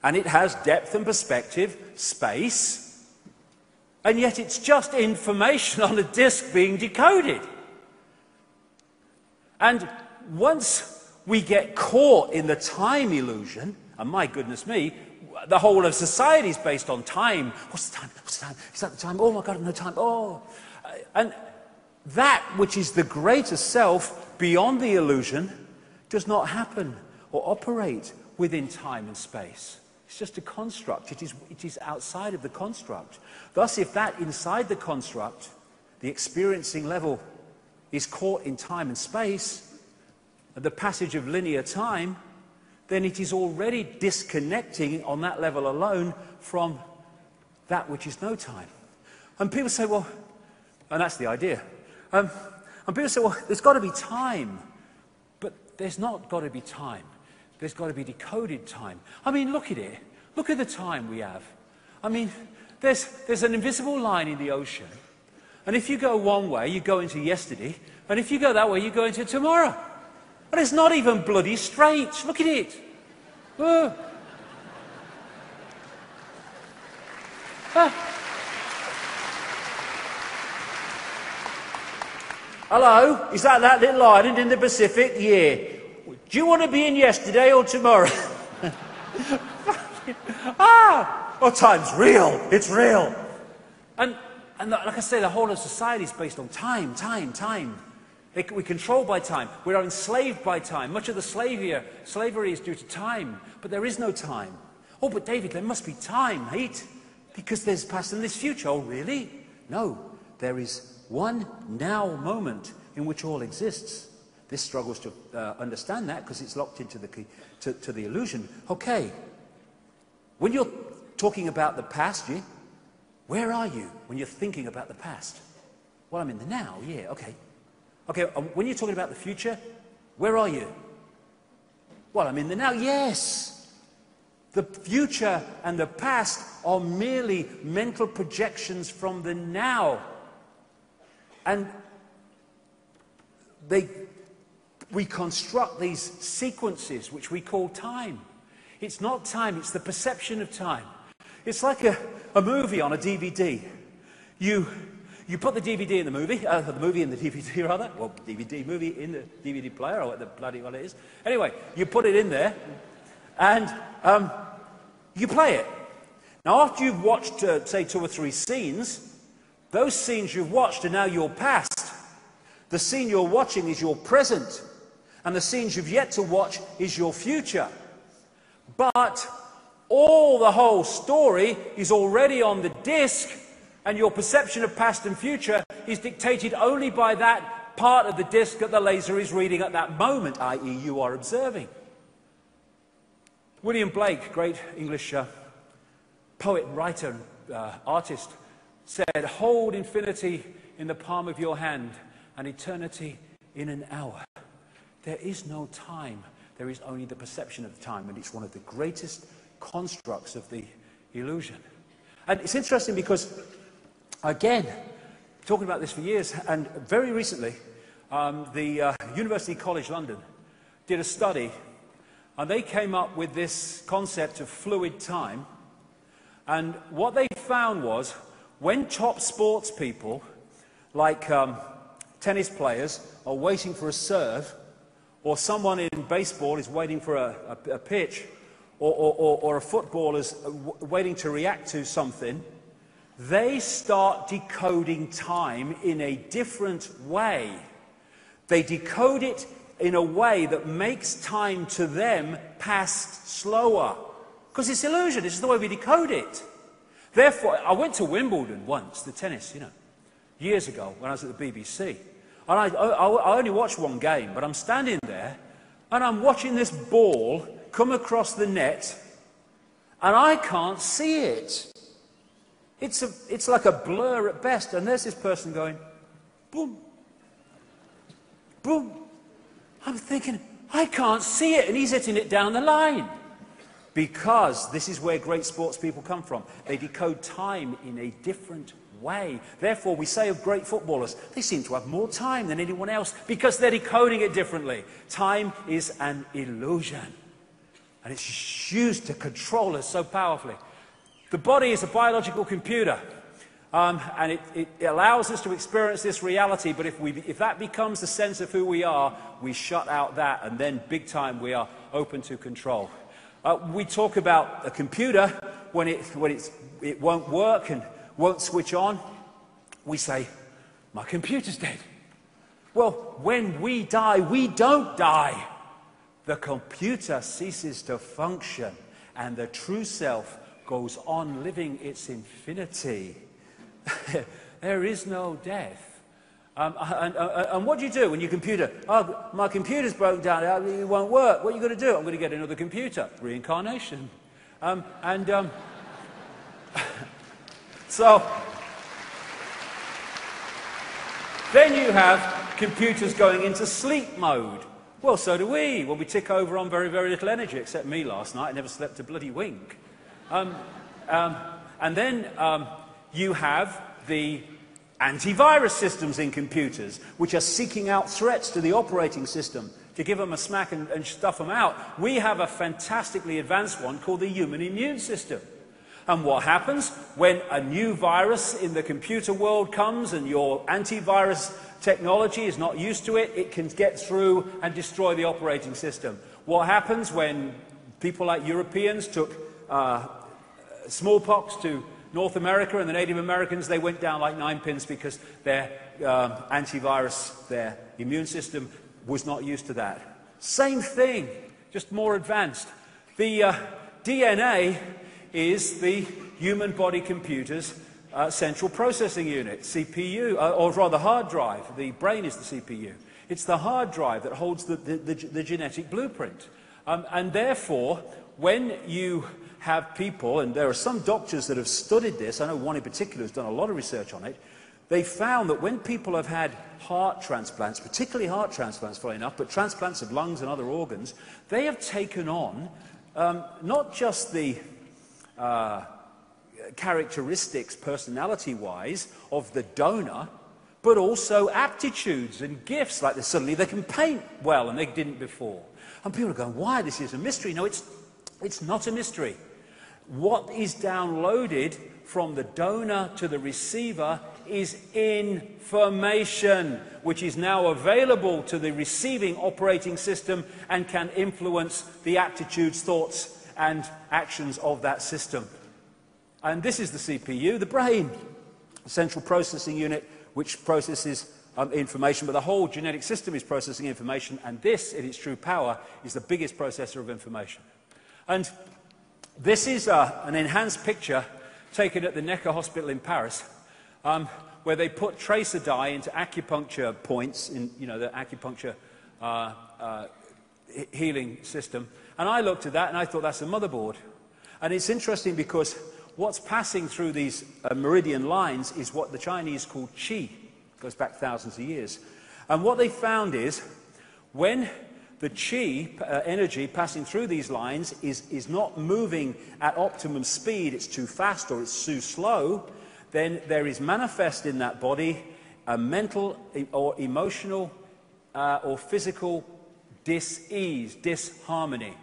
and it has depth and perspective, space, and yet it's just information on a disk being decoded. And once we get caught in the time illusion, and my goodness me, the whole of society is based on time. What's the time? What's the time? Is that the time? Oh my God, no time. Oh. And that which is the greater self beyond the illusion does not happen or operate within time and space. It's just a construct. It is outside of the construct. Thus, if that inside the construct the experiencing level is caught in time and space, the passage of linear time, then it is already disconnecting on that level alone from that which is no time. And people say, well, and that's the idea. And people say, well, there's got to be time. But there's not got to be time. There's got to be decoded time. I mean, look at it. Look at the time we have. I mean, there's an invisible line in the ocean. And if you go one way, you go into yesterday. And if you go that way, you go into tomorrow. And it's not even bloody straight. Look at it. Hello? Is that little island in the Pacific? Yeah. Do you want to be in yesterday or tomorrow? Oh, time's real. It's real. And like I say, the whole of society is based on time. We're controlled by time. We are enslaved by time. Much of the slavery is due to time. But there is no time. Oh, but David, there must be time, mate. Because there's past and there's future. Oh, really? No. There is one now moment in which all exists. This struggles to understand that because it's locked into the illusion. Okay. When you're talking about the past, where are you when you're thinking about the past? Well, I'm in the now. Yeah, okay. Okay, when you're talking about the future, where are you? Well, I'm in the now. Yes. The future and the past are merely mental projections from the now. And we construct these sequences which we call time. It's not time, it's the perception of time. It's like a movie on a DVD. You put the DVD in the movie in the DVD rather, well, movie in the DVD player, or what the bloody well it is. Anyway, you put it in there, and you play it. Now, after you've watched, say, 2 or 3 scenes, those scenes you've watched are now your past. The scene you're watching is your present, and the scenes you've yet to watch is your future. But the whole story is already on the disc, and your perception of past and future is dictated only by that part of the disc that the laser is reading at that moment, i.e. you are observing. William Blake, great English poet, writer, artist, said, "Hold infinity in the palm of your hand and eternity in an hour." There is no time. There is only the perception of time, and it's one of the greatest constructs of the illusion. And it's interesting because, again, talking about this for years, and very recently, the University College London did a study, and they came up with this concept of fluid time. And what they found was, when top sports people, like tennis players, are waiting for a serve, or someone in baseball is waiting for a pitch, or a footballer's waiting to react to something, they start decoding time in a different way. They decode it in a way that makes time to them pass slower. Because it's illusion, it's the way we decode it. Therefore, I went to Wimbledon once, the tennis, years ago when I was at the BBC. And I only watched one game, but I'm standing there and I'm watching this ball come across the net and I can't see it. It's like a blur at best, and there's this person going, boom, boom. I'm thinking, I can't see it, and he's hitting it down the line. Because this is where great sports people come from. They decode time in a different way. Therefore, we say of great footballers, they seem to have more time than anyone else because they're decoding it differently. Time is an illusion. And it's used to control us so powerfully. The body is a biological computer. And it allows us to experience this reality, but if that becomes the sense of who we are, we shut out that, and then big time we are open to control. We talk about a computer when it won't work and won't switch on. We say, my computer's dead. Well, when we die, we don't die. The computer ceases to function, and the true self goes on living its infinity. There is no death. And what do you do when your computer, oh, my computer's broken down, it won't work. What are you going to do? I'm going to get another computer. Reincarnation. So, then you have computers going into sleep mode. Well, so do we. Well, we tick over on very, very little energy, except me last night. I never slept a bloody wink. And then you have the antivirus systems in computers, which are seeking out threats to the operating system to give them a smack and stuff them out. We have a fantastically advanced one called the human immune system. And what happens when a new virus in the computer world comes and your antivirus technology is not used to it, it can get through and destroy the operating system. What happens when people like Europeans took smallpox to North America and the Native Americans, they went down like 9 pins because their antivirus, their immune system was not used to that. Same thing, just more advanced. The DNA is the human body computer's central processing unit, CPU, or rather hard drive. The brain is the CPU. It's the hard drive that holds the genetic blueprint. And therefore, when you have people, and there are some doctors that have studied this, I know one in particular who's done a lot of research on it, they found that when people have had heart transplants, particularly heart transplants, funny enough, but transplants of lungs and other organs, they have taken on not just the characteristics, personality-wise, of the donor, but also aptitudes and gifts, like suddenly they can paint well and they didn't before. And people are going, why? This is a mystery. No, it's not a mystery. What is downloaded from the donor to the receiver is information, which is now available to the receiving operating system and can influence the attitudes, thoughts, and actions of that system. And this is the CPU, the brain, the central processing unit, which processes information, but the whole genetic system is processing information, and this, in its true power, is the biggest processor of information. And this is an enhanced picture taken at the Necker Hospital in Paris, where they put tracer dye into acupuncture points in, the acupuncture healing system. And I looked at that and I thought, that's a motherboard. And it's interesting because what's passing through these meridian lines is what the Chinese call qi. It goes back thousands of years. And what they found is when the qi energy passing through these lines is not moving at optimum speed, it's too fast or it's too slow, then there is manifest in that body a mental or emotional or physical dis-ease, disharmony.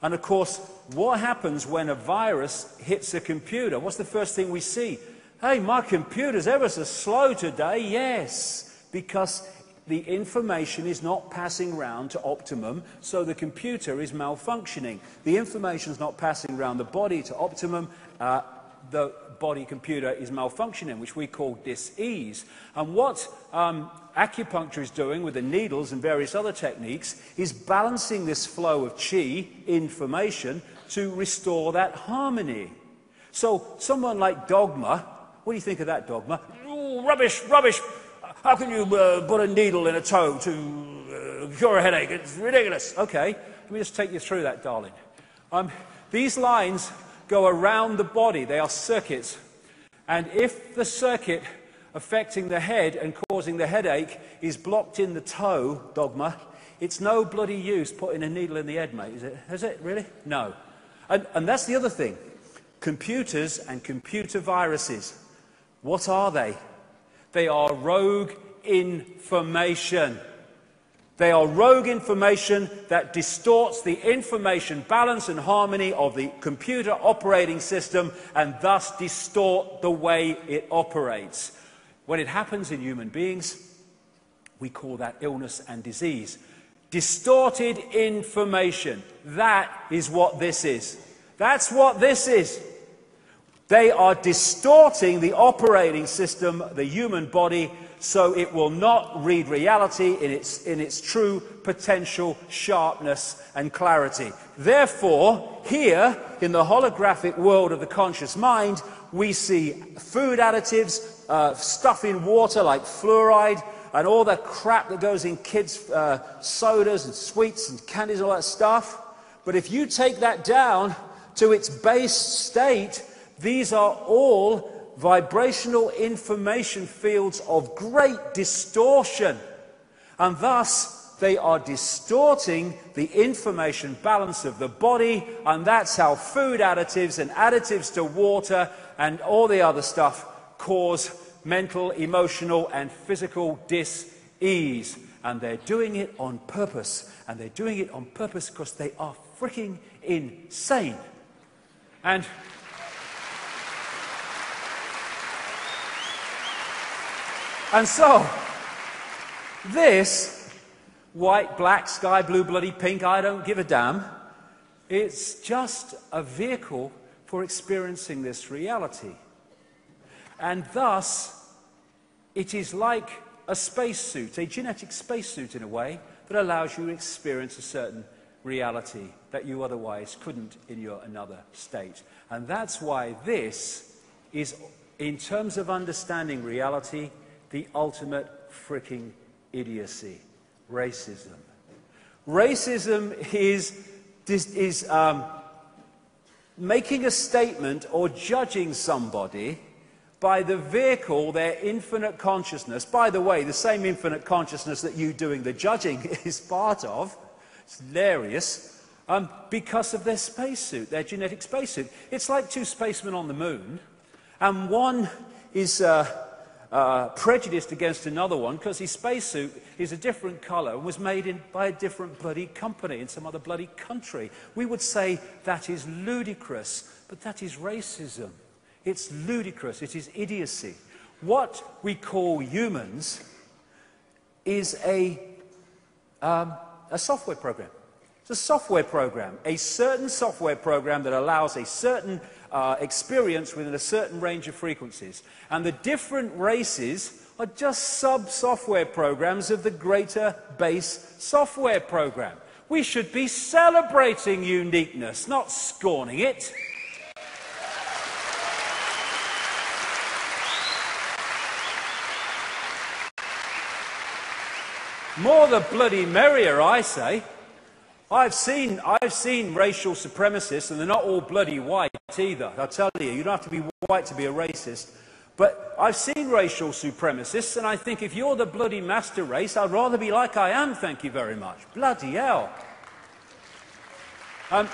And of course, what happens when a virus hits a computer? What's the first thing we see? Hey, my computer's ever so slow today. Yes, because the information is not passing round to optimum, so the computer is malfunctioning. The information is not passing around the body to optimum. The body computer is malfunctioning, which we call dis-ease. And what acupuncture is doing with the needles and various other techniques is balancing this flow of qi, information, to restore that harmony. So someone like Dogma, what do you think of that, Dogma? Oh, rubbish, rubbish. How can you put a needle in a toe to cure a headache? It's ridiculous. Okay, let me just take you through that, darling. These lines go around the body. They are circuits. And if the circuit affecting the head and causing the headache is blocked in the toe, Dogma, it's no bloody use putting a needle in the head, mate, is it? Is it, really? No. And that's the other thing. Computers and computer viruses, what are they? They are rogue information. They are rogue information that distorts the information balance and harmony of the computer operating system and thus distort the way it operates. When it happens in human beings, we call that illness and disease. Distorted information. That is what this is. That's what this is. They are distorting the operating system, the human body, so it will not read reality in its true potential sharpness and clarity. Therefore, here, in the holographic world of the conscious mind, we see food additives, stuff in water like fluoride, and all the crap that goes in kids' sodas and sweets and candies and all that stuff. But if you take that down to its base state, these are all vibrational information fields of great distortion. And thus, they are distorting the information balance of the body, and that's how food additives and additives to water and all the other stuff cause mental, emotional, and physical dis-ease. And they're doing it on purpose. And they're doing it on purpose because they are freaking insane. And so, this white, black, sky blue, bloody pink, I don't give a damn, it's just a vehicle for experiencing this reality. And thus, it is like a spacesuit, a genetic spacesuit in a way, that allows you to experience a certain reality that you otherwise couldn't in your another state. And that's why this is, in terms of understanding reality, the ultimate freaking idiocy. Racism. Racism is making a statement or judging somebody by the vehicle, their infinite consciousness. By the way, the same infinite consciousness that you doing the judging is part of. It's hilarious. Because of their spacesuit, their genetic spacesuit. It's like two spacemen on the moon, and one is prejudiced against another one because his spacesuit is a different colour and was made by a different bloody company in some other bloody country. We would say that is ludicrous, but that is racism. It's ludicrous. It is idiocy. What we call humans is a software program. It's a software program, a certain software program that allows a certain experience within a certain range of frequencies. And the different races are just sub-software programs of the greater base software program. We should be celebrating uniqueness, not scorning it. More the bloody merrier, I say. I've seen racial supremacists, and they're not all bloody white either. I'll tell you, you don't have to be white to be a racist. But I've seen racial supremacists, and I think if you're the bloody master race, I'd rather be like I am, thank you very much. Bloody hell. And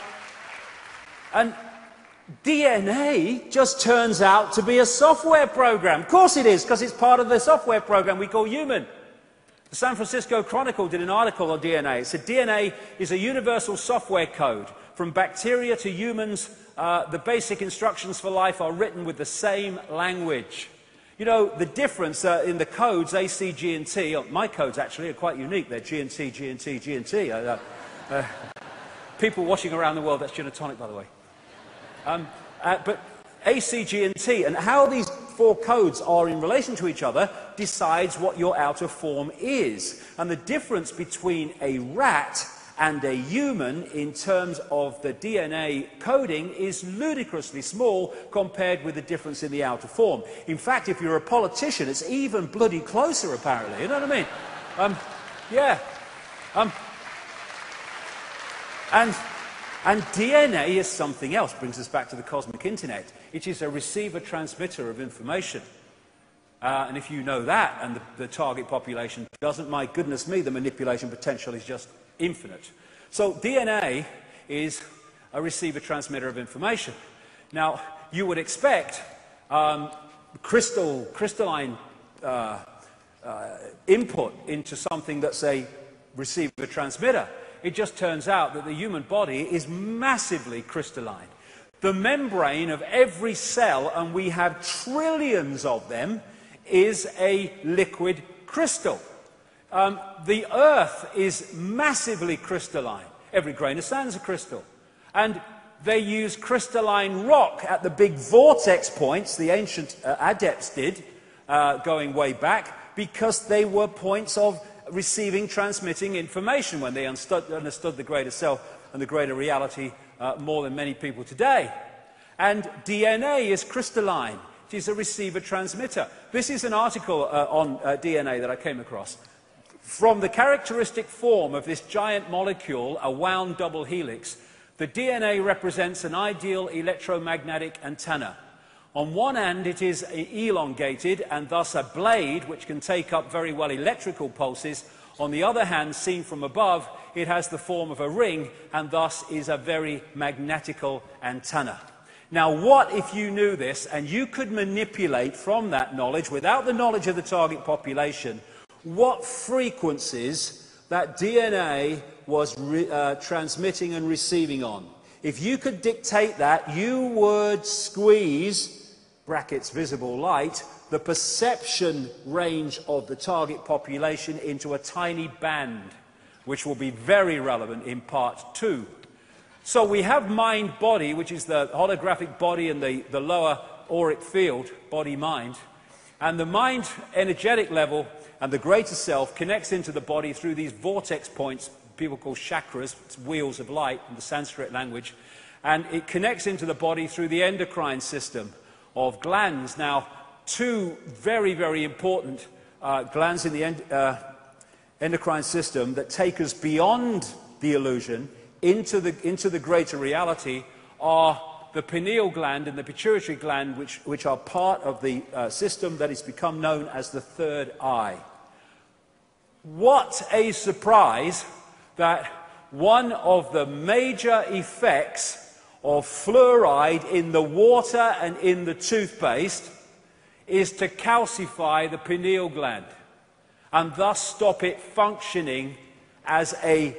DNA just turns out to be a software program. Of course it is, because it's part of the software program we call human. The San Francisco Chronicle did an article on DNA. It said DNA is a universal software code. From bacteria to humans, the basic instructions for life are written with the same language. You know, the difference in the codes, A, C, G, and T, my codes actually are quite unique. They're G and T, G and T, G and T. People watching around the world, that's gin and tonic, by the way. But A, C, G, and T, and how these four codes are in relation to each other decides what your outer form is. And the difference between a rat and a human in terms of the DNA coding is ludicrously small compared with the difference in the outer form. In fact, if you're a politician, it's even bloody closer, apparently. You know what I mean? Yeah. And DNA is something else. Brings us back to the cosmic internet. It is a receiver-transmitter of information. And if you know that, and the target population doesn't, my goodness me, the manipulation potential is just infinite. So DNA is a receiver-transmitter of information. Now, you would expect crystalline input into something that's a receiver-transmitter. It just turns out that the human body is massively crystalline. The membrane of every cell, and we have trillions of them, is a liquid crystal. The Earth is massively crystalline. Every grain of sand is a crystal. And they use crystalline rock at the big vortex points, the ancient adepts did, going way back, because they were points of receiving, transmitting information when they understood the greater self and the greater reality more than many people today. And DNA is crystalline. It is a receiver-transmitter. This is an article on DNA that I came across. From the characteristic form of this giant molecule, a wound double helix, the DNA represents an ideal electromagnetic antenna. On one end, it is elongated and thus a blade which can take up very well electrical pulses. On the other hand, seen from above, it has the form of a ring and thus is a very magnetical antenna. Now, what if you knew this and you could manipulate from that knowledge, without the knowledge of the target population, what frequencies that DNA was transmitting and receiving on? If you could dictate that, you would squeeze, brackets visible light, the perception range of the target population into a tiny band, which will be very relevant in part 2. So we have mind-body, which is the holographic body and the lower auric field, body-mind. And the mind energetic level and the greater self connects into the body through these vortex points, people call chakras, wheels of light in the Sanskrit language. And it connects into the body through the endocrine system of glands. Now, two very, very important glands in the endocrine system that take us beyond the illusion into the greater reality are the pineal gland and the pituitary gland, which are part of the system that has become known as the third eye. What a surprise that one of the major effects of fluoride in the water and in the toothpaste is to calcify the pineal gland and thus stop it functioning as a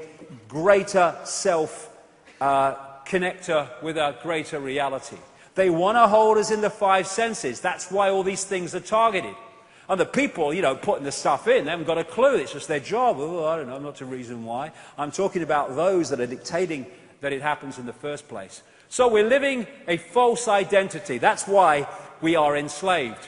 greater self connector with a greater reality. They want to hold us in the five senses. That's why all these things are targeted. And the people, you know, putting the stuff in, they haven't got a clue. It's just their job. Oh, I don't know, I'm not a reason why. I'm talking about those that are dictating that it happens in the first place. So we're living a false identity. That's why we are enslaved.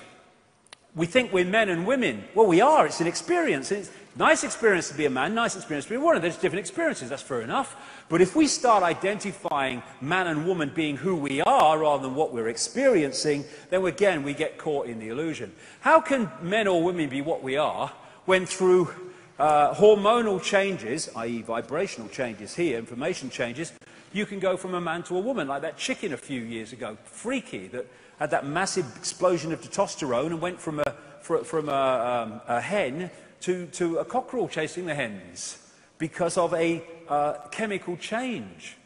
We think we're men and women. Well, we are. It's an experience. It's a nice experience to be a man, nice experience to be a woman. There's different experiences. That's fair enough. But if we start identifying man and woman being who we are rather than what we're experiencing, then again we get caught in the illusion. How can men or women be what we are when through hormonal changes, i.e. vibrational changes here, information changes, you can go from a man to a woman, like that chicken a few years ago, freaky, that had that massive explosion of testosterone and went from a hen to a cockerel chasing the hens because of a chemical change.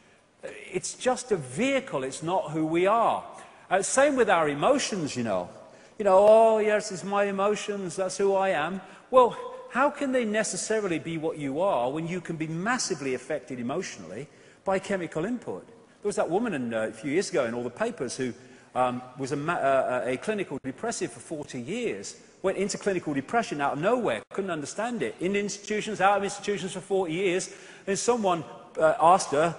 It's just a vehicle, it's not who we are. Same with our emotions, you know. Oh yes, it's my emotions, that's who I am. Well, how can they necessarily be what you are when you can be massively affected emotionally by chemical input? There was that woman a few years ago in all the papers who was a clinical depressive for 40 years, went into clinical depression out of nowhere, couldn't understand it, in institutions, out of institutions for 40 years, and someone asked her,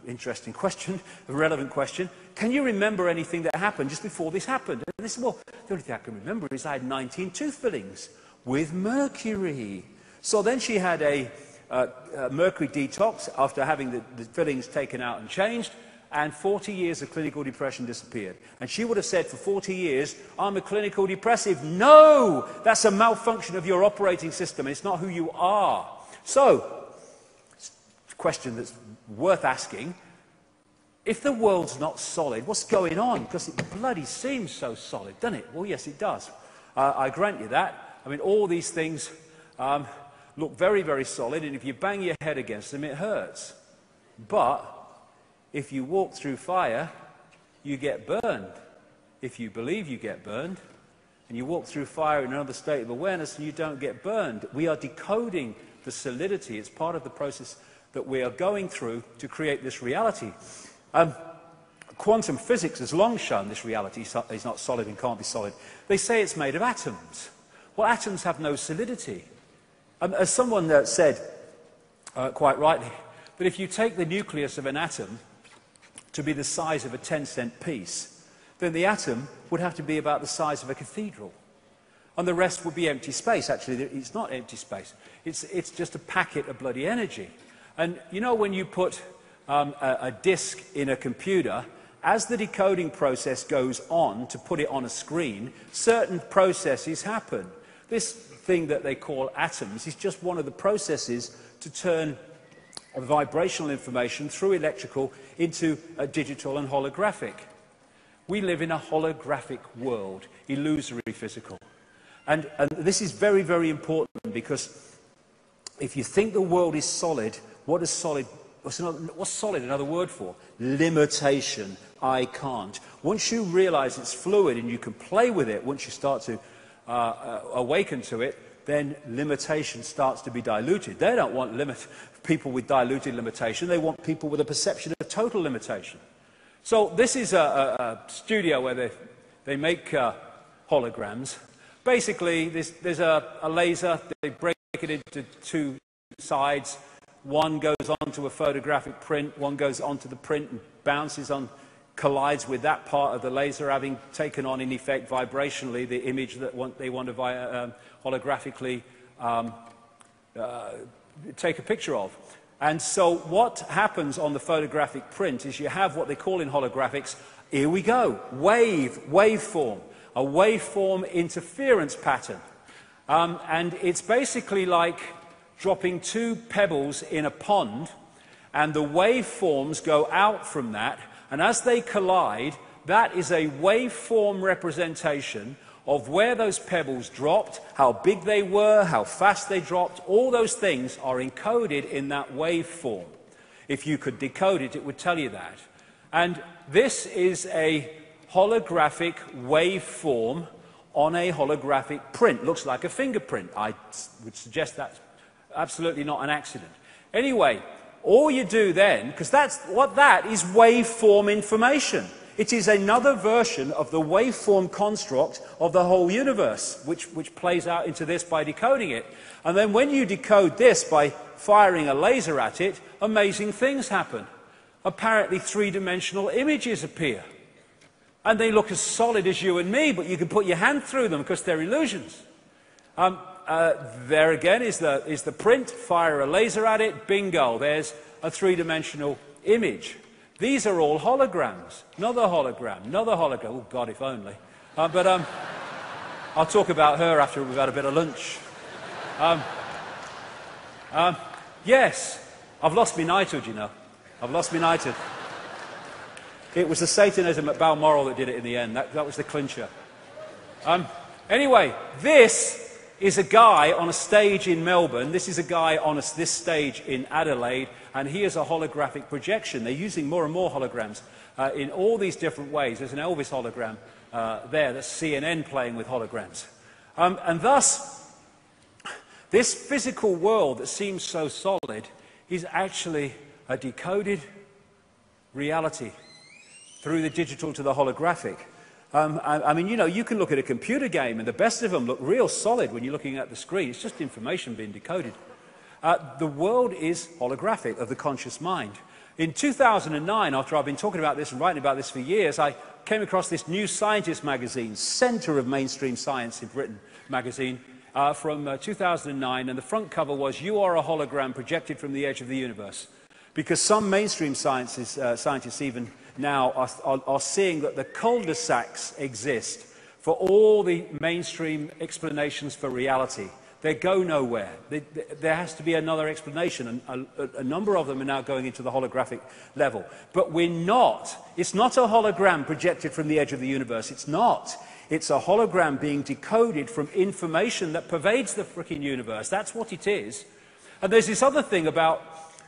interesting question, a relevant question, can you remember anything that happened just before this happened? And they said, well, the only thing I can remember is I had 19 tooth fillings with mercury. So then she had a mercury detox after having the fillings taken out and changed, and 40 years of clinical depression disappeared. And she would have said for 40 years, I'm a clinical depressive. No! That's a malfunction of your operating system. It's not who you are. So, it's a question that's worth asking. If the world's not solid, what's going on? Because it bloody seems so solid, doesn't it? Well, yes, it does. I grant you that. I mean, all these things look very, very solid, and if you bang your head against them, it hurts. But if you walk through fire, you get burned. If you believe you get burned, and you walk through fire in another state of awareness and you don't get burned, we are decoding the solidity. It's part of the process that we are going through to create this reality. Quantum physics has long shown this reality is not solid and can't be solid. They say it's made of atoms. Well, atoms have no solidity. As someone said, quite rightly, that if you take the nucleus of an atom to be the size of a 10-cent piece, then the atom would have to be about the size of a cathedral. and the rest would be empty space. Actually, it's not empty space. It's just a packet of bloody energy. And you know when you put a disk in a computer, as the decoding process goes on to put it on a screen, certain processes happen. This thing that they call atoms is just one of the processes to turn vibrational information through electrical into a digital and holographic. We live in a holographic world, illusory physical. And this is very, very important, because if you think the world is solid, what is solid? What's solid another word for? Limitation. I can't. Once you realize it's fluid and you can play with it, once you start to awaken to it, then limitation starts to be diluted. They don't want people with diluted limitation. They want people with a perception of total limitation. So this is a studio where they make holograms. Basically, there's a laser. They break it into two sides. One goes onto a photographic print. One goes onto the print and bounces on, collides with that part of the laser, having taken on, in effect, vibrationally, the image that they want to holographically take a picture of. And so what happens on the photographic print is you have what they call in holographics, here we go, waveform, a waveform interference pattern. And it's basically like dropping two pebbles in a pond, and the waveforms go out from that, and as they collide, that is a waveform representation of where those pebbles dropped, how big they were, how fast they dropped. All those things are encoded in that waveform. If you could decode it, it would tell you that. And this is a holographic waveform on a holographic print. Looks like a fingerprint. I would suggest that's absolutely not an accident. Anyway, all you do then, because that is waveform information. It is another version of the waveform construct of the whole universe, which plays out into this by decoding it. And then when you decode this by firing a laser at it, amazing things happen. Apparently three-dimensional images appear. And they look as solid as you and me, but you can put your hand through them because they're illusions. There again is the print, fire a laser at it, bingo, there's a three-dimensional image. These are all holograms. Another hologram, another hologram. Oh, God, if only. But I'll talk about her after we've had a bit of lunch. Yes, I've lost my knighthood, you know. I've lost my knighthood. It was the Satanism at Balmoral that did it in the end. That was the clincher. Anyway, this is a guy on a stage in Melbourne. This is a guy on this stage in Adelaide, and he is a holographic projection. They're using more and more holograms in all these different ways. There's an Elvis hologram there. That's CNN playing with holograms. And thus, this physical world that seems so solid is actually a decoded reality through the digital to the holographic. I mean, you know, you can look at a computer game and the best of them look real solid when you're looking at the screen. It's just information being decoded. The world is holographic, of the conscious mind. In 2009, after I've been talking about this and writing about this for years, I came across this New Scientist magazine, centre of mainstream science in Britain magazine, from 2009, and the front cover was, "You are a hologram projected from the edge of the universe." Because some mainstream scientists even now are seeing that the cul-de-sacs exist for all the mainstream explanations for reality. They go nowhere. There has to be another explanation, and a number of them are now going into the holographic level. But we're not. It's not a hologram projected from the edge of the universe. It's not. It's a hologram being decoded from information that pervades the frickin' universe. That's what it is. And there's this other thing about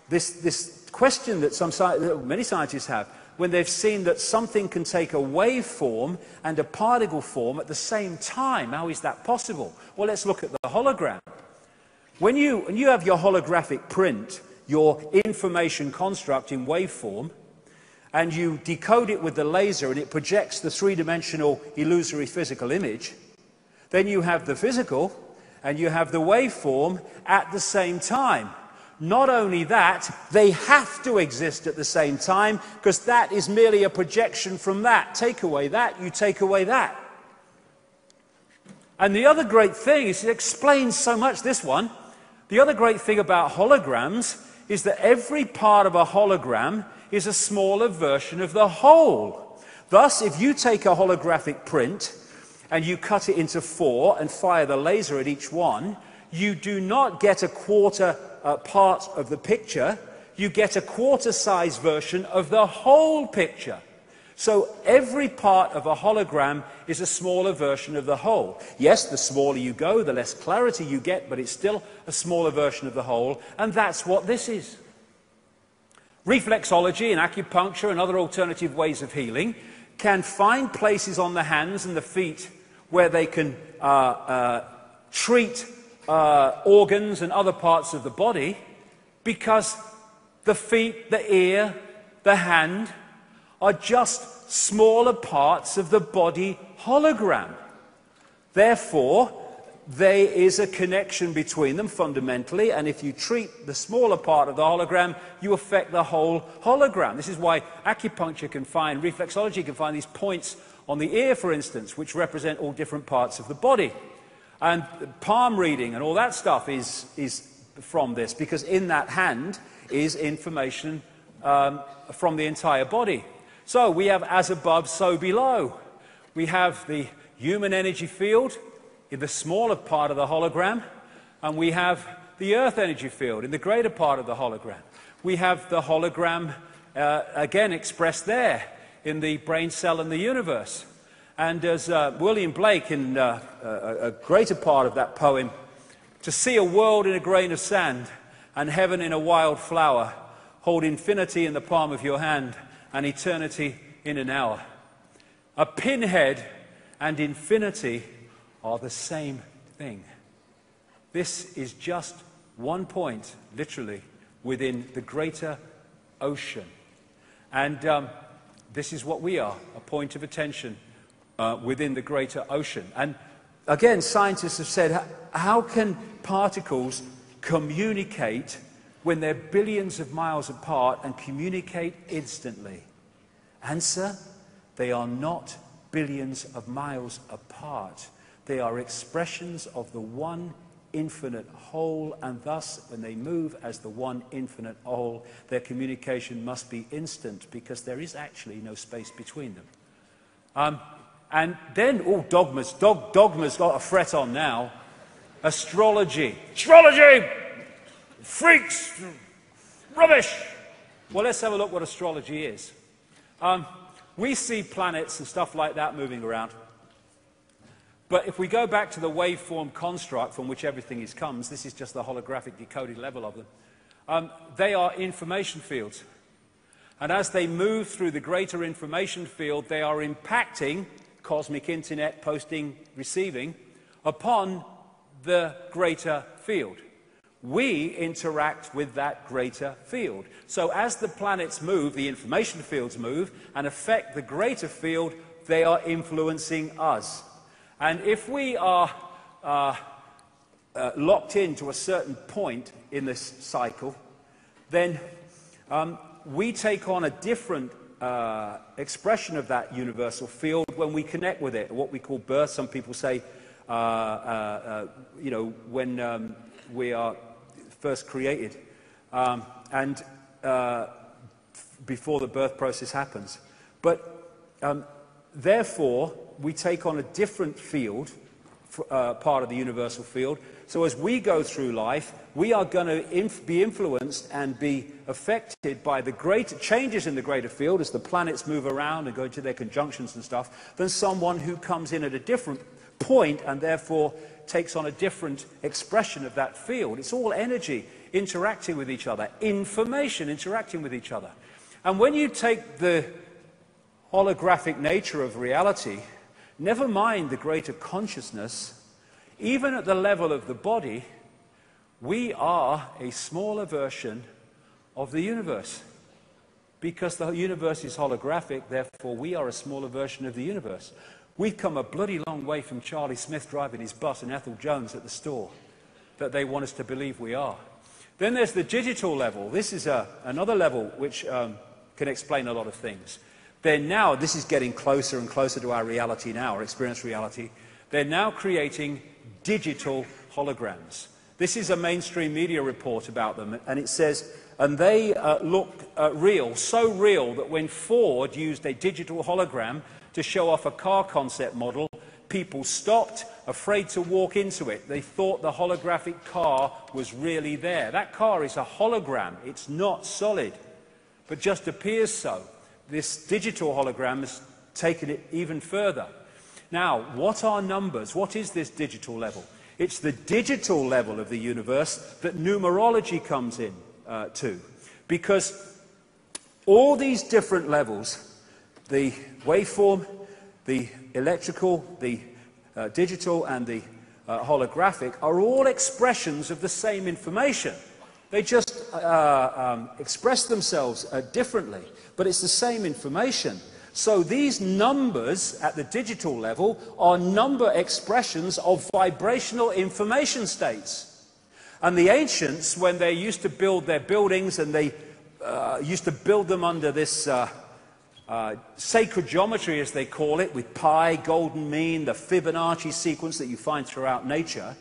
this question that many scientists have, when they've seen that something can take a waveform and a particle form at the same time. How is that possible? Well, let's look at the hologram. When you have your holographic print, your information construct in waveform, and you decode it with the laser and it projects the three-dimensional illusory physical image, then you have the physical and you have the waveform at the same time. Not only that, they have to exist at the same time, because that is merely a projection from that. Take away that, you take away that. And the other great thing is it explains so much, this one. The other great thing about holograms is that every part of a hologram is a smaller version of the whole. Thus, if you take a holographic print and you cut it into 4 and fire the laser at each one, you do not get a quarter part of the picture, you get a quarter-size version of the whole picture. So every part of a hologram is a smaller version of the whole. Yes, the smaller you go, the less clarity you get, but it's still a smaller version of the whole, and that's what this is. Reflexology and acupuncture and other alternative ways of healing can find places on the hands and the feet where they can treat organs and other parts of the body, because the feet, the ear, the hand are just smaller parts of the body hologram. Therefore, there is a connection between them fundamentally, and if you treat the smaller part of the hologram, you affect the whole hologram. This is why acupuncture can find, reflexology can find these points on the ear, for instance, which represent all different parts of the body. And palm reading and all that stuff is from this, because in that hand is information from the entire body. So we have as above, so below. We have the human energy field in the smaller part of the hologram, and we have the earth energy field in the greater part of the hologram. We have the hologram, again, expressed there in the brain cell and the universe. And as William Blake, in a greater part of that poem, to see a world in a grain of sand and heaven in a wild flower, hold infinity in the palm of your hand and eternity in an hour. A pinhead and infinity are the same thing. This is just one point, literally, within the greater ocean. And this is what we are, a point of attention within the greater ocean. And again, scientists have said, how can particles communicate when they're billions of miles apart and communicate instantly? Answer, they are not billions of miles apart. They are expressions of the one infinite whole, and thus, when they move as the one infinite whole, their communication must be instant, because there is actually no space between them. And then, dogmas. Dogma's got a fret on now. Astrology. Astrology! Freaks! Rubbish! Well, let's have a look what astrology is. We see planets and stuff like that moving around. But if we go back to the waveform construct from which everything comes, this is just the holographic decoded level of them, they are information fields. And as they move through the greater information field, they are impacting cosmic internet, posting, receiving, upon the greater field. We interact with that greater field. So as the planets move, the information fields move, and affect the greater field, they are influencing us. And if we are locked into a certain point in this cycle, then we take on a different expression of that universal field when we connect with it, what we call birth. Some people say, when we are first created, and before the birth process happens. But therefore, we take on a different field, part of the universal field. So as we go through life, we are going to be influenced and be affected by the greater changes in the greater field as the planets move around and go into their conjunctions and stuff, than someone who comes in at a different point and therefore takes on a different expression of that field. It's all energy interacting with each other, information interacting with each other. And when you take the holographic nature of reality, never mind the greater consciousness, even at the level of the body, we are a smaller version of the universe. Because the universe is holographic, therefore we are a smaller version of the universe. We've come a bloody long way from Charlie Smith driving his bus and Ethel Jones at the store, that they want us to believe we are. Then there's the digital level. This is another level which can explain a lot of things. Then now, this is getting closer and closer to our reality now, our experienced reality. They're now creating digital holograms. This is a mainstream media report about them, and it says, and they look real, so real that when Ford used a digital hologram to show off a car concept model, people stopped, afraid to walk into it. They thought the holographic car was really there. That car is a hologram. It's not solid, but just appears so. This digital hologram has taken it even further. Now, what are numbers? What is this digital level? It's the digital level of the universe that numerology comes in to. Because all these different levels, the waveform, the electrical, the digital, and the holographic, are all expressions of the same information. They just express themselves differently, but it's the same information. So these numbers at the digital level are number expressions of vibrational information states. And the ancients, when they used to build their buildings, and they used to build them under this sacred geometry, as they call it, with pi, golden mean, the Fibonacci sequence that you find throughout nature,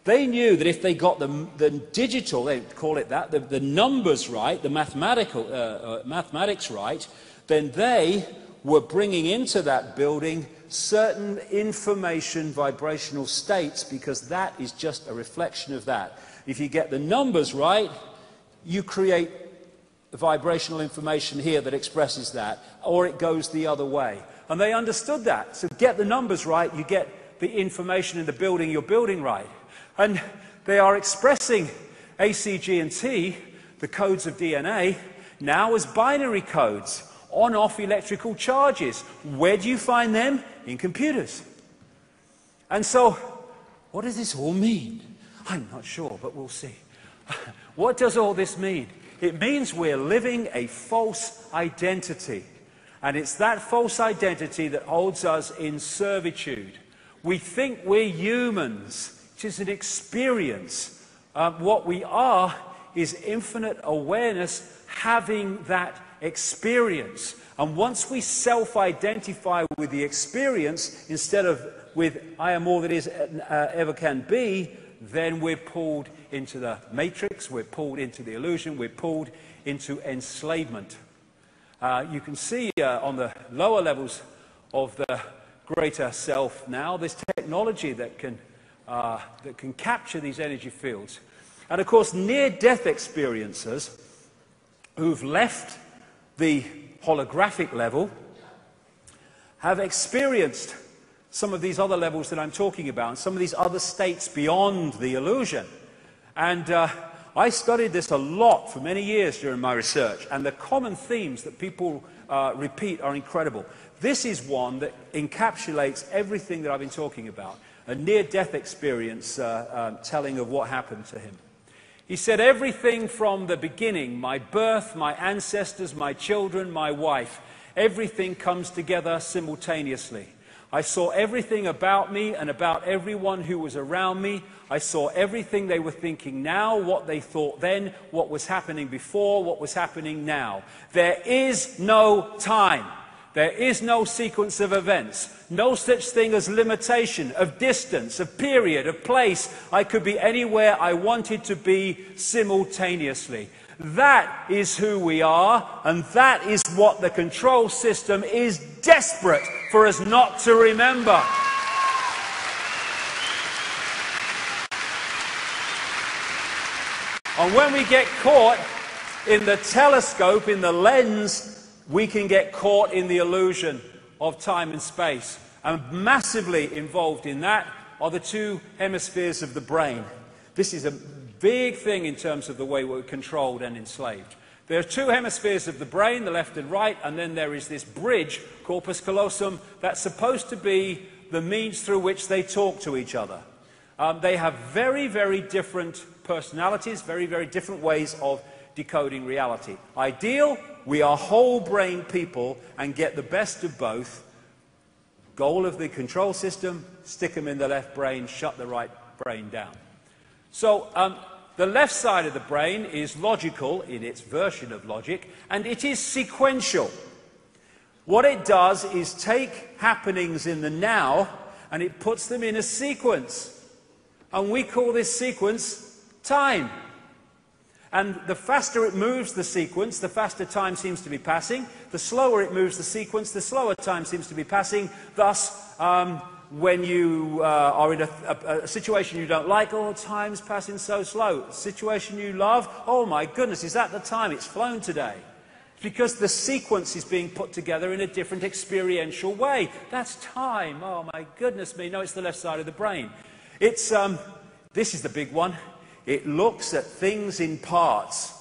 they knew that if they got the digital, they call it that, the numbers right, the mathematics right, then they were bringing into that building certain information vibrational states, because that is just a reflection of that. If you get the numbers right, you create vibrational information here that expresses that, or it goes the other way. And they understood that. So get the numbers right, you get the information in the building you're building right. And they are expressing A, C, G, and T, the codes of DNA, now as binary codes. On-off electrical charges. Where do you find them? In computers. And so, what does this all mean? I'm not sure, but we'll see. What does all this mean? It means we're living a false identity. And it's that false identity that holds us in servitude. We think we're humans, which is an experience. What we are is infinite awareness having that experience. And once we self-identify with the experience instead of with I am all that is ever can be, then we're pulled into the matrix, we're pulled into the illusion, we're pulled into enslavement. You can see on the lower levels of the greater self now this technology that can capture these energy fields. And of course, near-death experiencers who've left the holographic level have experienced some of these other levels that I'm talking about, and some of these other states beyond the illusion. And I studied this a lot for many years during my research, and the common themes that people repeat are incredible. This is one that encapsulates everything that I've been talking about, a near-death experience telling of what happened to him. He said, everything from the beginning, my birth, my ancestors, my children, my wife, everything comes together simultaneously. I saw everything about me and about everyone who was around me. I saw everything they were thinking now, what they thought then, what was happening before, what was happening now. There is no time. There is no sequence of events, no such thing as limitation of distance, of period, of place. I could be anywhere I wanted to be simultaneously. That is who we are, and that is what the control system is desperate for us not to remember. And when we get caught in the telescope, in the lens, we can get caught in the illusion of time and space. And massively involved in that are the two hemispheres of the brain. This is a big thing in terms of the way we're controlled and enslaved. There are two hemispheres of the brain, the left and right, and then there is this bridge, corpus callosum, that's supposed to be the means through which they talk to each other. They have very, very different personalities, very, very different ways of decoding reality. Ideal, we are whole brain people and get the best of both. Goal of the control system, stick them in the left brain, shut the right brain down. So the left side of the brain is logical in its version of logic, and it is sequential. What it does is take happenings in the now and it puts them in a sequence. And we call this sequence time. And the faster it moves the sequence, the faster time seems to be passing. The slower it moves the sequence, the slower time seems to be passing. Thus, when you are in a situation you don't like, oh, time's passing so slow. A situation you love, oh my goodness, is that the time? It's flown today. It's because the sequence is being put together in a different experiential way. That's time. Oh my goodness me. No, it's the left side of the brain. It's, this is the big one. It looks at things in parts.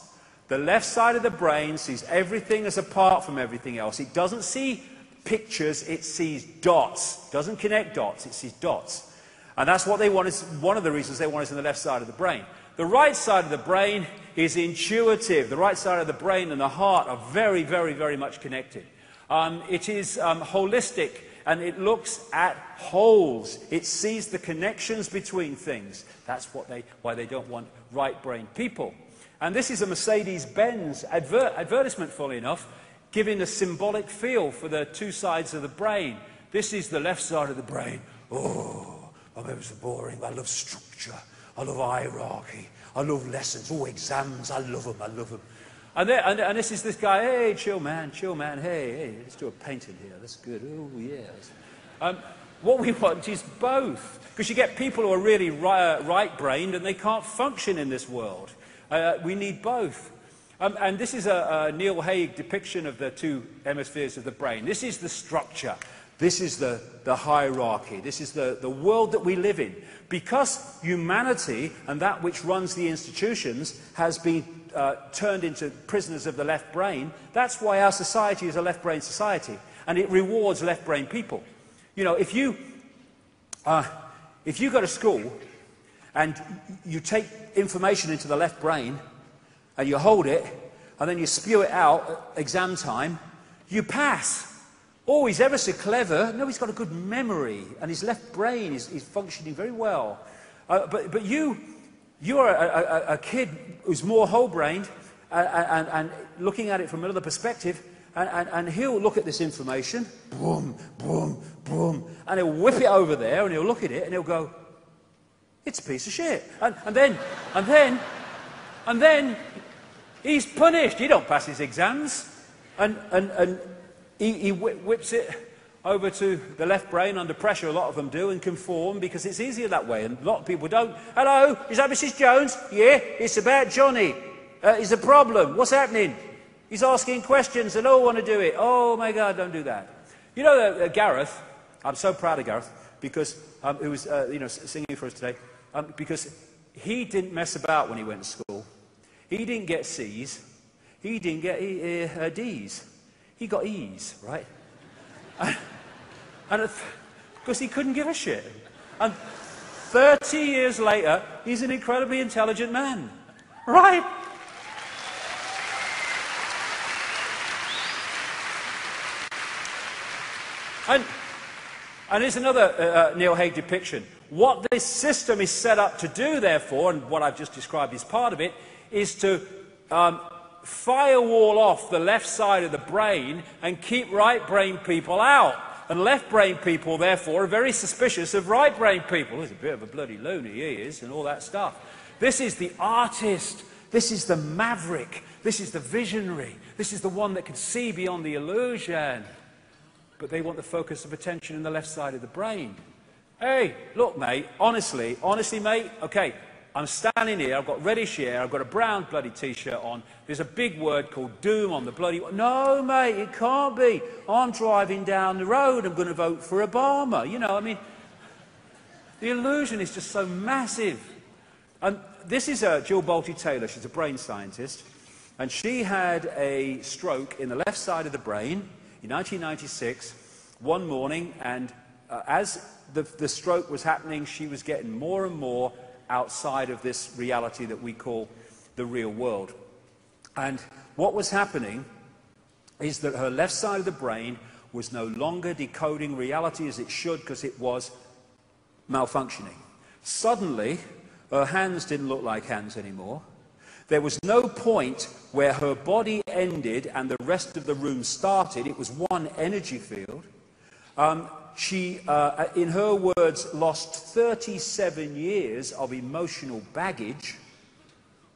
The left side of the brain sees everything as apart from everything else. It doesn't see pictures, it sees dots. It doesn't connect dots, it sees dots. And that's what they want, is one of the reasons they want us in the left side of the brain. The right side of the brain is intuitive. The right side of the brain and the heart are very, very, very much connected. It is holistic, and it looks at wholes. It sees the connections between things. That's why they don't want right-brained people. And this is a Mercedes-Benz advertisement, fully enough, giving a symbolic feel for the two sides of the brain. This is the left side of the brain. Oh, my memories are boring. I love structure. I love hierarchy. I love lessons. Oh, exams. I love them. I love them. And this is this guy. Hey, chill, man. Chill, man. Hey, let's do a painting here. That's good. Oh, yes. What we want is both. Because you get people who are really right-brained and they can't function in this world. We need both. And this is a Neil Haig depiction of the two hemispheres of the brain. This is the structure. This is the hierarchy. This is the world that we live in. Because humanity and that which runs the institutions has been turned into prisoners of the left brain, that's why our society is a left-brain society. And it rewards left-brain people. You know, if you go to school and you take information into the left brain and you hold it and then you spew it out at exam time, you pass. Oh, he's ever so clever. No, he's got a good memory and his left brain is functioning very well. But you are a kid who's more whole-brained and looking at it from another perspective, and he'll look at this information, boom, boom, boom, and he'll whip it over there, and he'll look at it, and he'll go, it's a piece of shit. And then he's punished. He don't pass his exams. And he whips it over to the left brain under pressure. A lot of them do and conform because it's easier that way. And a lot of people don't. Hello, is that Mrs. Jones? Yeah, it's about Johnny. Is a problem. What's happening? He's asking questions and all want to do it. Oh my God, don't do that. You know, Gareth, I'm so proud of Gareth because who was singing for us today, because he didn't mess about when he went to school. He didn't get C's. He didn't get D's. He got E's, right? And because he couldn't give a shit. And 30 years later, he's an incredibly intelligent man, right? And here's another Neil Haig depiction. What this system is set up to do, therefore, and what I've just described is part of it, is to firewall off the left side of the brain and keep right-brain people out. And left-brain people, therefore, are very suspicious of right-brain people. He's a bit of a bloody loony, he is, and all that stuff. This is the artist. This is the maverick. This is the visionary. This is the one that can see beyond the illusion. But they want the focus of attention in the left side of the brain. Hey, look, mate, honestly, mate, okay, I'm standing here, I've got reddish hair, I've got a brown bloody T-shirt on, there's a big word called doom on the bloody... No, mate, it can't be. I'm driving down the road, I'm going to vote for Obama. You know, I mean, the illusion is just so massive. And this is Jill Bolte-Taylor, she's a brain scientist, and she had a stroke in the left side of the brain in 1996, one morning, and as the stroke was happening, she was getting more and more outside of this reality that we call the real world. And what was happening is that her left side of the brain was no longer decoding reality as it should because it was malfunctioning. Suddenly, her hands didn't look like hands anymore. There was no point where her body ended and the rest of the room started. It was one energy field. she, in her words, lost 37 years of emotional baggage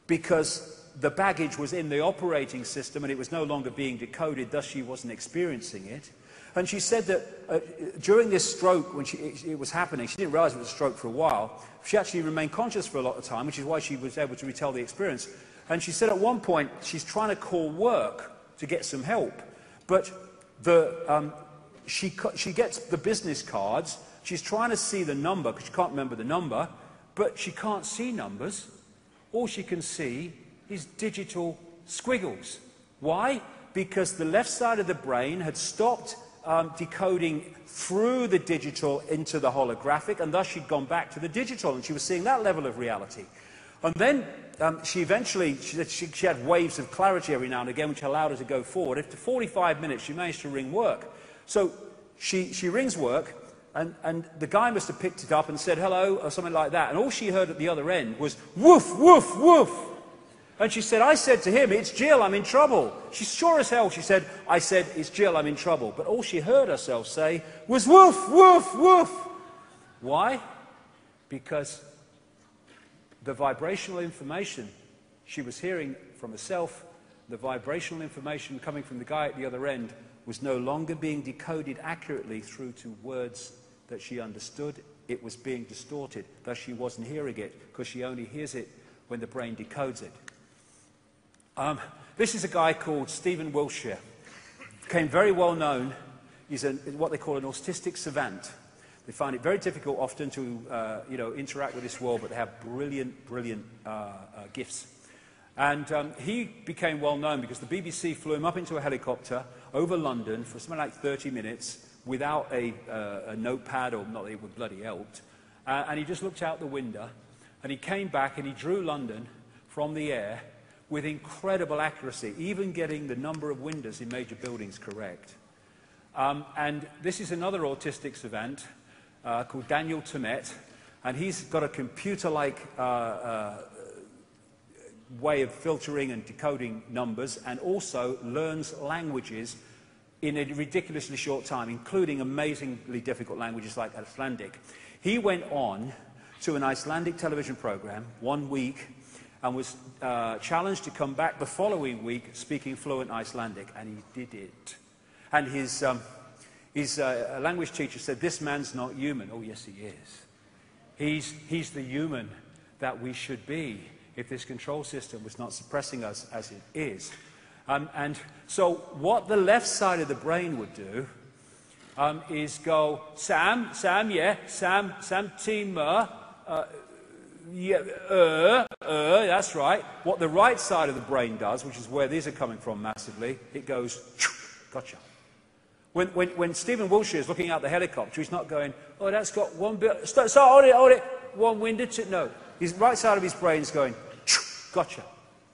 because the baggage was in the operating system and it was no longer being decoded, thus she wasn't experiencing it. And she said that during this stroke, when it was happening, she didn't realize it was a stroke for a while. She actually remained conscious for a lot of time, which is why she was able to retell the experience. And she said at one point, she's trying to call work to get some help. But she gets the business cards. She's trying to see the number, because she can't remember the number. But she can't see numbers. All she can see is digital squiggles. Why? Because the left side of the brain had stopped decoding through the digital into the holographic, and thus she'd gone back to the digital, and she was seeing that level of reality. And then she had waves of clarity every now and again, which allowed her to go forward. After 45 minutes, she managed to ring work. So she rings work, and the guy must have picked it up and said hello, or something like that. And all she heard at the other end was woof, woof, woof. And she said, I said to him, it's Jill, I'm in trouble. She's sure as hell, she said, I said, it's Jill, I'm in trouble. But all she heard herself say was woof, woof, woof. Why? Because the vibrational information she was hearing from herself, the vibrational information coming from the guy at the other end, was no longer being decoded accurately through to words that she understood. It was being distorted, thus she wasn't hearing it, because she only hears it when the brain decodes it. This is a guy called Stephen Wilshire. Became very well known. He's what they call an autistic savant. They find it very difficult often to interact with this world, but they have brilliant, brilliant gifts. And he became well known because the BBC flew him up into a helicopter over London for something like 30 minutes without a notepad, or not that it would bloody helped. And he just looked out the window, and he came back and he drew London from the air with incredible accuracy, even getting the number of windows in major buildings correct. And this is another autistic savant called Daniel Tammet, and he's got a computer-like way of filtering and decoding numbers, and also learns languages in a ridiculously short time, including amazingly difficult languages like Icelandic. He went on to an Icelandic television program 1 week and was challenged to come back the following week speaking fluent Icelandic, and he did it. And his language teacher said, this man's not human. Oh, yes, he is. He's the human that we should be if this control system was not suppressing us as it is. And so what the left side of the brain would do is go, Sam, yeah, Sam, Timur, yeah, that's right. What the right side of the brain does, which is where these are coming from massively, it goes, gotcha. When Stephen Wilshire is looking out the helicopter, he's not going, oh, that's got one bit, hold it, one window, no. His right side of his brain is going, gotcha.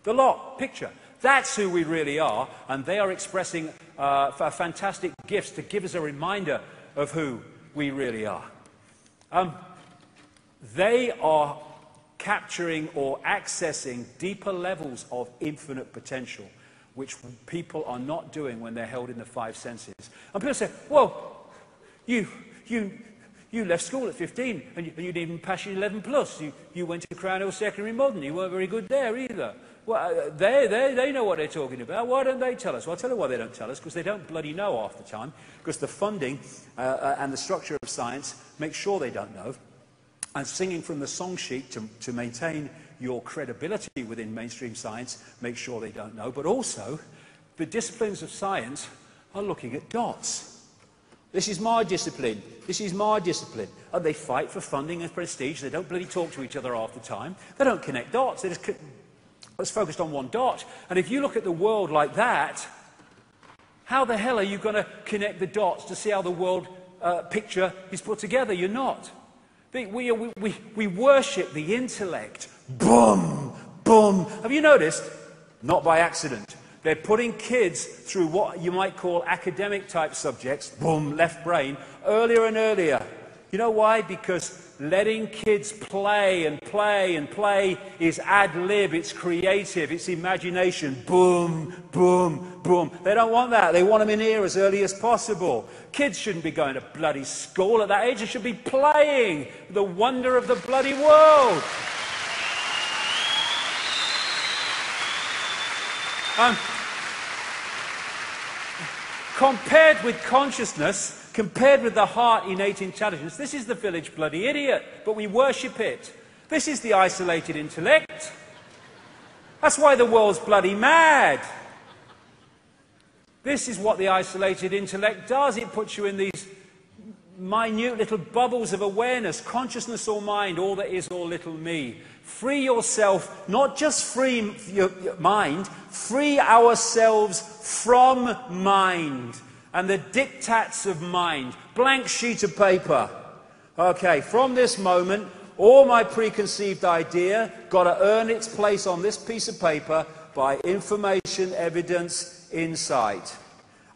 The lot, picture. That's who we really are, and they are expressing fantastic gifts to give us a reminder of who we really are. They are capturing or accessing deeper levels of infinite potential, which people are not doing when they're held in the five senses. And people say, well, you left school at 15 and you didn't even pass your 11 plus. You went to Crown Hill Secondary Modern. You weren't very good there either. Well, they know what they're talking about. Why don't they tell us? Well, I'll tell you why they don't tell us, because they don't bloody know half the time, because the funding and the structure of science make sure they don't know. And singing from the song sheet to maintain your credibility within mainstream science, make sure they don't know. But also, the disciplines of science are looking at dots. This is my discipline. This is my discipline. And they fight for funding and prestige. They don't bloody talk to each other half the time. They don't connect dots. They're just focused on one dot. And if you look at the world like that, how the hell are you going to connect the dots to see how the world picture is put together? You're not. We worship the intellect. Boom, boom. Have you noticed? Not by accident. They're putting kids through what you might call academic type subjects, boom, left brain, earlier and earlier. You know why? Because letting kids play and play and play is ad-lib, it's creative, it's imagination. Boom, boom, boom. They don't want that. They want them in here as early as possible. Kids shouldn't be going to bloody school at that age. They should be playing the wonder of the bloody world. Compared with consciousness, compared with the heart innate intelligence, this is the village bloody idiot, but we worship it. This is the isolated intellect. That's why the world's bloody mad. This is what the isolated intellect does. It puts you in these minute little bubbles of awareness, consciousness or mind, all that is or little me. Free yourself, not just free your mind, free ourselves from mind and the diktats of mind. Blank sheet of paper. Okay, from this moment, all my preconceived idea got to earn its place on this piece of paper by information, evidence, insight.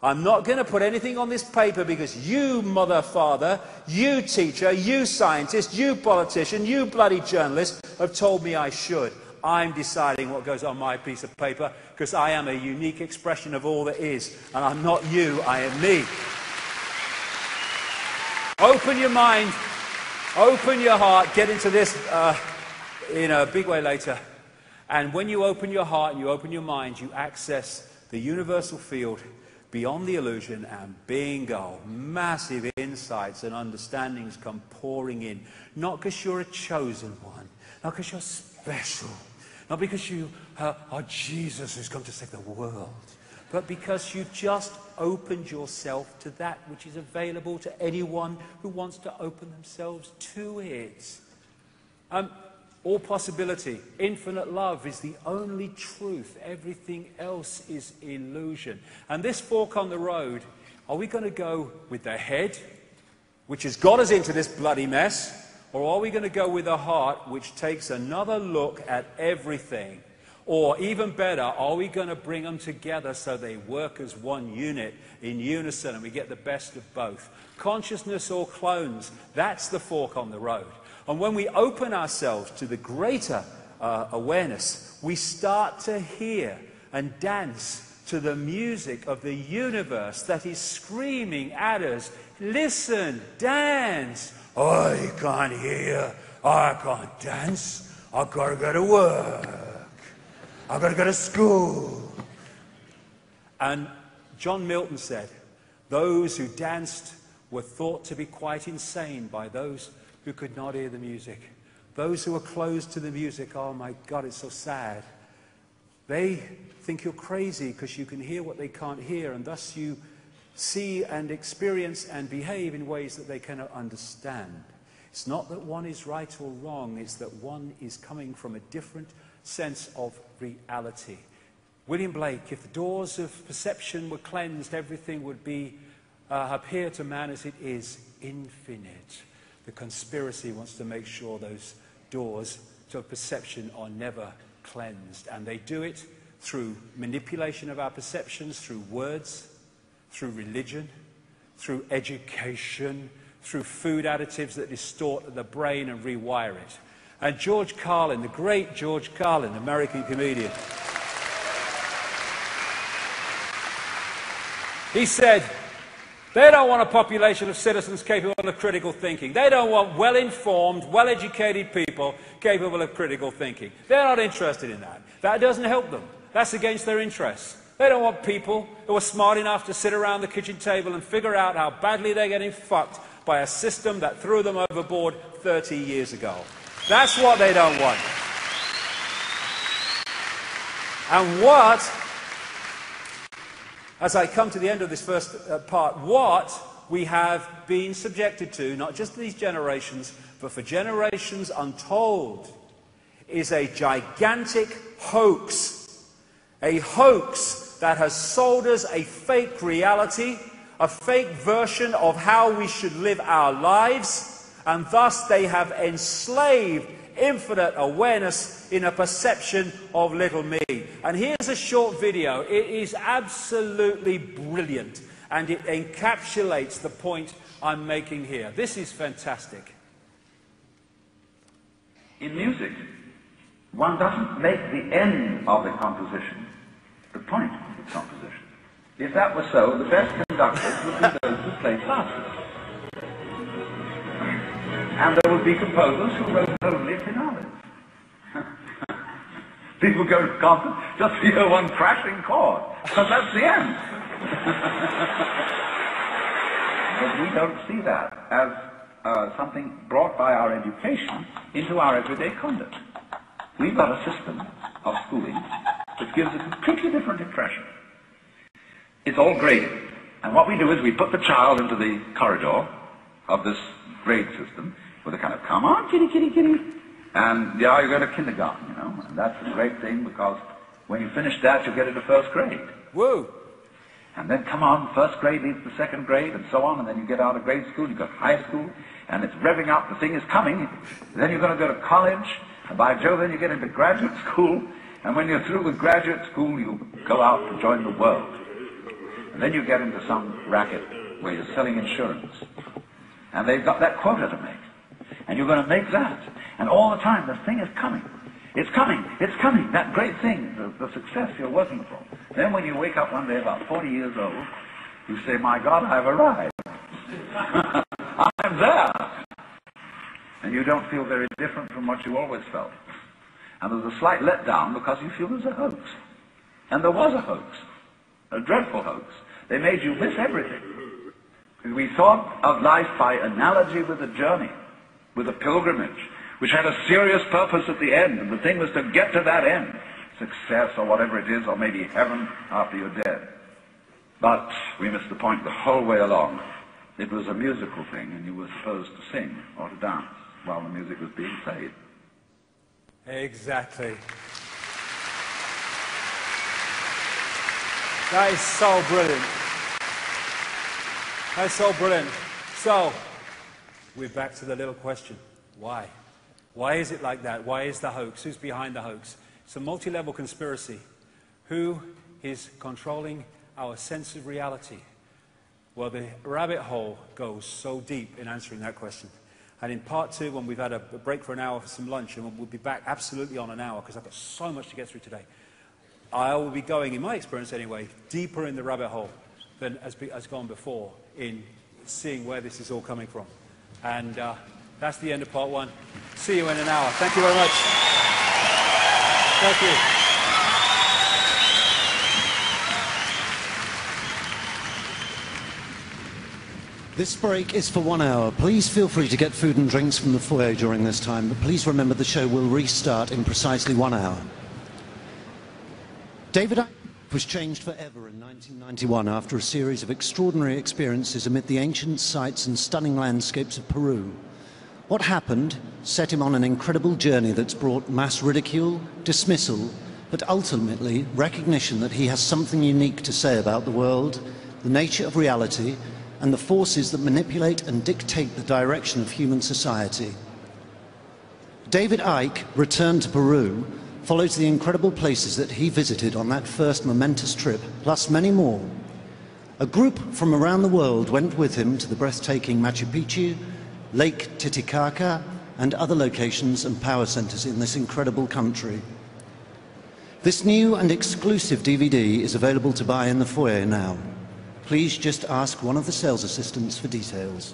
I'm not going to put anything on this paper because you, mother, father, you teacher, you scientist, you politician, you bloody journalist have told me I should. I'm deciding what goes on my piece of paper because I am a unique expression of all that is. And I'm not you, I am me. Open your mind, open your heart, get into this in a big way later. And when you open your heart and you open your mind, you access the universal field beyond the illusion, and bingo, massive insights and understandings come pouring in. Not because you're a chosen one, not because you're special, not because you are Jesus who's come to save the world, but because you've just opened yourself to that which is available to anyone who wants to open themselves to it. All possibility, infinite love is the only truth. Everything else is illusion. And this fork on the road, are we going to go with the head, which has got us into this bloody mess, or are we going to go with the heart, which takes another look at everything? Or even better, are we going to bring them together so they work as one unit in unison and we get the best of both? Consciousness or clones, that's the fork on the road. And when we open ourselves to the greater awareness, we start to hear and dance to the music of the universe that is screaming at us. Listen, dance. I can't hear, I can't dance, I've got to go to work, I've got to go to school. And John Milton said, those who danced were thought to be quite insane by those who could not hear the music. Those who were closed to the music, oh my God, it's so sad. They think you're crazy because you can hear what they can't hear, and thus you see and experience and behave in ways that they cannot understand. It's not that one is right or wrong, it's that one is coming from a different sense of reality. William Blake, if the doors of perception were cleansed, everything would be appear to man as it is, infinite. The conspiracy wants to make sure those doors to perception are never cleansed. And they do it through manipulation of our perceptions, through words, through religion, through education, through food additives that distort the brain and rewire it. And George Carlin, the great George Carlin, American comedian, he said, they don't want a population of citizens capable of critical thinking. They don't want well-informed, well-educated people capable of critical thinking. They're not interested in that. That doesn't help them. That's against their interests. They don't want people who are smart enough to sit around the kitchen table and figure out how badly they're getting fucked by a system that threw them overboard 30 years ago. That's what they don't want. And what, as I come to the end of this first part, what we have been subjected to, not just these generations, but for generations untold, is a gigantic hoax. A hoax that has sold us a fake reality, a fake version of how we should live our lives, and thus they have enslaved infinite awareness in a perception of little me. And here's a short video. It is absolutely brilliant, and it encapsulates the point I'm making here. This is fantastic. in music, one doesn't make the end of the composition the point of the composition. If that were so, the best conductors would be those who played fastest. And there would be composers who wrote only finales. People go to concerts just to hear one crashing chord, because that's the end. But we don't see that as something brought by our education into our everyday conduct. We've got a system of schooling which gives a completely different impression. It's all graded. And what we do is we put the child into the corridor of this grade system with a kind of, come on, kitty, kitty, kitty. And yeah, you go to kindergarten, you know. And that's a great thing, because when you finish that, you'll get into first grade. Woo! And then, come on, first grade leads to second grade, and so on, and then you get out of grade school, you go to high school, and it's revving up, the thing is coming. Then you're going to go to college, and by Jove, then you get into graduate school, and when you're through with graduate school, you go out to join the world. And then you get into some racket where you're selling insurance. And they've got that quota to make. And you're going to make that. And all the time, the thing is coming. It's coming. It's coming. That great thing, the success you're working for. Then when you wake up one day about 40 years old, you say, my God, I've arrived. I'm there. And you don't feel very different from what you always felt. And there's a slight letdown because you feel there's a hoax. And there was a hoax. A dreadful hoax. They made you miss everything. We thought of life by analogy with a journey, with a pilgrimage, which had a serious purpose at the end, and the thing was to get to that end, success or whatever it is, or maybe heaven after you're dead. But we missed the point the whole way along. It was a musical thing, and you were supposed to sing or to dance while the music was being played. Exactly. That is so brilliant. That's so brilliant. So, we're back to the little question. Why? Why is it like that? Why is the hoax? Who's behind the hoax? It's a multi-level conspiracy. Who is controlling our sense of reality? Well, the rabbit hole goes so deep in answering that question. And in part two, when we've had a break for an hour for some lunch, and we'll be back absolutely on an hour, because I've got so much to get through today, I will be going, in my experience anyway, deeper in the rabbit hole than has gone before in seeing where this is all coming from. And that's the end of part one. See you in an hour. Thank you very much. Thank you. This break is for 1 hour. Please feel free to get food and drinks from the foyer during this time, but please remember the show will restart in precisely 1 hour. David Icke was changed forever in 1991 after a series of extraordinary experiences amid the ancient sights and stunning landscapes of Peru. What happened set him on an incredible journey that's brought mass ridicule, dismissal, but ultimately recognition that he has something unique to say about the world, the nature of reality, and the forces that manipulate and dictate the direction of human society. David Icke returned to Peru, follows the incredible places that he visited on that first momentous trip, plus many more. A group from around the world went with him to the breathtaking Machu Picchu, Lake Titicaca, and other locations and power centers in this incredible country. This new and exclusive DVD is available to buy in the foyer now. Please just ask one of the sales assistants for details.